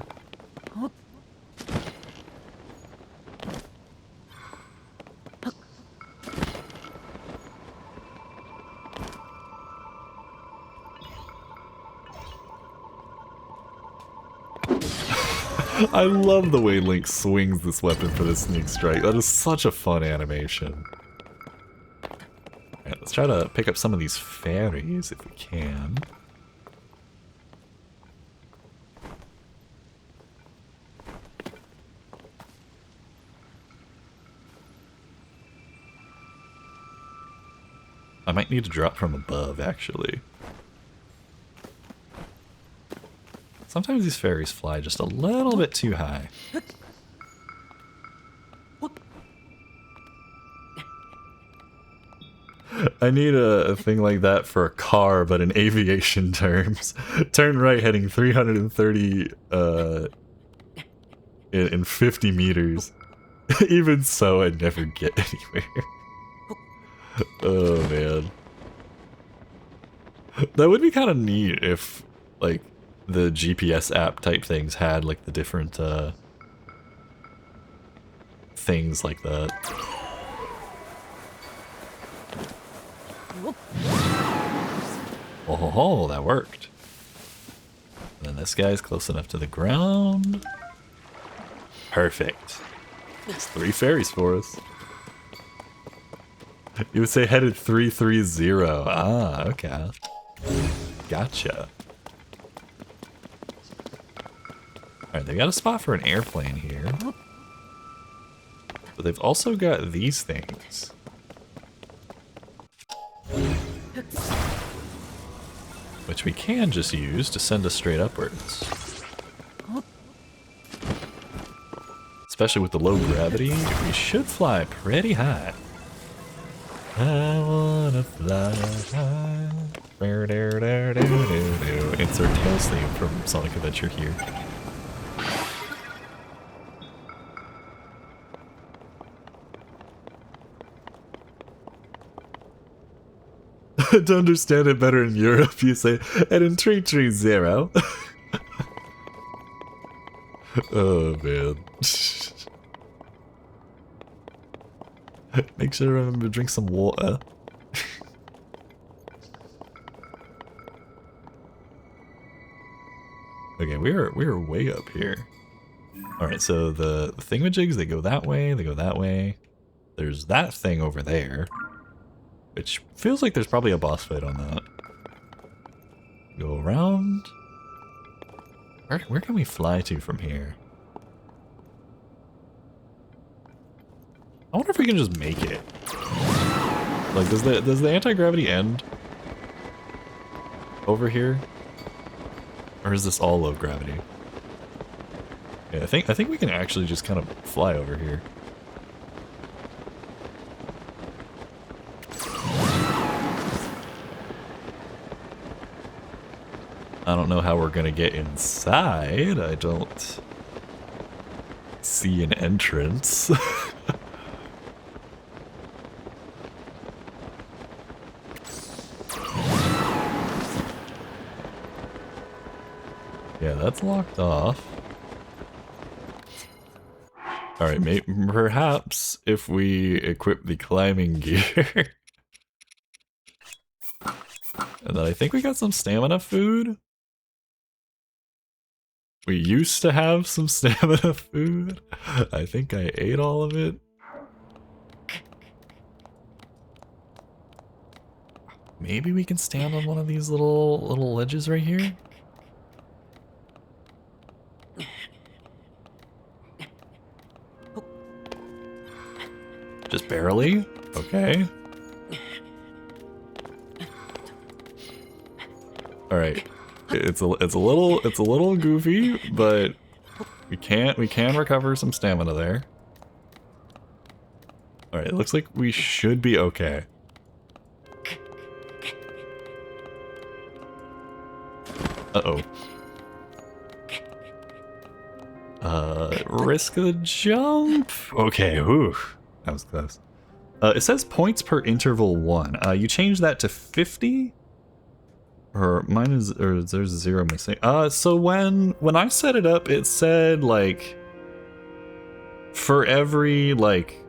I love the way Link swings this weapon for the sneak strike. That is such a fun animation. Alright, let's try to pick up some of these fairies if we can. I might need to drop from above, actually. Sometimes these fairies fly just a little bit too high. I need a thing like that for a car, but in aviation terms. Turn right heading 330 in 50 meters. Even so, I'd never get anywhere. Oh man. That would be kind of neat if, like, the GPS app type things had, like, the different, things like that. Oh, that worked. And then this guy's close enough to the ground. Perfect. That's 3 fairies for us. You would say headed 330. Ah, okay. Gotcha. Alright, they got a spot for an airplane here. But they've also got these things. Which we can just use to send us straight upwards. Especially with the low gravity, we should fly pretty high. I wanna fly high. Insert Tails theme from Sonic Adventure here. To understand it better in Europe, you say, and in 330. Oh man. Make sure to remember to drink some water. Okay, we're way up here. Alright, so the thingamajigs, they go that way, they go that way. There's that thing over there. Which feels like there's probably a boss fight on that. Go around. Where can we fly to from here? I wonder if we can just make it. Like, does the anti-gravity end over here? Or is this all low gravity? Yeah, I think we can actually just kind of fly over here. I don't know how we're gonna get inside. I don't see an entrance. Yeah, that's locked off. Alright, perhaps if we equip the climbing gear. And then I think we got some stamina food. We used to have some stamina food. I think I ate all of it. Maybe we can stand on one of these little ledges right here. Just barely? Okay. Alright. It's a little goofy, but we can recover some stamina there. Alright, it looks like we should be okay. Uh-oh. Risk the jump? Okay, whew. That was close. It says points per interval 1. You change that to 50? Or mine is, or there's a 0 missing. So when I set it up, it said, like, for every, like,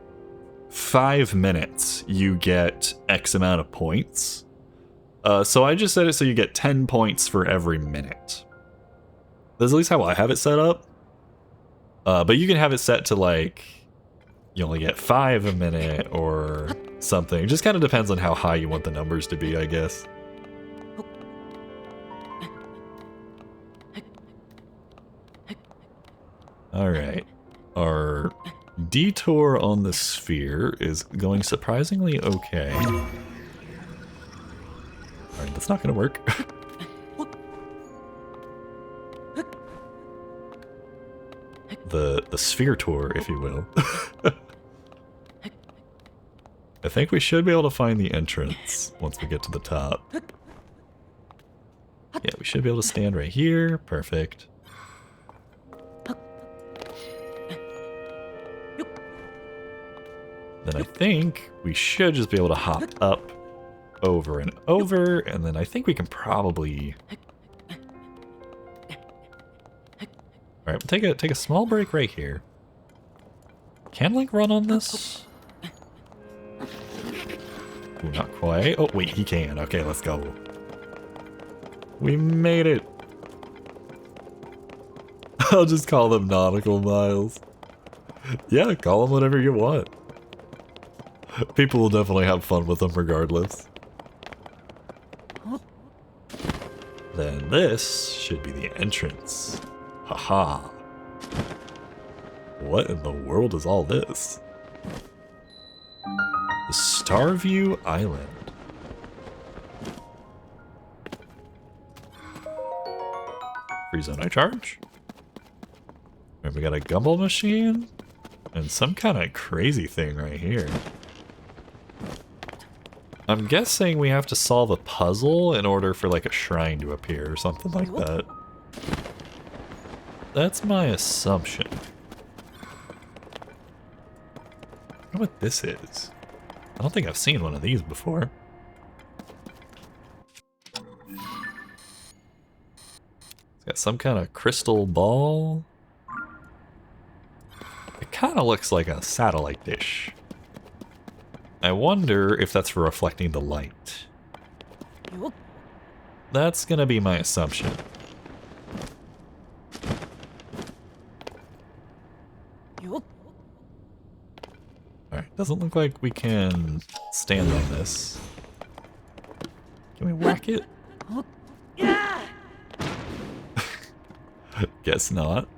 5 minutes, you get X amount of points. So I just set it so you get 10 points for every minute. That's at least how I have it set up. But you can have it set to like, you only get 5 a minute or something. It just kind of depends on how high you want the numbers to be, I guess. Alright. Our detour on the sphere is going surprisingly okay. Alright, that's not gonna work. the sphere tour, if you will. I think we should be able to find the entrance once we get to the top. Yeah, we should be able to stand right here. Perfect. Then I think we should just be able to hop up over and over, and then I think we can probably... Alright, we'll take a small break right here. Can Link run on this? Ooh, not quite. Oh, wait, he can. Okay, let's go. We made it. I'll just call them nautical miles. Yeah, call them whatever you want. People will definitely have fun with them regardless. Then this should be the entrance. Haha. What in the world is all this? The Starview Island. Free zone I charge. And we got a gumball machine. And some kind of crazy thing right here. I'm guessing we have to solve a puzzle in order for like a shrine to appear or something like that. That's my assumption. I wonder what this is. I don't think I've seen one of these before. It's got some kind of crystal ball. It kind of looks like a satellite dish. I wonder if that's for reflecting the light. That's gonna be my assumption. Alright, doesn't look like we can stand on this. Can we whack it? Guess not.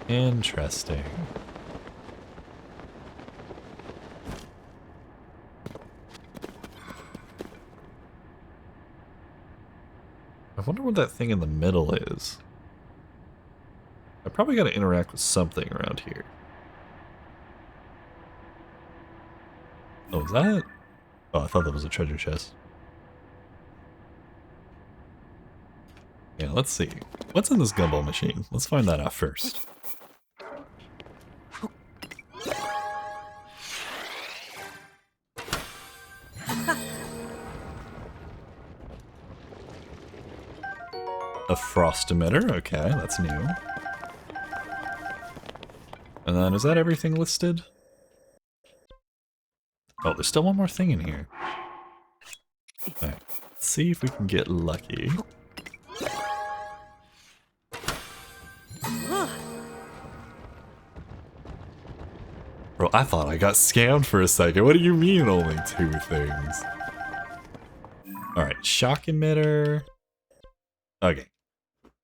Interesting. I wonder what that thing in the middle is. I probably gotta interact with something around here. Oh, is that? Oh, I thought that was a treasure chest. Yeah, let's see. What's in this gumball machine? Let's find that out first. A frost emitter, okay, that's new. And then, is that everything listed? Oh, there's still one more thing in here. Alright, let's see if we can get lucky. Bro, I thought I got scammed for a second. What do you mean only 2 things? Alright, shock emitter. Okay.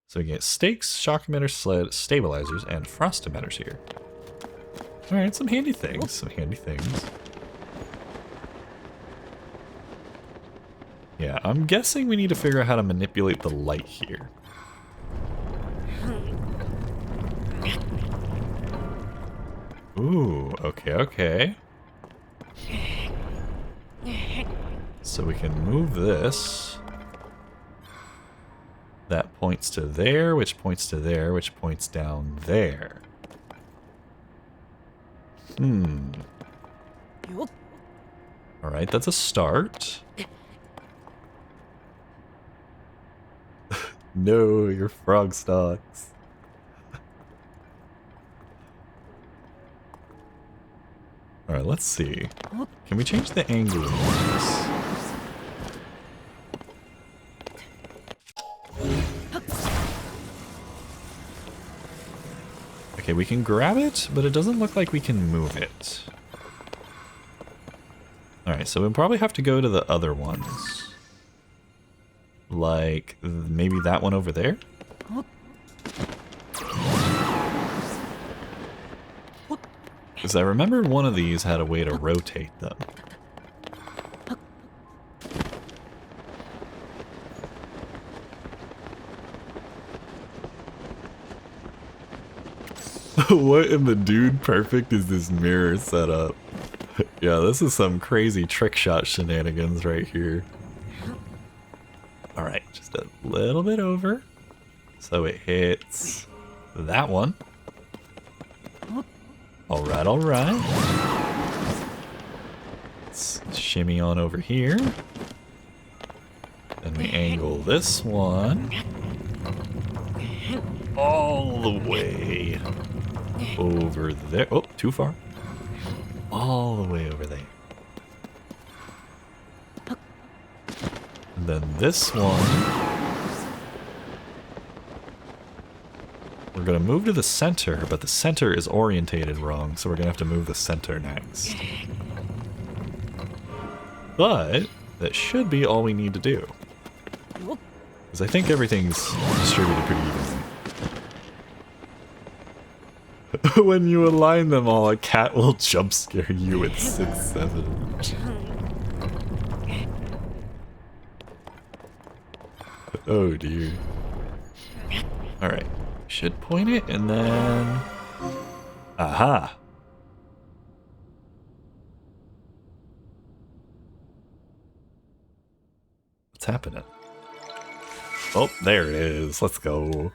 So we get stakes, shock emitter, sled, stabilizers, and frost emitters here. Alright, some handy things, some handy things. Yeah, I'm guessing we need to figure out how to manipulate the light here. Ooh, okay, okay. So we can move this. That points to there, which points to there, which points down there. Alright, that's a start. No, your frog stalks. Alright, let's see. Can we change the angle of this? Okay, we can grab it, but it doesn't look like we can move it. Alright, so we'll probably have to go to the other ones. Like, maybe that one over there? Because I remember one of these had a way to rotate them. What in the dude perfect is this mirror setup? Yeah, this is some crazy trick shot shenanigans right here. Alright, just a little bit over. So it hits that one. Alright, alright. Let's shimmy on over here. Then we angle this one all the way over there. Oh, too far. All the way over there. And then this one, we're going to move to the center, but the center is orientated wrong, so we're going to have to move the center next. But that should be all we need to do. Because I think everything's distributed pretty evenly. When you align them all, a cat will jump scare you at 6-7. Oh dear. Alright. Should point it and then... Aha! What's happening? Oh, there it is. Let's go.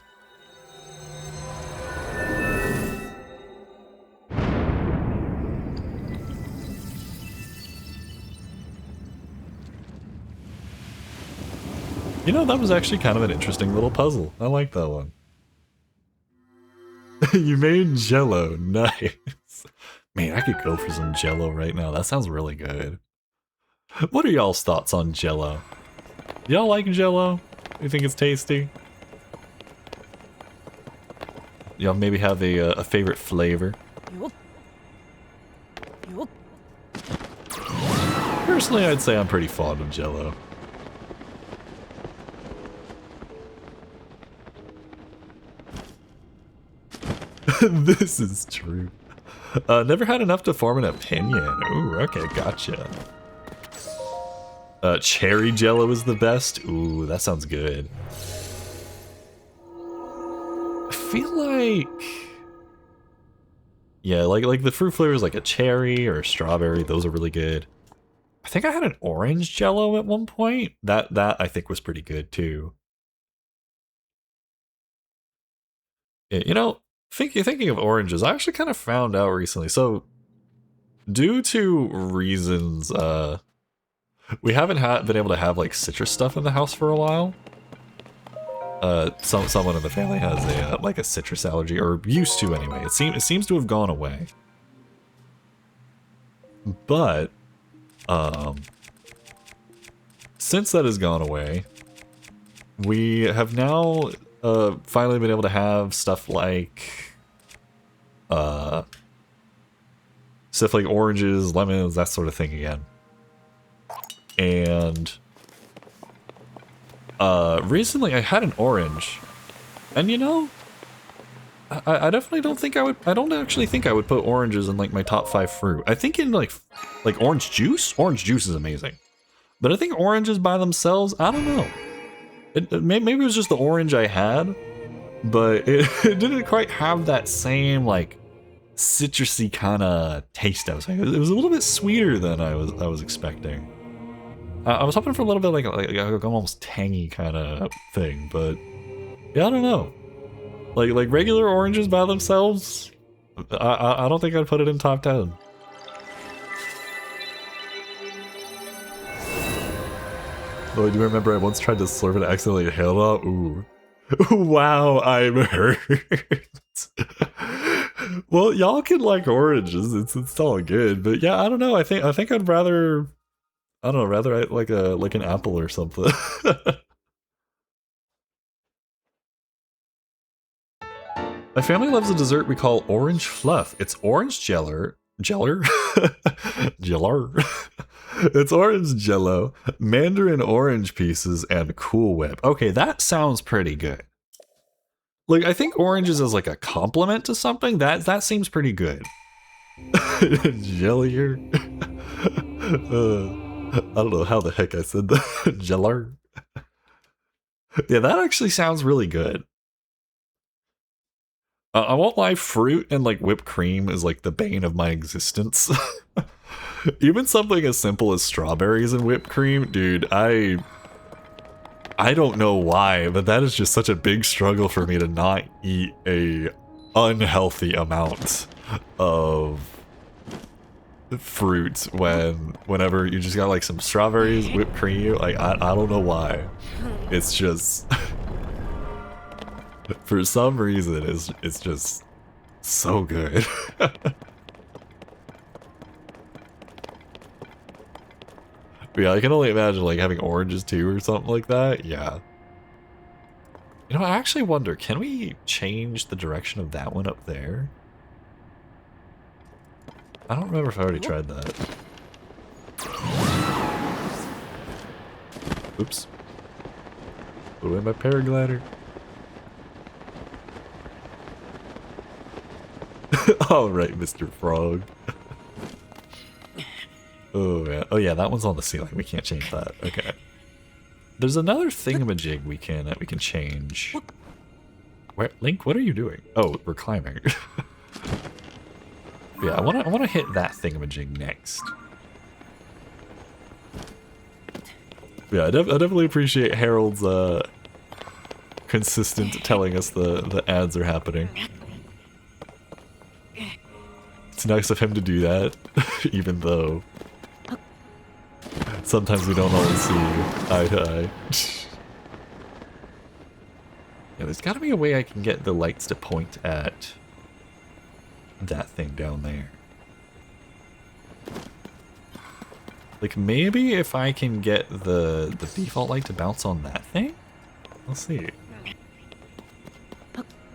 You know, that was actually kind of an interesting little puzzle. I like that one. You made Jello. Nice. Man, I could go for some Jello right now. That sounds really good. What are y'all's thoughts on Jello? Y'all like Jello? You think it's tasty? Y'all maybe have a favorite flavor? Personally, I'd say I'm pretty fond of Jello. This is true. Never had enough to form an opinion. Ooh, okay, gotcha. Cherry Jello is the best. Ooh, that sounds good. I feel like... Yeah, like the fruit flavors like a cherry or a strawberry, those are really good. I think I had an orange Jello at one point. That I think was pretty good too. Yeah, you know, thinking of oranges, I actually kind of found out recently. So, due to reasons, we haven't been able to have like citrus stuff in the house for a while. Someone in the family has a like a citrus allergy, or used to anyway. It seems to have gone away. But since that has gone away, we have now finally been able to have stuff like oranges, lemons, that sort of thing again. And recently I had an orange, and you know, I definitely don't think I don't actually think I would put oranges in like my top 5 fruit. I think in like orange juice is amazing, but I think oranges by themselves, I don't know. Maybe it was just the orange I had, but it didn't quite have that same like citrusy kind of taste. I was like, it was a little bit sweeter than I was expecting. I was hoping for a little bit like almost tangy kind of thing, but yeah, I don't know. Like regular oranges by themselves, I don't think I'd put it in top 10. Oh, do you remember I once tried to slurp and accidentally inhaled it? Ooh. Wow, I'm hurt. Well, y'all can like oranges. It's all good. But yeah, I don't know. I think I'd rather I don't know, rather like an apple or something. My family loves a dessert we call orange fluff. It's orange jeller. Jeller? Jeller. It's orange jello, mandarin orange pieces, and Cool Whip. Okay, that sounds pretty good. Like, I think oranges as like a compliment to something, that seems pretty good. Jellier. I don't know how the heck I said that. Jeller. Yeah, that actually sounds really good. I won't lie, fruit and like whipped cream is like the bane of my existence. Even something as simple as strawberries and whipped cream, dude, I don't know why, but that is just such a big struggle for me to not eat a unhealthy amount of fruit whenever you just got like some strawberries, whipped cream. Like I don't know why. It's just for some reason it's just so good. Yeah, I can only imagine like having oranges too or something like that. Yeah. You know, I actually wonder, can we change the direction of that one up there? I don't remember if I already tried that. Oops. Put away my paraglider. Alright, Mr. Frog. Oh yeah, that one's on the ceiling. We can't change that. Okay. There's another thingamajig we can change. Where, Link? What are you doing? Oh, we're climbing. Yeah, I wanna hit that thingamajig next. Yeah, I definitely appreciate Harold's consistent telling us the ads are happening. It's nice of him to do that, even though sometimes we don't always see eye to eye. Yeah, there's gotta be a way I can get the lights to point at that thing down there. Like, maybe if I can get the default light to bounce on that thing? We'll see.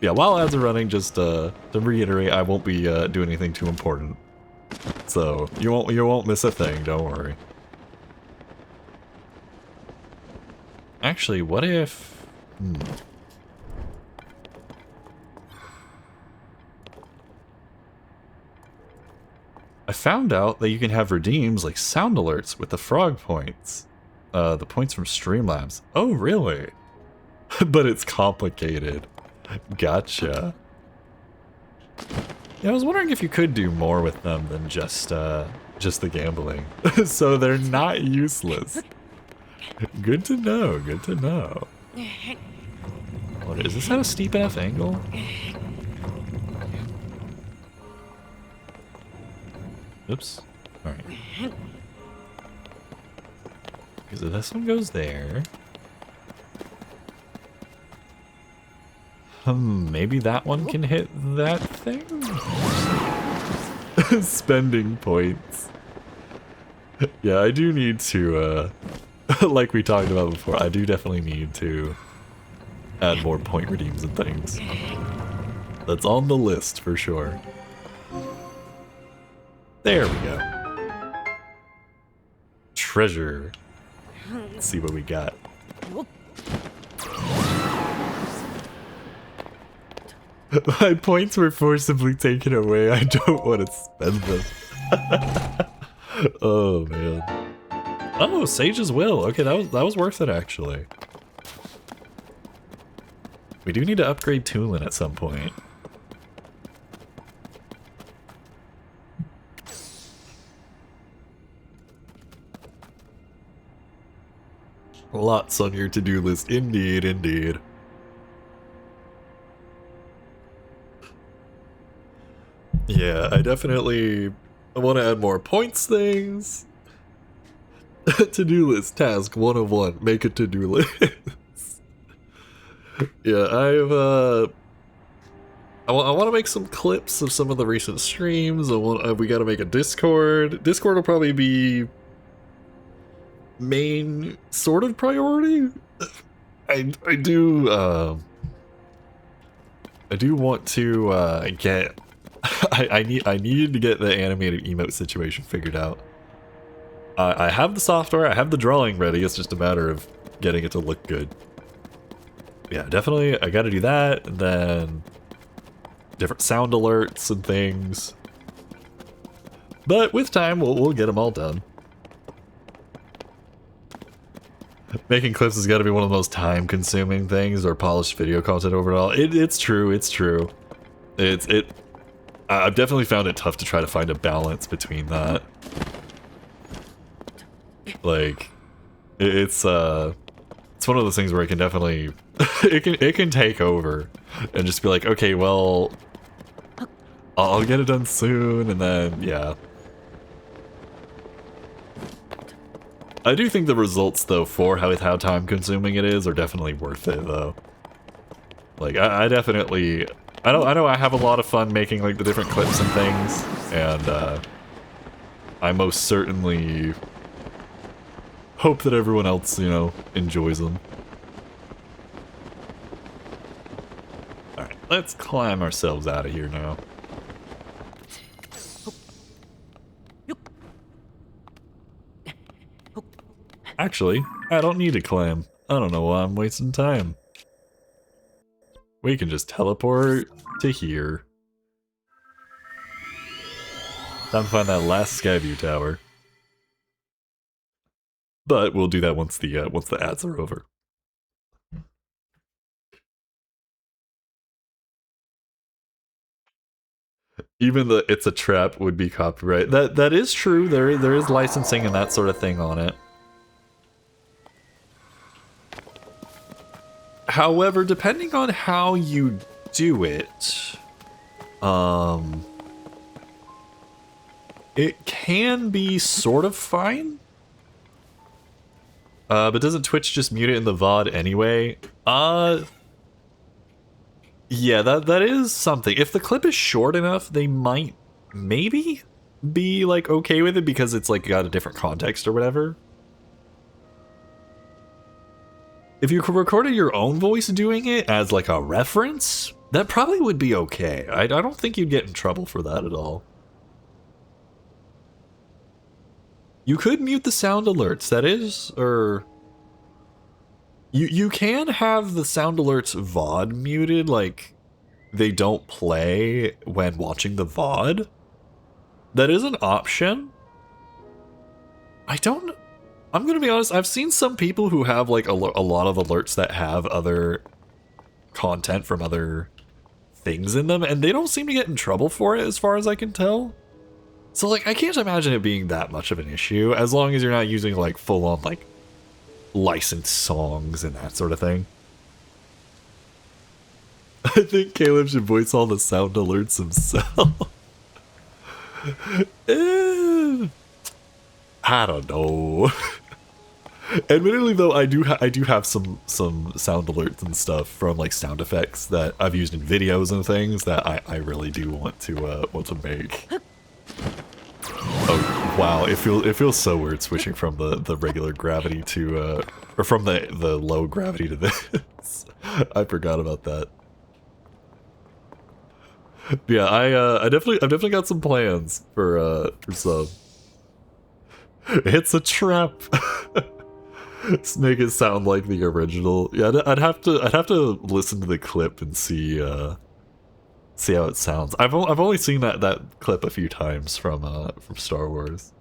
Yeah, while ads are running, just to reiterate, I won't be doing anything too important. So, you won't miss a thing, don't worry. Actually, what if... I found out that you can have redeems like sound alerts with the frog points. The points from Streamlabs. Oh, really? But it's complicated. Gotcha. Yeah, I was wondering if you could do more with them than just the gambling. So they're not useless. Good to know, good to know. What, is this at a steep enough angle? Oops. Alright. Because if this one goes there... maybe that one can hit that thing? Spending points. Yeah, I do need to, like we talked about before, I do definitely need to add more point redeems and things. That's on the list for sure. There we go. Treasure. Let's see what we got. My points were forcibly taken away. I don't want to spend them. Oh man. Oh, Sage's Will. Okay, that was worth it actually. We do need to upgrade Tulin at some point. Lots on your to-do list. Indeed, indeed. Yeah, I definitely want to add more points things. To-do list task 1 of 1. Make a to-do list. Yeah, I want to make some clips of some of the recent streams. We got to make a Discord. Discord will probably be main sort of priority. I do want to get I needed to get the animated emote situation figured out. I have the software, I have the drawing ready, it's just a matter of getting it to look good. Yeah, definitely I gotta do that, and then different sound alerts and things. But with time, we'll get them all done. Making clips has got to be one of the most time-consuming things, or polished video content overall. It's true, it's true. I've definitely found it tough to try to find a balance between that. Like, it's one of those things where it can definitely, it can take over, and just be like, okay, well, I'll get it done soon, and then, yeah. I do think the results, though, for how time-consuming it is, are definitely worth it, though. Like, I definitely... I know I have a lot of fun making, like, the different clips and things, and, I most certainly hope that everyone else, you know, enjoys them. Alright, let's climb ourselves out of here now. Actually, I don't need to climb. I don't know why I'm wasting time. We can just teleport to here. Time to find that last Skyview tower. But we'll do that once the ads are over. Even the "it's a trap" would be copyright. That is true. There is licensing and that sort of thing on it. However, depending on how you do it, it can be sort of fine. But doesn't Twitch just mute it in the VOD anyway? Yeah, that is something. If the clip is short enough, they might maybe be like okay with it because it's like got a different context or whatever. If you recorded your own voice doing it as like a reference, that probably would be okay. I don't think you'd get in trouble for that at all. You could mute the sound alerts, that is, or... You can have the sound alerts VOD muted, like, they don't play when watching the VOD. That is an option. I'm gonna be honest, I've seen some people who have, like, a lot of alerts that have other content from other things in them, and they don't seem to get in trouble for it, as far as I can tell. So, like, I can't imagine it being that much of an issue, as long as you're not using, like, full-on, like, licensed songs and that sort of thing. I think Caleb should voice all the sound alerts himself. I don't know. Admittedly, though, I do have some sound alerts and stuff from like sound effects that I've used in videos and things that I really do want to make. Oh wow, it feels so weird switching from the regular gravity to or from the low gravity to this. I forgot about that. Yeah, I've definitely got some plans for some. It's a trap. Let's make it sound like the original. Yeah, I'd have to listen to the clip and see how it sounds. I've only seen that clip a few times from Star Wars.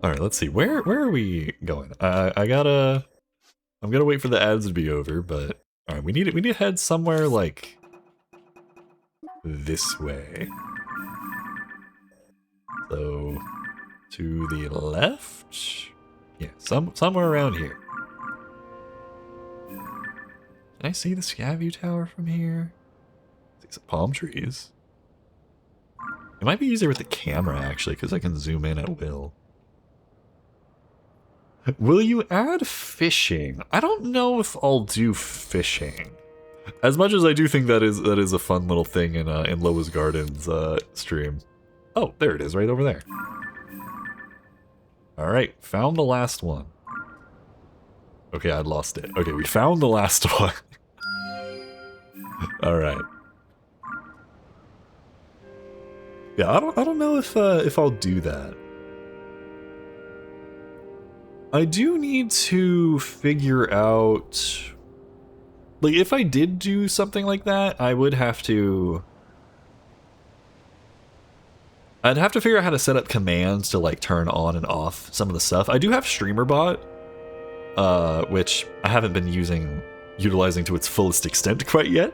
All right, let's see. Where are we going? I'm gonna wait for the ads to be over, but all right, we need to head somewhere like this way. So to the left. Yeah, somewhere around here. Can I see the Skyview Tower from here? See some palm trees. It might be easier with the camera actually, because I can zoom in at will. Will you add fishing? I don't know if I'll do fishing. As much as I do think that is a fun little thing in Loa's Gardens stream. Oh, there it is, right over there. All right, found the last one. Okay, I lost it. Okay, we found the last one. All right. Yeah, I don't know if I'll do that. I do need to figure out, like, if I did do something like that, I would have to. I'd have to figure out how to set up commands to like turn on and off some of the stuff. I do have StreamerBot, which I haven't been utilizing to its fullest extent quite yet,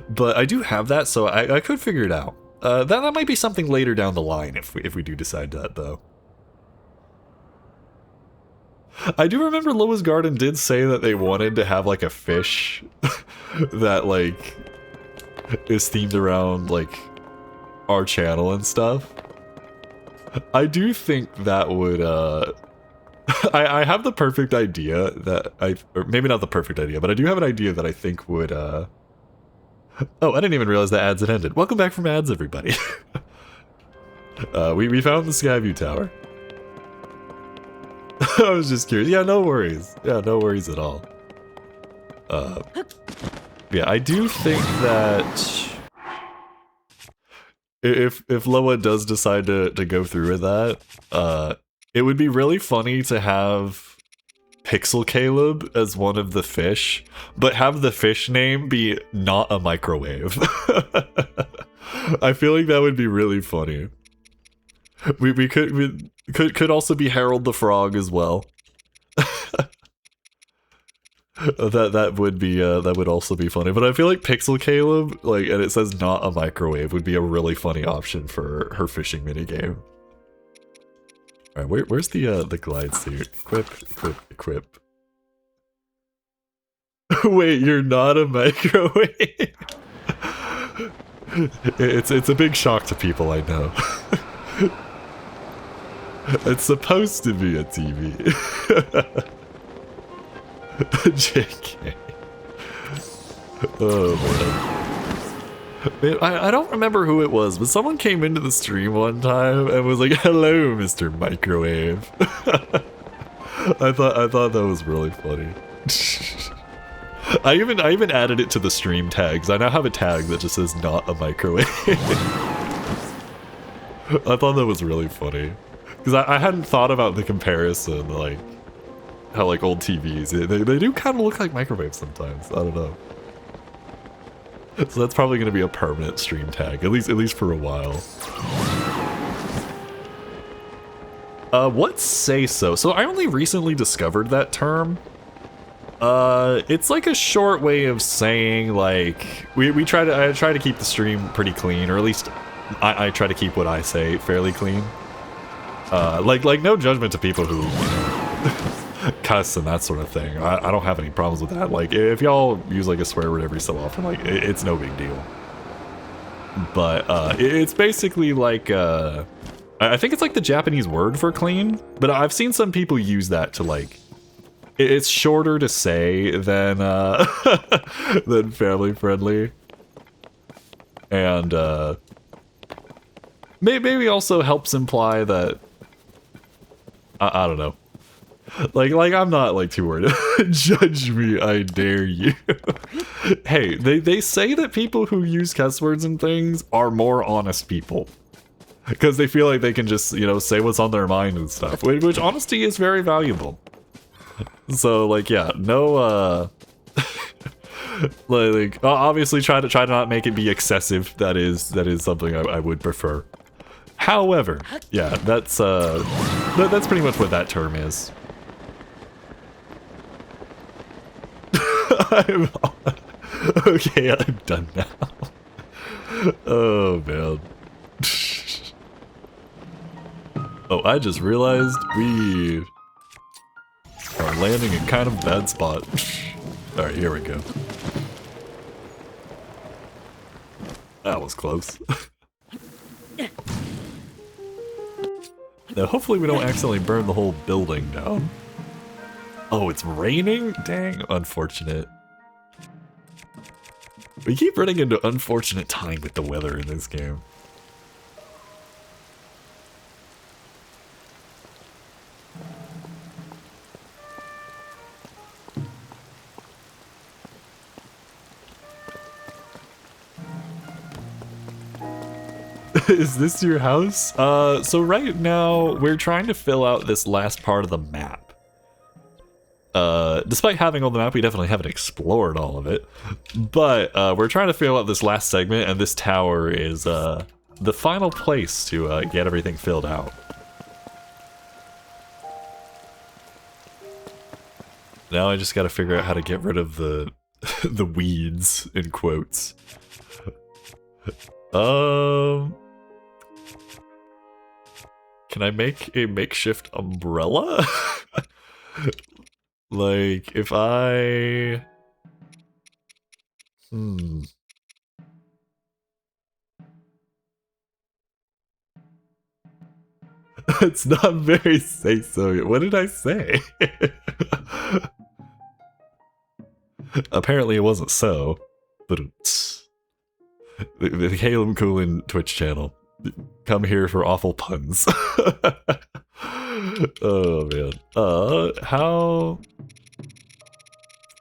but I do have that, so I could figure it out. That might be something later down the line if we do decide that, though. I do remember Loa's Garden did say that they wanted to have like a fish that like is themed around like our channel and stuff. I do think that would I have the perfect idea that or maybe not the perfect idea, but I do have an idea that I think would oh, I didn't even realize the ads had ended. Welcome back from ads, everybody. We found the Skyview Tower. I was just curious. Yeah, no worries. Yeah, no worries at all. Yeah, I do think that if Loa does decide to go through with that, it would be really funny to have Pixel Caleb as one of the fish, but have the fish name be not a microwave. I feel like that would be really funny. We could also be Harold the Frog as well. that would also be funny. But I feel like Pixel Caleb, like, and it says not a microwave, would be a really funny option for her fishing minigame. All right, where's the glide suit? Equip. Wait, you're not a microwave? It's a big shock to people, I know. It's supposed to be a TV. JK. Oh man. I don't remember who it was, but someone came into the stream one time and was like, "Hello, Mr. Microwave." I thought that was really funny. I even added it to the stream tags. I now have a tag that just says "not a microwave." I thought that was really funny. Because I hadn't thought about the comparison, like, how, like, old TVs, they do kind of look like microwaves sometimes. I don't know. So that's probably going to be a permanent stream tag, at least for a while. What say so? So I only recently discovered that term. It's like a short way of saying, like, I try to keep the stream pretty clean, or at least I try to keep what I say fairly clean. Like no judgment to people who, you know, cuss and that sort of thing. I don't have any problems with that. Like, if y'all use like a swear word every so often, like, it's no big deal. But it's basically like I think it's like the Japanese word for clean, but I've seen some people use that to, like, it's shorter to say than than family friendly, and maybe also helps imply that I don't know. Like I'm not like too worried. Judge me, I dare you. Hey, they say that people who use cuss words and things are more honest people, because they feel like they can just, you know, say what's on their mind and stuff, which honesty is very valuable. So, like, yeah, no like obviously try to not make it be excessive. That is something I would prefer. However, yeah, that's pretty much what that term is. Okay, I'm done now. Oh man. Oh, I just realized we are landing in kind of a bad spot. Alright, here we go. That was close. Now, hopefully we don't accidentally burn the whole building down. Oh, it's raining? Dang, unfortunate. We keep running into unfortunate time with the weather in this game. Is this your house? So right now, we're trying to fill out this last part of the map. Despite having all the map, we definitely haven't explored all of it. But, we're trying to fill out this last segment, and this tower is, the final place to, get everything filled out. Now I just gotta figure out how to get rid of the, the weeds, in quotes. Can I make a makeshift umbrella? Like, if I... It's not very say-so. What did I say? Apparently it wasn't so. But the Caleb Coolin Twitch channel. Come here for awful puns. Oh man.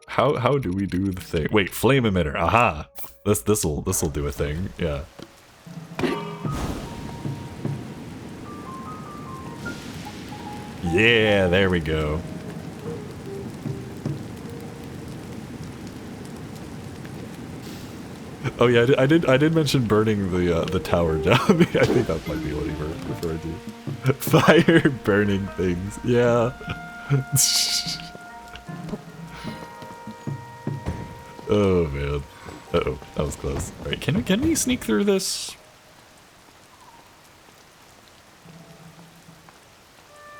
How do we do the thing? Wait, flame emitter. Aha. This'll do a thing. Yeah. Yeah, there we go. Oh yeah, I did mention burning the tower down. I think that might be what he referred to. Fire burning things. Yeah. Oh man. Uh-oh, that was close. Alright, can we sneak through this?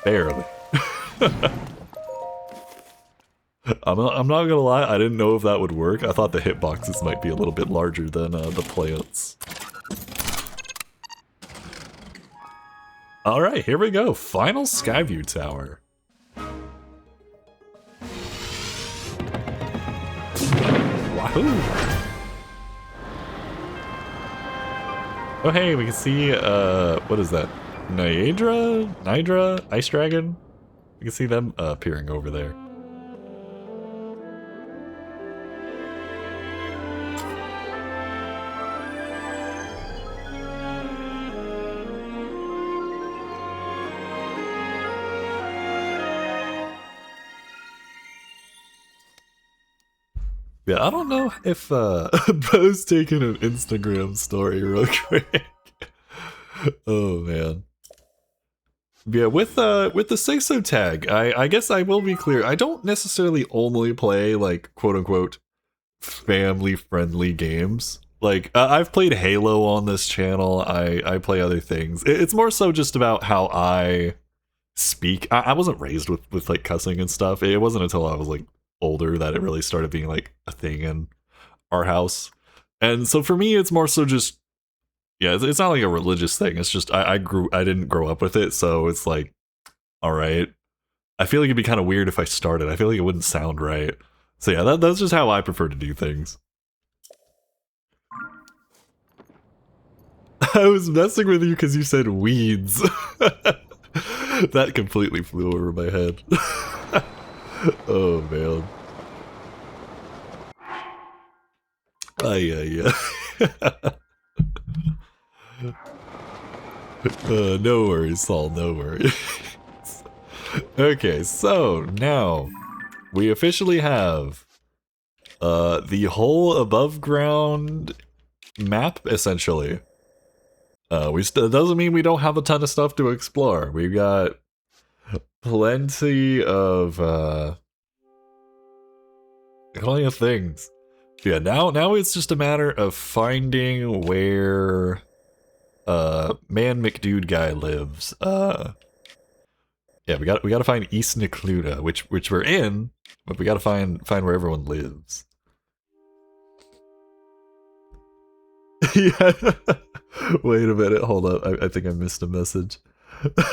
Barely. I'm not gonna lie, I didn't know if that would work. I thought the hitboxes might be a little bit larger than the plants. Alright, here we go. Final Skyview Tower. Wahoo! Oh hey, we can see, what is that? Nidra? Ice Dragon? We can see them appearing over there. Yeah, I don't know if Bo's taking an Instagram story real quick. Oh man. Yeah, with the say so tag, I guess I will be clear. I don't necessarily only play like quote unquote family friendly games. Like I've played Halo on this channel. I play other things. It's more so just about how I speak. I wasn't raised with like cussing and stuff. It wasn't until I was like older that it really started being like a thing in our house. And so for me, it's more so just, yeah, it's not like a religious thing. It's just I didn't grow up with it, so it's like, all right. I feel like it'd be kind of weird if I started. I feel like it wouldn't sound right. So yeah, that's just how I prefer to do things. I was messing with you because you said weeds. That completely flew over my head. Oh man. Yeah. No worries, Saul, no worries. Okay, so now we officially have the whole above ground map essentially. Doesn't mean we don't have a ton of stuff to explore. We've got plenty of things. Yeah, now it's just a matter of finding where Man McDude guy lives. Yeah, we got to find East Necluda, which we're in, but we got to find where everyone lives. Yeah. Wait a minute, hold up. I think I missed a message.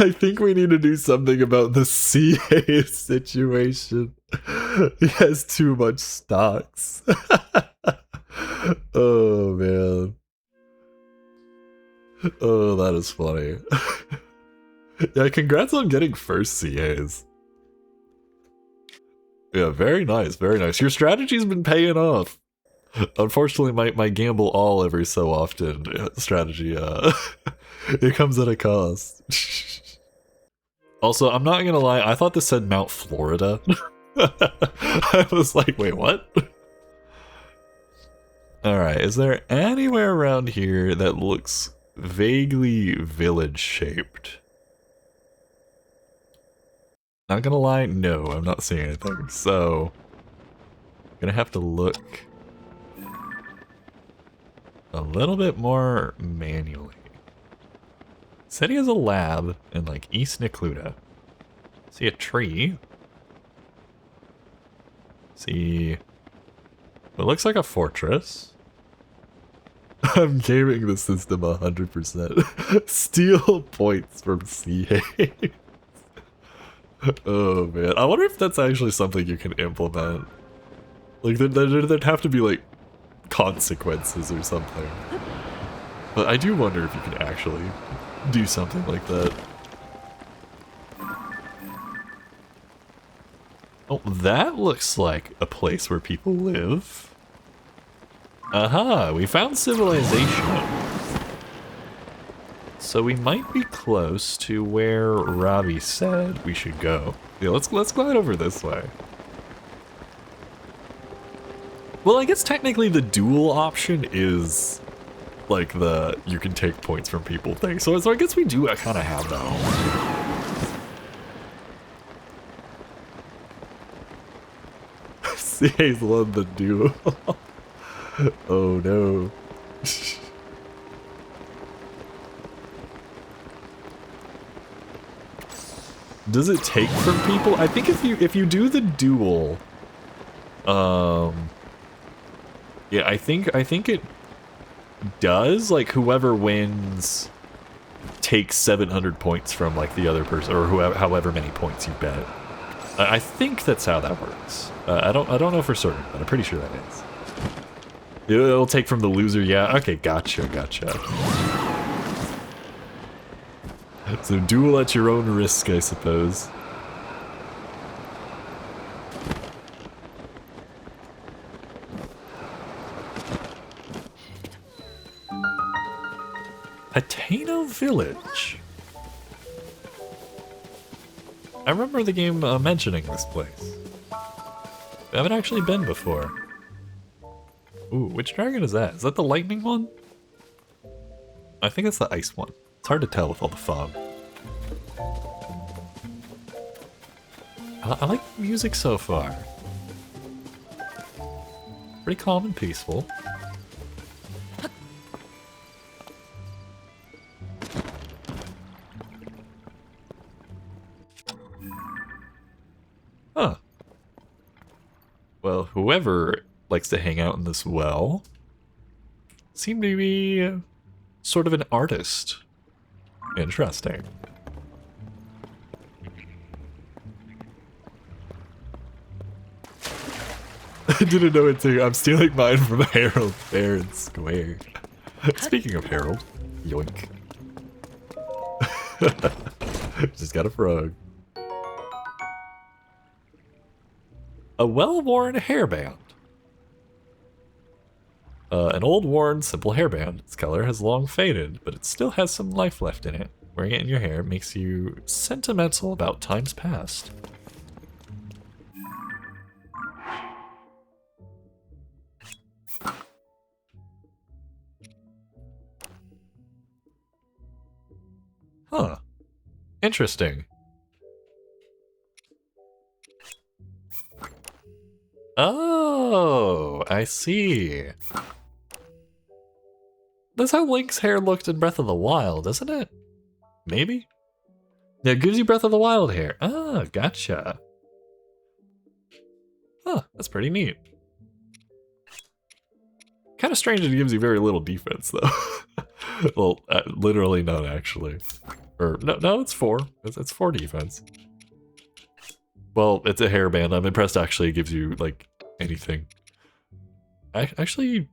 I think we need to do something about the CA situation. He has too much stocks. Oh, man. Oh, that is funny. Yeah, congrats on getting first CAs. Yeah, very nice, very nice. Your strategy's been paying off. Unfortunately, my gamble all every so often strategy, it comes at a cost. Also, I'm not gonna lie, I thought this said Mount Florida. I was like, wait, what? Alright, is there anywhere around here that looks vaguely village-shaped? Not gonna lie, no, I'm not seeing anything, so... I'm gonna have to look a little bit more manually. Said he has a lab in, like, East Necluda. See a tree. See... It looks like a fortress. I'm gaming the system 100%. Steal points from CA. Oh man, I wonder if that's actually something you can implement. Like, there'd have to be, like, consequences or something. But I do wonder if you can actually do something like that. Oh, that looks like a place where people live. Aha, we found civilization. So we might be close to where Robbie said we should go. Yeah, let's glide over this way. Well, I guess technically the duel option is like the you can take points from people thing. So I guess we do kind of have that. CA's won the duel. Oh no. Does it take from people? I think if you do the duel, yeah, I think it does. Like, whoever wins takes 700 points from, like, the other person, or however many points you bet. I think that's how that works. I don't know for certain, but I'm pretty sure that is. It'll take from the loser, yeah. Okay, gotcha. So duel at your own risk, I suppose. Hateno Village. I remember the game mentioning this place. I haven't actually been before. Ooh, which dragon is that? Is that the lightning one? I think it's the ice one. It's hard to tell with all the fog. I like the music so far. Pretty calm and peaceful. Huh. Well, whoever likes to hang out in this well seemed to be sort of an artist. Interesting. I didn't know it too. I'm stealing mine from Harold fair and square. Speaking of Harold, yoink. Just got a frog. A well-worn hairband. An old worn, simple hairband. Its color has long faded, but it still has some life left in it. Wearing it in your hair makes you sentimental about times past. Huh. Interesting. Oh, I see. That's how Link's hair looked in Breath of the Wild, isn't it? Maybe? Yeah, it gives you Breath of the Wild hair. Ah, gotcha. Huh, that's pretty neat. Kind of strange it gives you very little defense, though. Well, literally none, actually. Or, no, it's 4. It's 4 defense. Well, it's a hairband. I'm impressed actually it gives you, like, anything. Actually,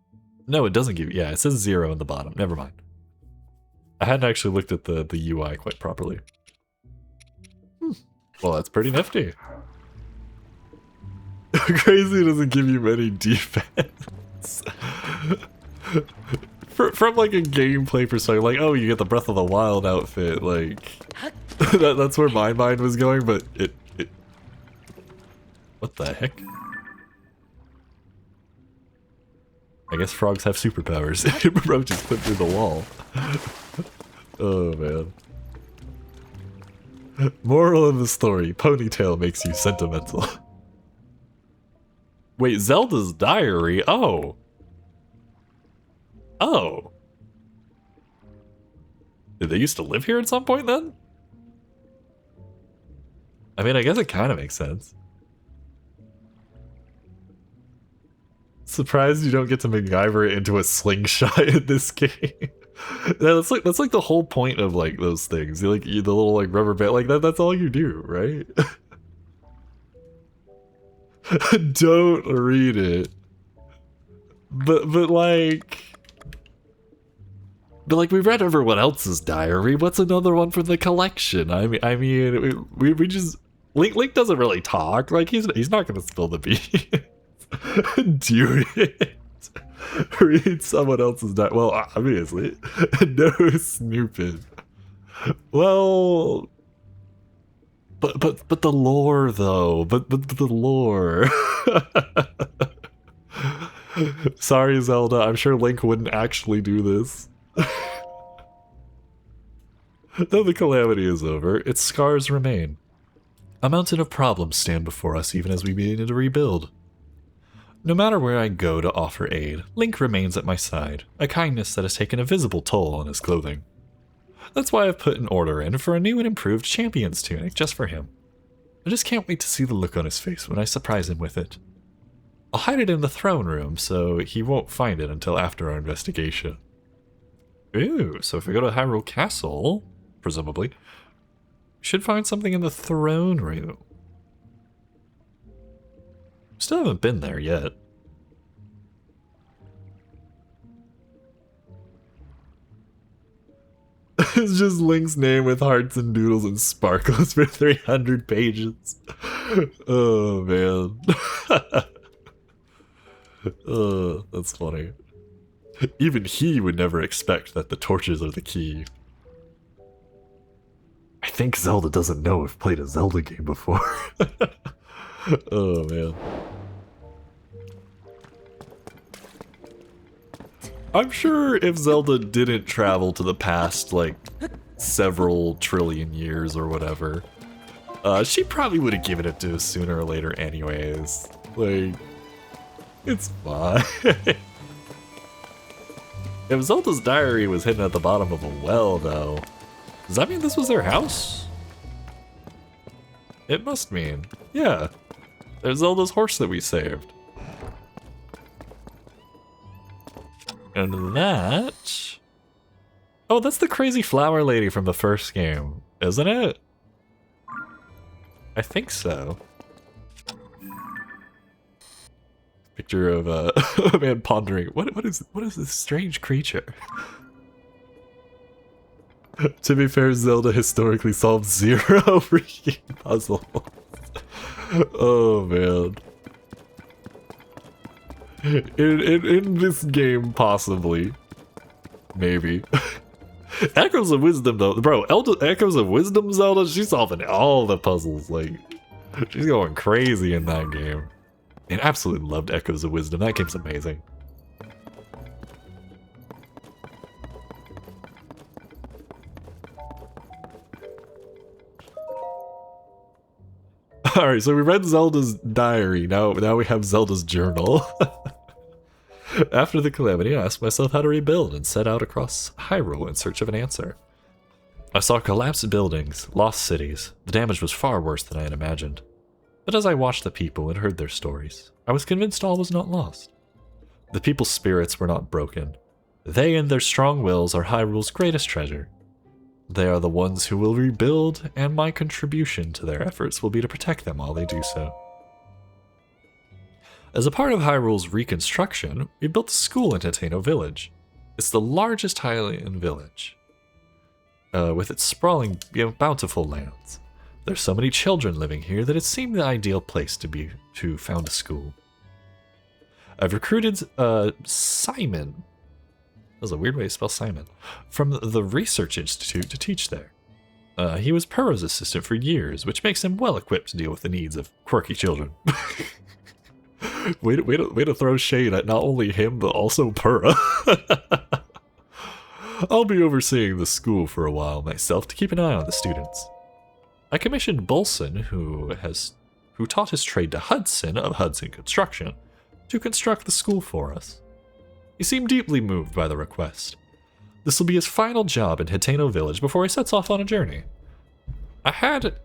no, it doesn't give you... Yeah, it says 0 in the bottom. Never mind. I hadn't actually looked at the UI quite properly. Well, that's pretty nifty. Crazy doesn't give you any defense. From like a gameplay perspective, like, oh, you get the Breath of the Wild outfit, like... that's where my mind was going, but it... What the heck? I guess frogs have superpowers. Roaches put through the wall. Oh, man. Moral of the story, ponytail makes you sentimental. Wait, Zelda's diary? Oh. Oh. Did they used to live here at some point then? I mean, I guess it kind of makes sense. Surprised you don't get to MacGyver it into a slingshot in this game. That's like the whole point of like those things. You the little like rubber band, like that's all you do, right? Don't read it. But like we read everyone else's diary. What's another one for the collection? I mean, we just Link doesn't really talk. Like he's not gonna spill the beans. Do it. Read someone else's diary. Well, obviously, no snooping. Well, but the lore though. But the lore. Sorry, Zelda. I'm sure Link wouldn't actually do this. Though the calamity is over, its scars remain. A mountain of problems stand before us even as we begin to rebuild. No matter where I go to offer aid, Link remains at my side, a kindness that has taken a visible toll on his clothing. That's why I've put an order in for a new and improved champion's tunic just for him. I just can't wait to see the look on his face when I surprise him with it. I'll hide it in the throne room so he won't find it until after our investigation. Ooh, so if we go to Hyrule Castle, presumably, we should find something in the throne room. Still haven't been there yet. It's just Link's name with hearts and doodles and sparkles for 300 pages. Oh, man. Oh, that's funny. Even he would never expect that the torches are the key. I think Zelda doesn't know we've played a Zelda game before. Oh, man. I'm sure if Zelda didn't travel to the past, like, several trillion years or whatever, she probably would have given it to us sooner or later anyways. Like, it's fine. If Zelda's diary was hidden at the bottom of a well, though, does that mean this was their house? It must mean. Yeah. There's Zelda's horse that we saved. And that... Oh, that's the crazy flower lady from the first game, isn't it? I think so. Picture of a man pondering. What is this strange creature? To be fair, Zelda historically solved 0 freaking puzzles. Oh man. In this game, possibly. Maybe. Echoes of Wisdom, though. Bro, Echoes of Wisdom Zelda, she's solving all the puzzles. Like, she's going crazy in that game. And absolutely loved Echoes of Wisdom. That game's amazing. Alright, so we read Zelda's diary. Now we have Zelda's journal. After the calamity, I asked myself how to rebuild and set out across Hyrule in search of an answer. I saw collapsed buildings, lost cities. The damage was far worse than I had imagined. But as I watched the people and heard their stories, I was convinced all was not lost. The people's spirits were not broken. They and their strong wills are Hyrule's greatest treasure. They are the ones who will rebuild, and my contribution to their efforts will be to protect them while they do so. As a part of Hyrule's reconstruction, we built a school in Hateno Village. It's the largest Hylian village, with its sprawling, bountiful lands. There's so many children living here that it seemed the ideal place to found a school. I've recruited Simon. That was a weird way to spell Simon. From the Research Institute to teach there. He was Purro's assistant for years, which makes him well equipped to deal with the needs of quirky children. way to throw shade at not only him, but also Purra. I'll be overseeing the school for a while myself to keep an eye on the students. I commissioned Bolson, who taught his trade to Hudson of Hudson Construction, to construct the school for us. He seemed deeply moved by the request. This will be his final job in Hateno Village before he sets off on a journey. I had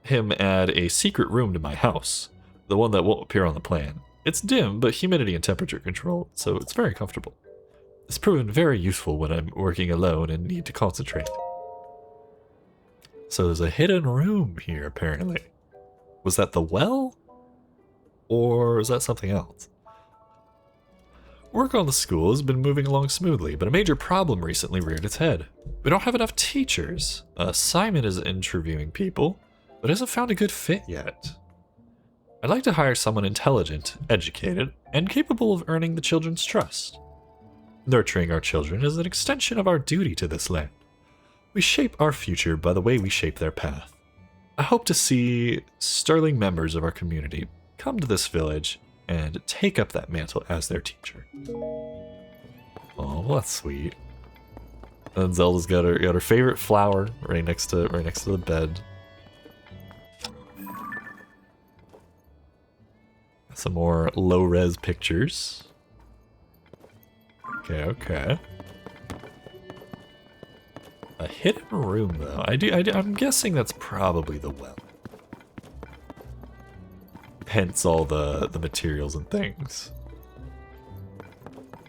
him add a secret room to my house, the one that won't appear on the plan. It's dim, but humidity and temperature controlled, so it's very comfortable. It's proven very useful when I'm working alone and need to concentrate. So there's a hidden room here, apparently. Was that the well? Or is that something else? Work on the school has been moving along smoothly, but a major problem recently reared its head. We don't have enough teachers. Simon is interviewing people, but hasn't found a good fit yet. I'd like to hire someone intelligent, educated, and capable of earning the children's trust. Nurturing our children is an extension of our duty to this land. We shape our future by the way we shape their path. I hope to see sterling members of our community come to this village and take up that mantle as their teacher. Oh, well, that's sweet. And Zelda's got her favorite flower right next to the bed. Some more low-res pictures. Okay. A hidden room, though. I'm guessing that's probably the well. Hence all the materials and things.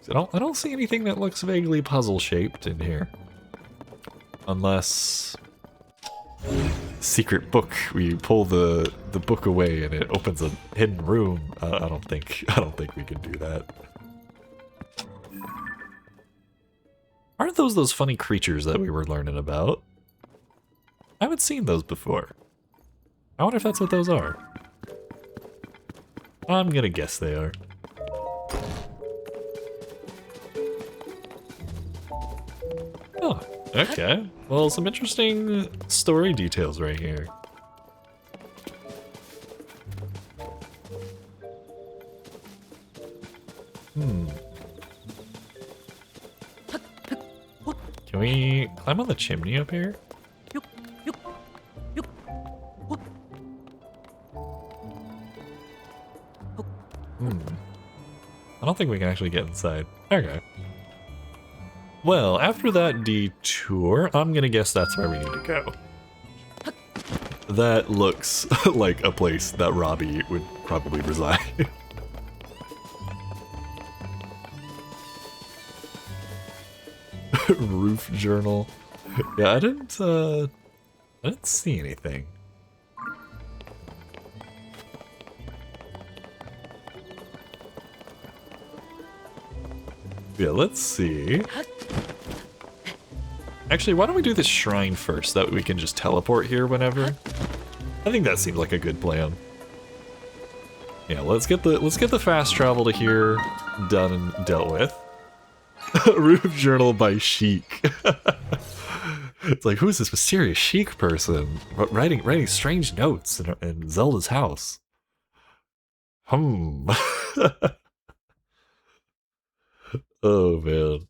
I don't see anything that looks vaguely puzzle-shaped in here. Unless... secret book. We pull the book away and it opens a hidden room. I don't think we can do that. Aren't those funny creatures that we were learning about? I haven't seen those before. I wonder if that's what those are. I'm gonna guess they are. Oh, okay. Well, some interesting story details right here. Can we climb on the chimney up here? I don't think we can actually get inside. Okay. Well, after that detour, I'm gonna guess that's where we need to go. That looks like a place that Robbie would probably reside. Roof journal. Yeah, I didn't see anything. Yeah, let's see. Actually, why don't we do this shrine first, that we can just teleport here whenever? I think that seems like a good plan. Yeah, let's get the fast travel to here done and dealt with. Roof journal by Sheik. It's like, who's this mysterious Sheik person writing strange notes in Zelda's house? Oh man.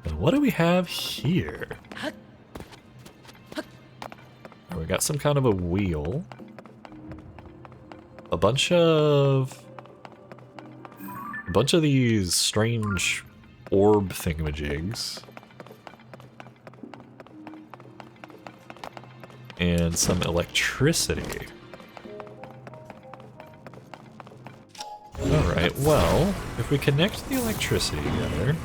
And what do we have here? Oh, we got some kind of a wheel. A bunch of these strange orb thingamajigs. And some electricity. Alright, well, if we connect the electricity together...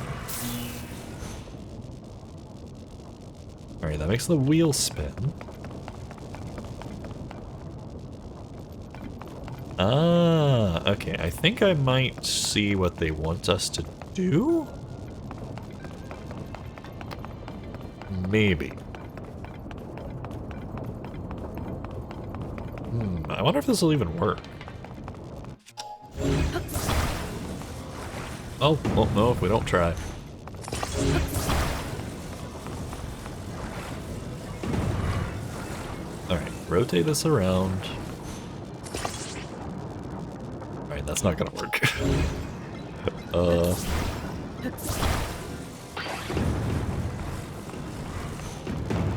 Alright, that makes the wheel spin. Ah, okay, I think I might see what they want us to do? Maybe. I wonder if this will even work. Oh, well, no, if we don't try. Alright, rotate this around. Alright, that's not gonna work.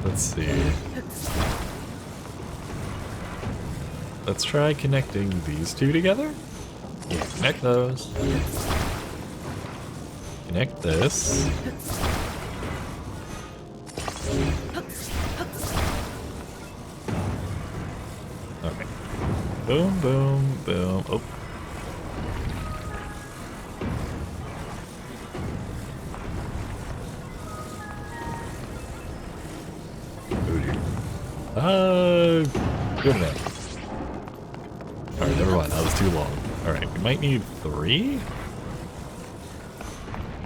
Let's see. Let's try connecting these two together. Yeah, connect those. Connect this. Okay. Boom, boom, boom. Oh. Good enough. Alright, never mind. That was too long. Alright, we might need 3?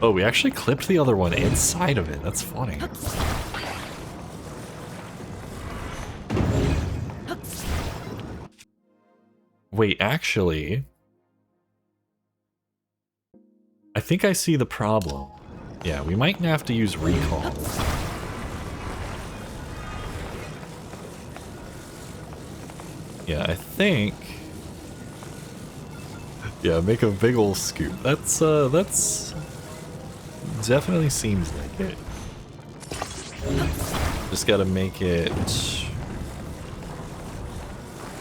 Oh, we actually clipped the other one inside of it. That's funny. Wait, actually... I think I see the problem. Yeah, we might have to use recall. Yeah, I think... Yeah, make a big ol' scoop. That's definitely seems like it. Just gotta make it...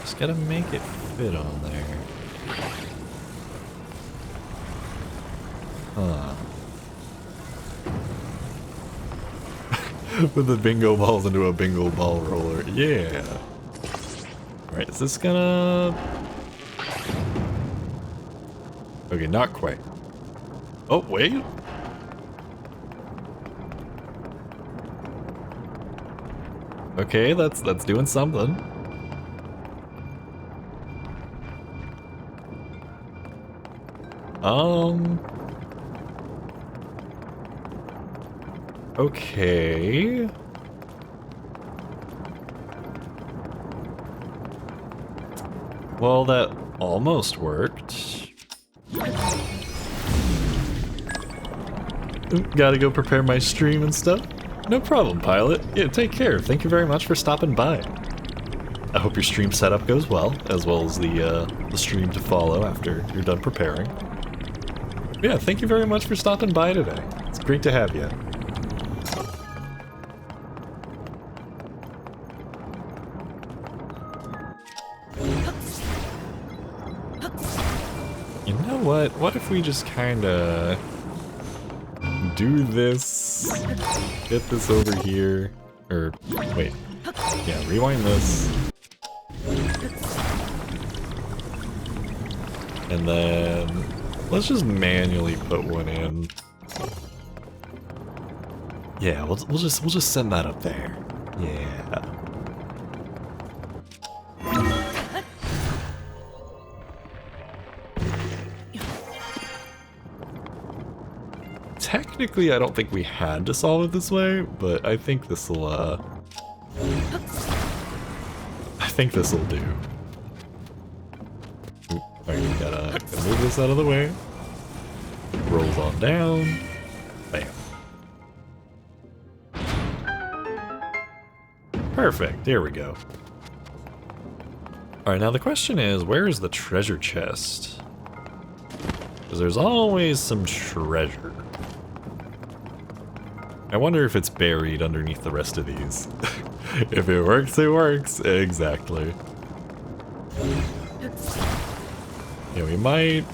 Just gotta make it fit on there. Huh. Put the bingo balls into a bingo ball roller. Yeah. Alright, is this gonna... Okay, not quite. Oh, wait. Okay, that's doing something. Okay. Well, that almost worked. Gotta go prepare my stream and stuff. No problem, Pilot. Yeah, take care. Thank you very much for stopping by. I hope your stream setup goes well as the stream to follow after you're done preparing. Yeah, thank you very much for stopping by today. It's great to have you. You know what? What if we just kinda do this, get this over here, or wait, yeah, rewind this, and then let's just manually put one in. Yeah, we'll just send that up there. Yeah. Technically, I don't think we had to solve it this way, but I think this'll, I think this'll do. Alright, gotta move this out of the way. Rolls on down. Bam. Perfect, there we go. Alright, now the question is, where is the treasure chest? Because there's always some treasure. I wonder if it's buried underneath the rest of these. If it works, it works. Exactly. Yeah, we might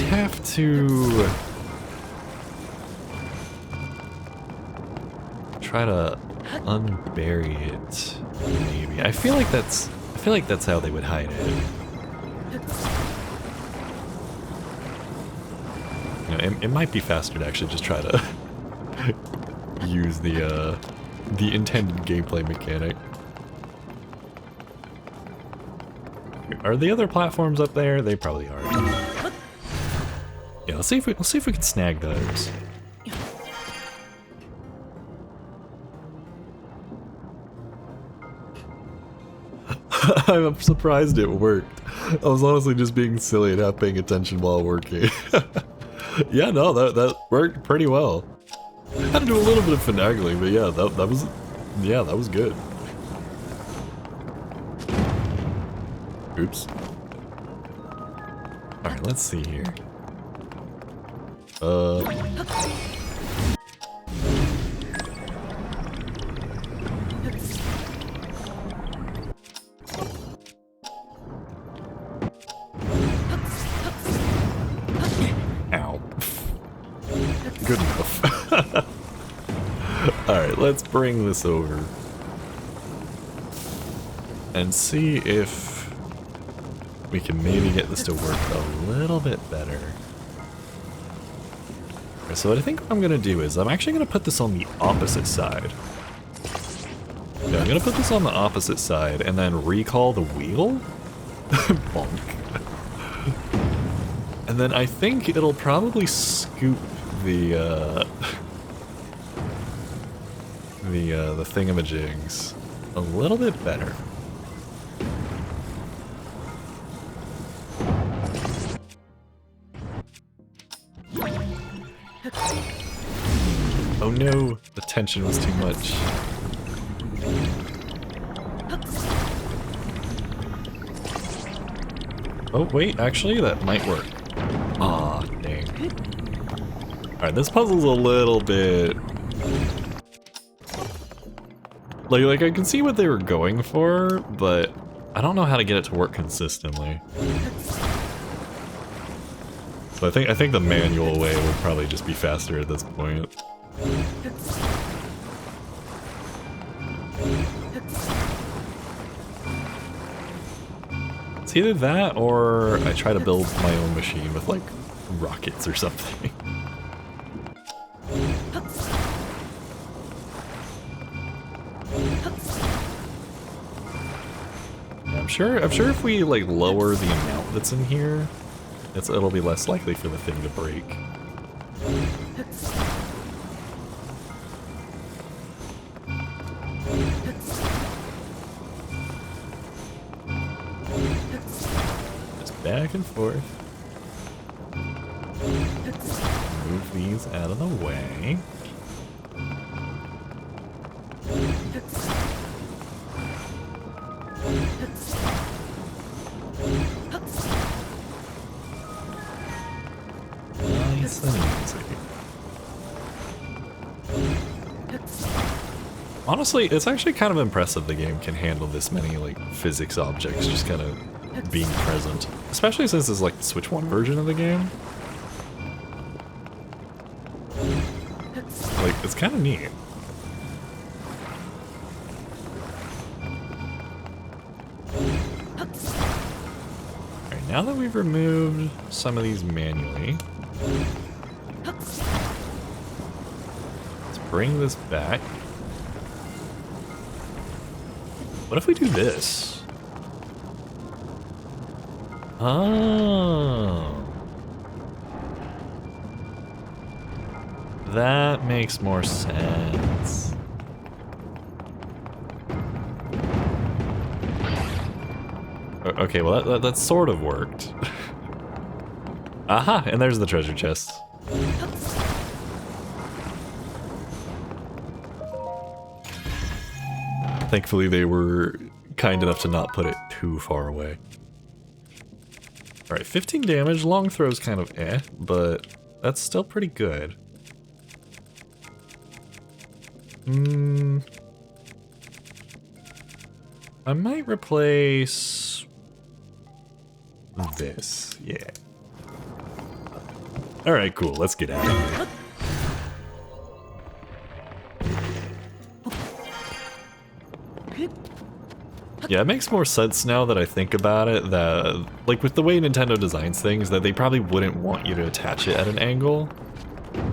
have to try to unbury it, maybe. I feel like feel like that's how they would hide it. You know, it might be faster to actually just try to use the intended gameplay mechanic. Are the other platforms up there? They probably are. Yeah, let's see if we can snag those. I'm surprised it worked. I was honestly just being silly and not paying attention while working. Yeah, no, that worked pretty well. Had to do a little bit of finagling, but yeah, that was good. Oops. All right, let's see here. Ow. Good enough. Alright, let's bring this over. And see if we can maybe get this to work a little bit better. Okay, so what I think I'm gonna do is I'm actually gonna put this on the opposite side. Yeah, I'm gonna put this on the opposite side and then recall the wheel. Bonk. And then I think it'll probably scoop the thingamajigs a little bit better. Oh no, the tension was too much. Oh wait, actually that might work. Aw, dang. Alright, this puzzle's a little bit... Like I can see what they were going for, but I don't know how to get it to work consistently. So I think the manual way would probably just be faster at this point. It's either that or I try to build my own machine with like rockets or something. I'm sure if we like lower the amount that's in here, it'll be less likely for the thing to break. Just back and forth. Move these out of the way. Nice and easy. Honestly, it's actually kind of impressive the game can handle this many like physics objects just kind of being present. Especially since it's like the Switch 1 version of the game. Like, it's kind of neat. Alright, now that we've removed some of these manually, let's bring this back. What if we do this? Oh. That makes more sense. Okay, well that sort of worked. Aha, and there's the treasure chest. Thankfully they were kind enough to not put it too far away. Alright, 15 damage, long throw's kind of eh, but that's still pretty good. I might replace this, yeah. Alright, cool, let's get out of here. Yeah, it makes more sense now that I think about it, that, like, with the way Nintendo designs things, that they probably wouldn't want you to attach it at an angle.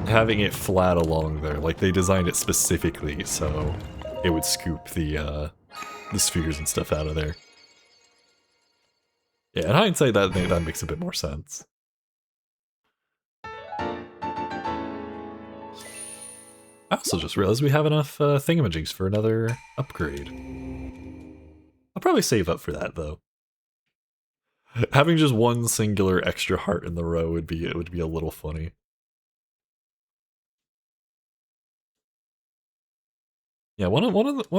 Having it flat along there, like, they designed it specifically so it would scoop the spheres and stuff out of there. Yeah, in hindsight, that makes a bit more sense. I also just realized we have enough thingamajigs for another upgrade. I'll probably save up for that, though. Having just one singular extra heart in the row would be a little funny. Yeah, one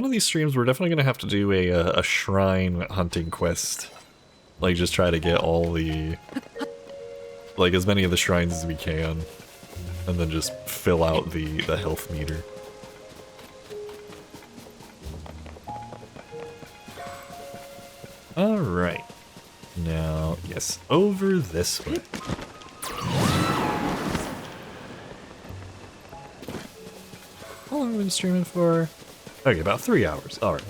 of these streams we're definitely gonna have to do a shrine hunting quest. Like, just try to get all the, like, as many of the shrines as we can, and then just fill out the health meter. Alright. Now, yes, over this way. How long have we been streaming for? Okay, about 3 hours. Alright.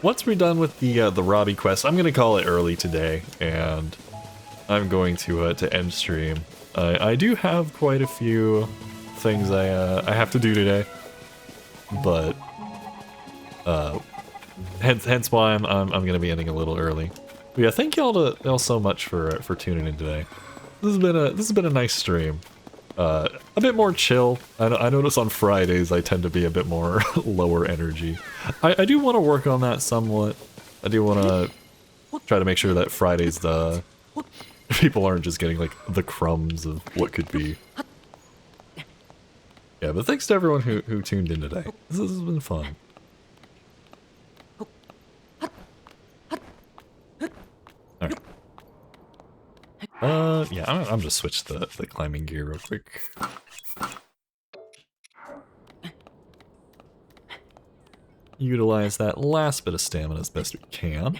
Once we're done with the Robbie quest, I'm gonna call it early today, and I'm going to end stream. I do have quite a few things I have to do today, but hence why I'm gonna be ending a little early. But yeah, thank y'all so much for tuning in today. This has been a nice stream. A bit more chill. I notice on Fridays I tend to be a bit more lower energy. I do want to work on that somewhat. I do want to try to make sure that Fridays people aren't just getting like the crumbs of what could be. Yeah, but thanks to everyone who tuned in today. This has been fun. Alright. Yeah, I'm just switch the climbing gear real quick. Utilize that last bit of stamina as best we can.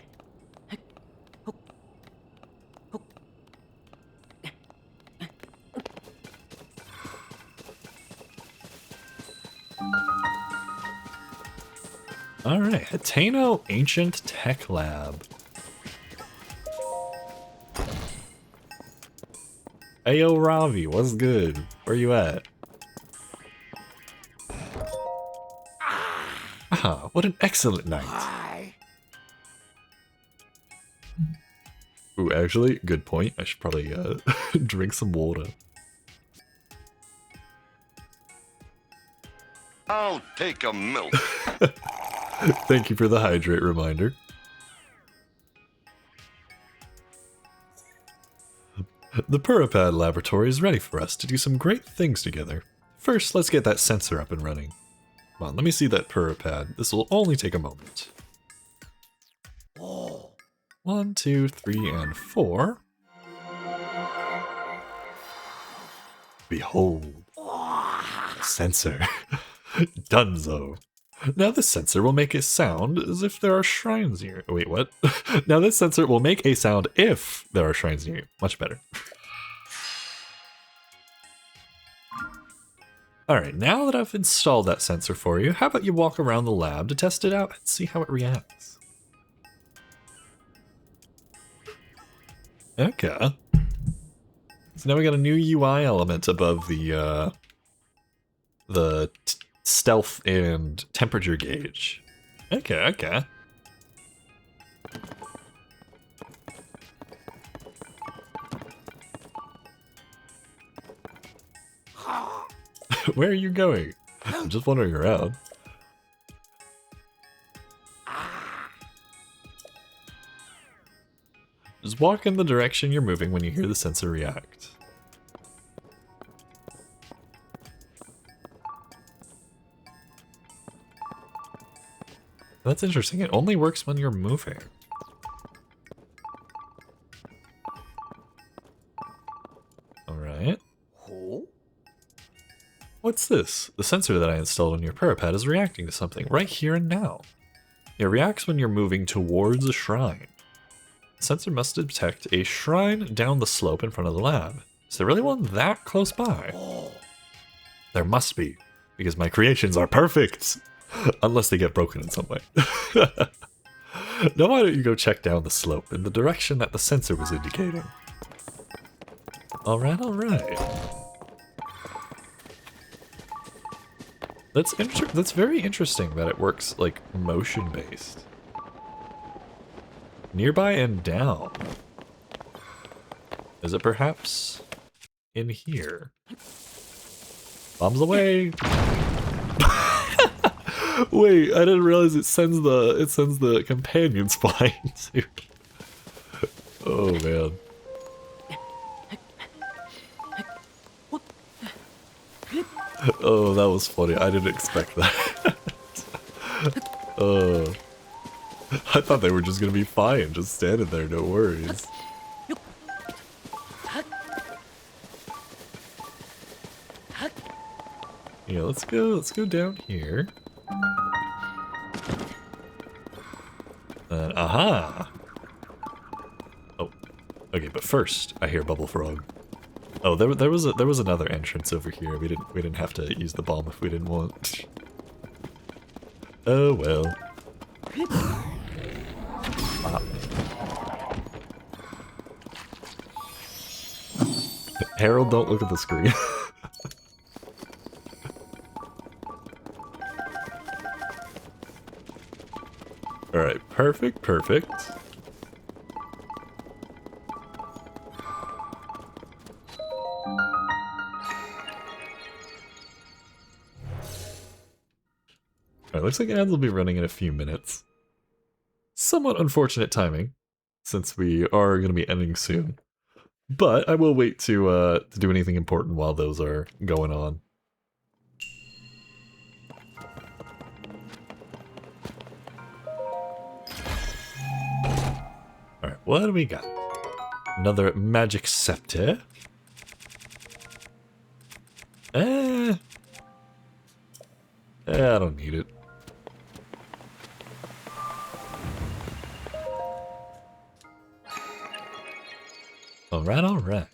Alright, Hateno Ancient Tech Lab. Ayo Robbie, what's good? Where you at? Ah, what an excellent night. Ooh, actually, good point. I should probably drink some water. I'll take a milk. Thank you for the hydrate reminder. The Puripad laboratory is ready for us to do some great things together. First, let's get that sensor up and running. Come on, let me see that Puripad. This will only take a moment. 1, 2, 3, and 4. Behold. Sensor. Dunzo. Now this sensor will make a sound as if there are shrines near. Wait, what? Now this sensor will make a sound if there are shrines near you. Much better. Alright, now that I've installed that sensor for you, how about you walk around the lab to test it out and see how it reacts? Okay. So now we got a new UI element above the stealth and temperature gauge. Okay, okay. Where are you going? I'm just wandering around. Just walk in the direction you're moving when you hear the sensor react. That's interesting. It only works when you're moving. Alright. What's this? The sensor that I installed on your Puripad is reacting to something right here and now. It reacts when you're moving towards a shrine. The sensor must detect a shrine down the slope in front of the lab. Is there really one that close by? There must be, because my creations are perfect! Unless they get broken in some way. Now why don't you go check down the slope in the direction that the sensor was indicating? Alright, alright. That's very interesting that it works, like, motion-based. Nearby and down. Is it perhaps in here? Bombs away! Wait, I didn't realize it sends the companions flying too. Oh man. Oh, that was funny. I didn't expect that. I thought they were just gonna be fine, just standing there, no worries. Yeah, let's go down here. Aha! Oh, okay, but first I hear Bubble Frog. Oh, there was another entrance over here. We didn't have to use the bomb if we didn't want. Oh well. Ah. Harold, don't look at the screen. Alright, perfect, perfect. Alright, looks like ads will be running in a few minutes. Somewhat unfortunate timing, since we are going to be ending soon. But I will wait to do anything important while those are going on. Alright, what do we got? Another magic scepter. I don't need it. Alright.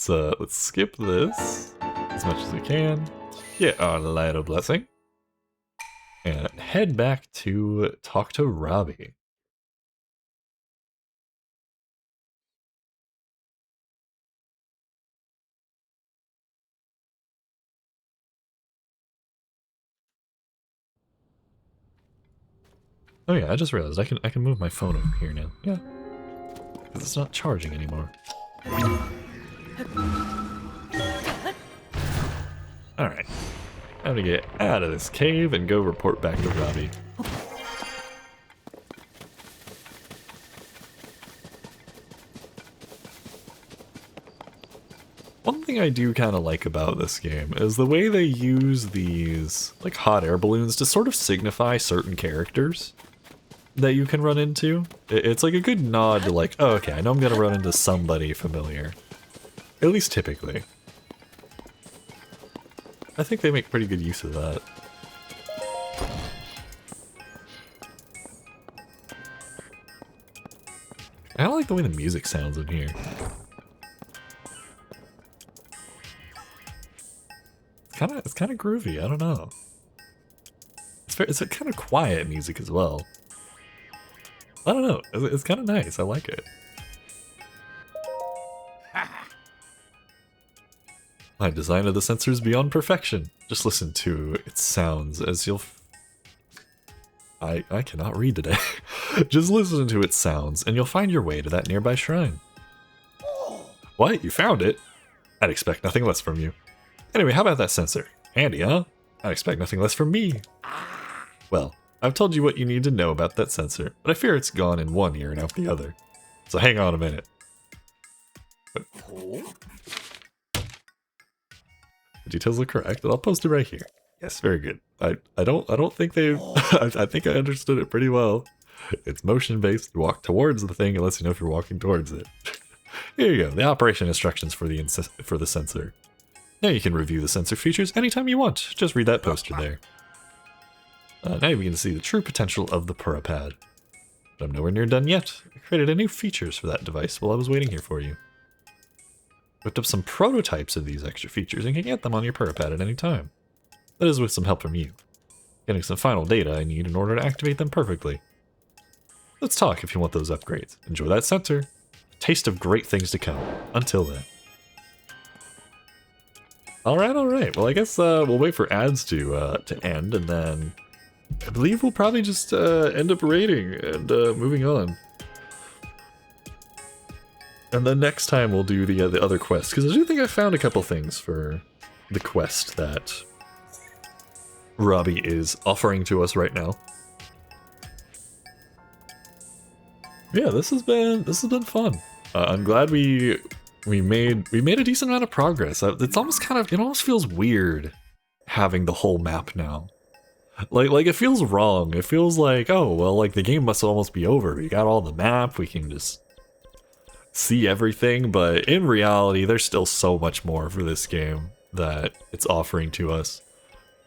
Let's skip this as much as we can. Get our light of blessing. And head back to talk to Robbie. Oh yeah, I just realized I can move my phone over here now. Yeah. Because it's not charging anymore. Alright. Time to get out of this cave and go report back to Robbie. One thing I do kind of like about this game is the way they use these, like, hot air balloons to sort of signify certain characters that you can run into. It's like a good nod to, like, oh, okay, I know I'm gonna run into somebody familiar. At least typically. I think they make pretty good use of that. I don't like the way the music sounds in here. It's kind of groovy. I don't know. It's a kind of quiet music as well. I don't know. It's kind of nice. I like it. My design of the sensor is beyond perfection. Just listen to its sounds as you'll... I cannot read today. Just listen to its sounds and you'll find your way to that nearby shrine. What? You found it? I'd expect nothing less from you. Anyway, how about that sensor? Handy, huh? I'd expect nothing less from me. Well, I've told you what you need to know about that sensor, but I fear it's gone in one ear and out the other. So hang on a minute. The details look correct, and I'll post it right here. Yes, very good. I don't think they've... I think I understood it pretty well. It's motion-based. You walk towards the thing, it lets you know if you're walking towards it. Here you go, the operation instructions for the sensor. Now you can review the sensor features anytime you want. Just read that poster there. Now you can see the true potential of the Purapad. But I'm nowhere near done yet. I created a new features for that device while I was waiting here for you. Whipped up some prototypes of these extra features and can get them on your Purapad at any time. That is with some help from you. getting some final data I need in order to activate them perfectly. Let's talk if you want those upgrades. Enjoy that center. A taste of great things to come. Until then. Alright. Well, I guess we'll wait for ads to end, and then I believe we'll probably just end up raiding and moving on. And then next time we'll do the other quests, because I do think I found a couple things for the quest that Robbie is offering to us right now. Yeah, this has been fun. I'm glad we made a decent amount of progress. It's almost it almost feels weird having the whole map now. Like it feels wrong. It feels like, oh well, like the game must almost be over. We got all the map. We can just see everything. But in reality, there's still so much more for this game that it's offering to us.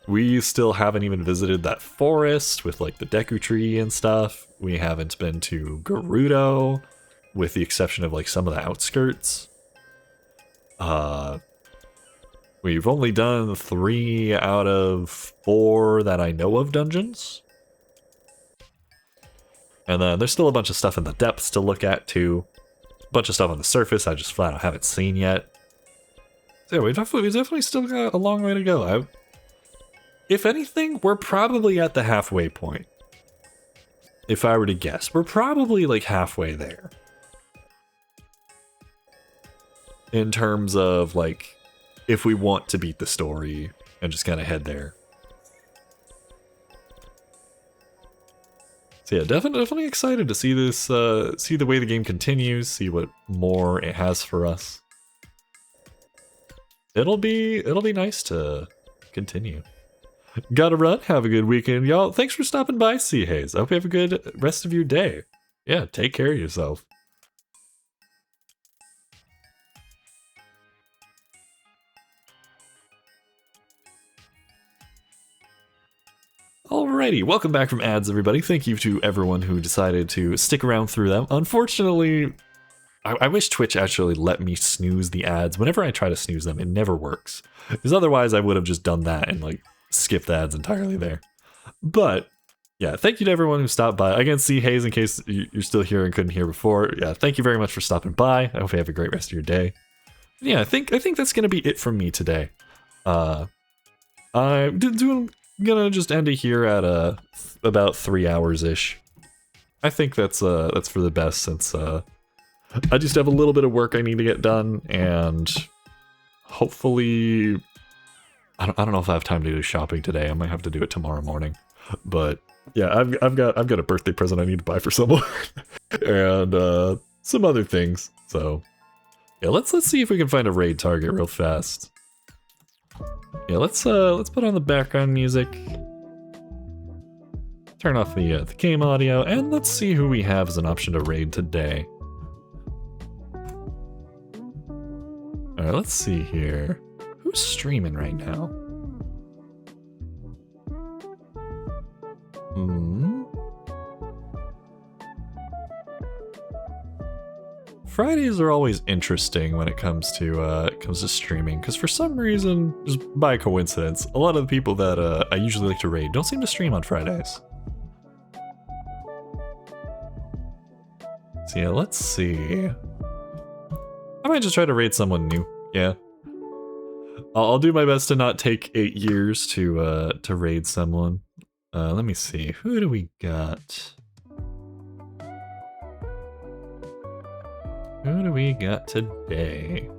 We still haven't even visited that forest with like the Deku tree and stuff. We haven't been to Gerudo, with the exception of like some of the outskirts. We've only done 3 out of 4 that I know of dungeons. And then there's still a bunch of stuff in the depths to look at too. A bunch of stuff on the surface I just flat out haven't seen yet. So yeah, we definitely still got a long way to go. If anything, we're probably at the halfway point. If I were to guess, we're probably like halfway there. In terms of like, if we want to beat the story and just kind of head there. So yeah, definitely excited to see this, see the way the game continues, see what more it has for us. It'll be nice to continue. Gotta run. Have a good weekend, y'all. Thanks for stopping by, C Hayes. I hope you have a good rest of your day. Yeah, take care of yourself. Alrighty, welcome back from ads, everybody. Thank you to everyone who decided to stick around through them. Unfortunately, I wish Twitch actually let me snooze the ads. Whenever I try to snooze them, it never works. Because otherwise I would have just done that and like skipped the ads entirely there. But yeah, thank you to everyone who stopped by. Again, C Hayes, in case you're still here and couldn't hear before. Yeah, thank you very much for stopping by. I hope you have a great rest of your day. Yeah, I think that's gonna be it from me today. I'm gonna just end it here at about 3 hours ish. I think that's for the best, since I just have a little bit of work I need to get done, and hopefully I don't know if I have time to do shopping today. I might have to do it tomorrow morning. But yeah, I've got a birthday present I need to buy for someone and some other things. So yeah, let's see if we can find a raid target real fast. Yeah, let's put on the background music. Turn off the game audio, and let's see who we have as an option to raid today. Alright, let's see here. Who's streaming right now? Fridays are always interesting when it comes to streaming, because for some reason, just by coincidence, a lot of the people that I usually like to raid don't seem to stream on Fridays. So yeah, let's see. I might just try to raid someone new. Yeah, I'll do my best to not take 8 years to raid someone. Let me see. Who do we got? Who do we got today?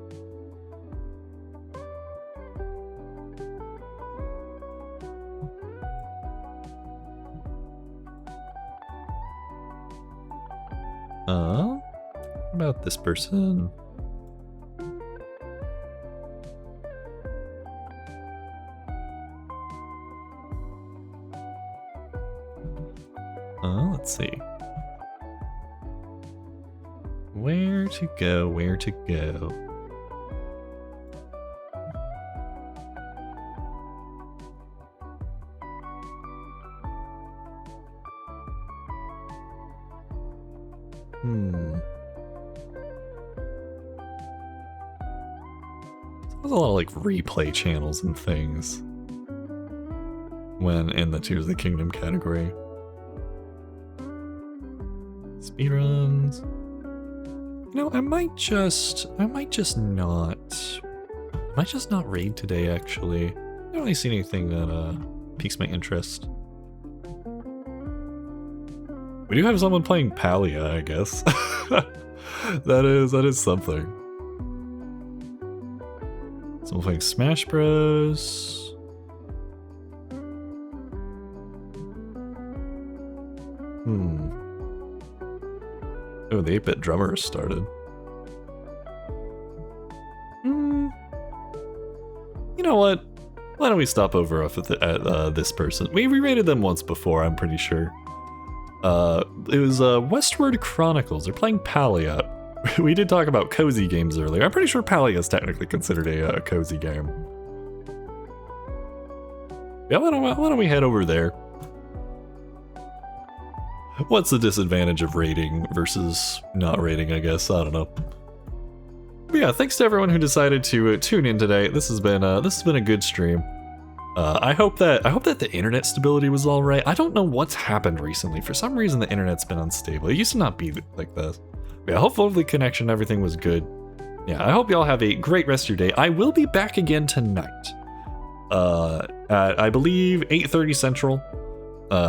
What about this person? Let's see. Where to go, where to go? There's a lot of like replay channels and things. when in the Tears of the Kingdom category. Speedruns. You know, I might just not raid today, actually. I don't really see anything that piques my interest. We do have someone playing Palia, I guess. that is something. Someone playing Smash Bros. Oh, the 8-bit drummer started. You know what? Why don't we stop over at this person? We re-rated them once before, I'm pretty sure. It was Westward Chronicles. They're playing Palia. We did talk about cozy games earlier. I'm pretty sure Palia is technically considered a cozy game. Yeah, why don't we head over there? What's the disadvantage of raiding versus not raiding, I guess? I don't know. But yeah, thanks to everyone who decided to tune in today. This has been a good stream. I hope that the internet stability was all right. I don't know what's happened recently. For some reason, the internet's been unstable. It used to not be like this. But yeah, hopefully the connection and everything was good. Yeah, I hope y'all have a great rest of your day. I will be back again tonight. At, I believe, 8:30 Central.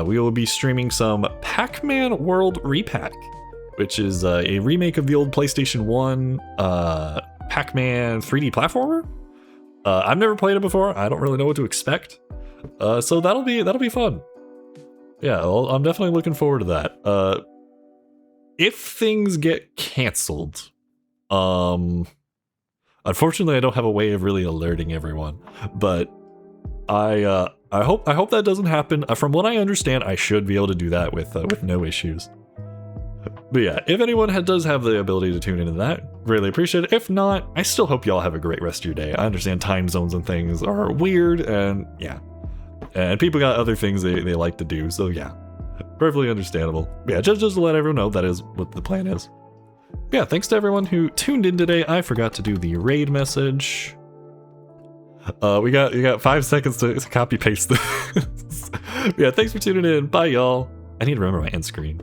We will be streaming some Pac-Man World Repack, which is a remake of the old PlayStation 1 Pac-Man 3D platformer. I've never played it before. I don't really know what to expect. So that'll be fun. Yeah, I'm definitely looking forward to that. If things get canceled, unfortunately I don't have a way of really alerting everyone, but I hope that doesn't happen. From what I understand, I should be able to do that with no issues. But yeah, if anyone does have the ability to tune into that, really appreciate it. If not, I still hope y'all have a great rest of your day. I understand time zones and things are weird, and yeah. And people got other things they like to do, so yeah. Perfectly understandable. But yeah, just to let everyone know, that is what the plan is. But yeah, thanks to everyone who tuned in today. I forgot to do the raid message. You got 5 seconds to copy paste this. Yeah, thanks for tuning in. Bye, y'all. I need to remember my end screen.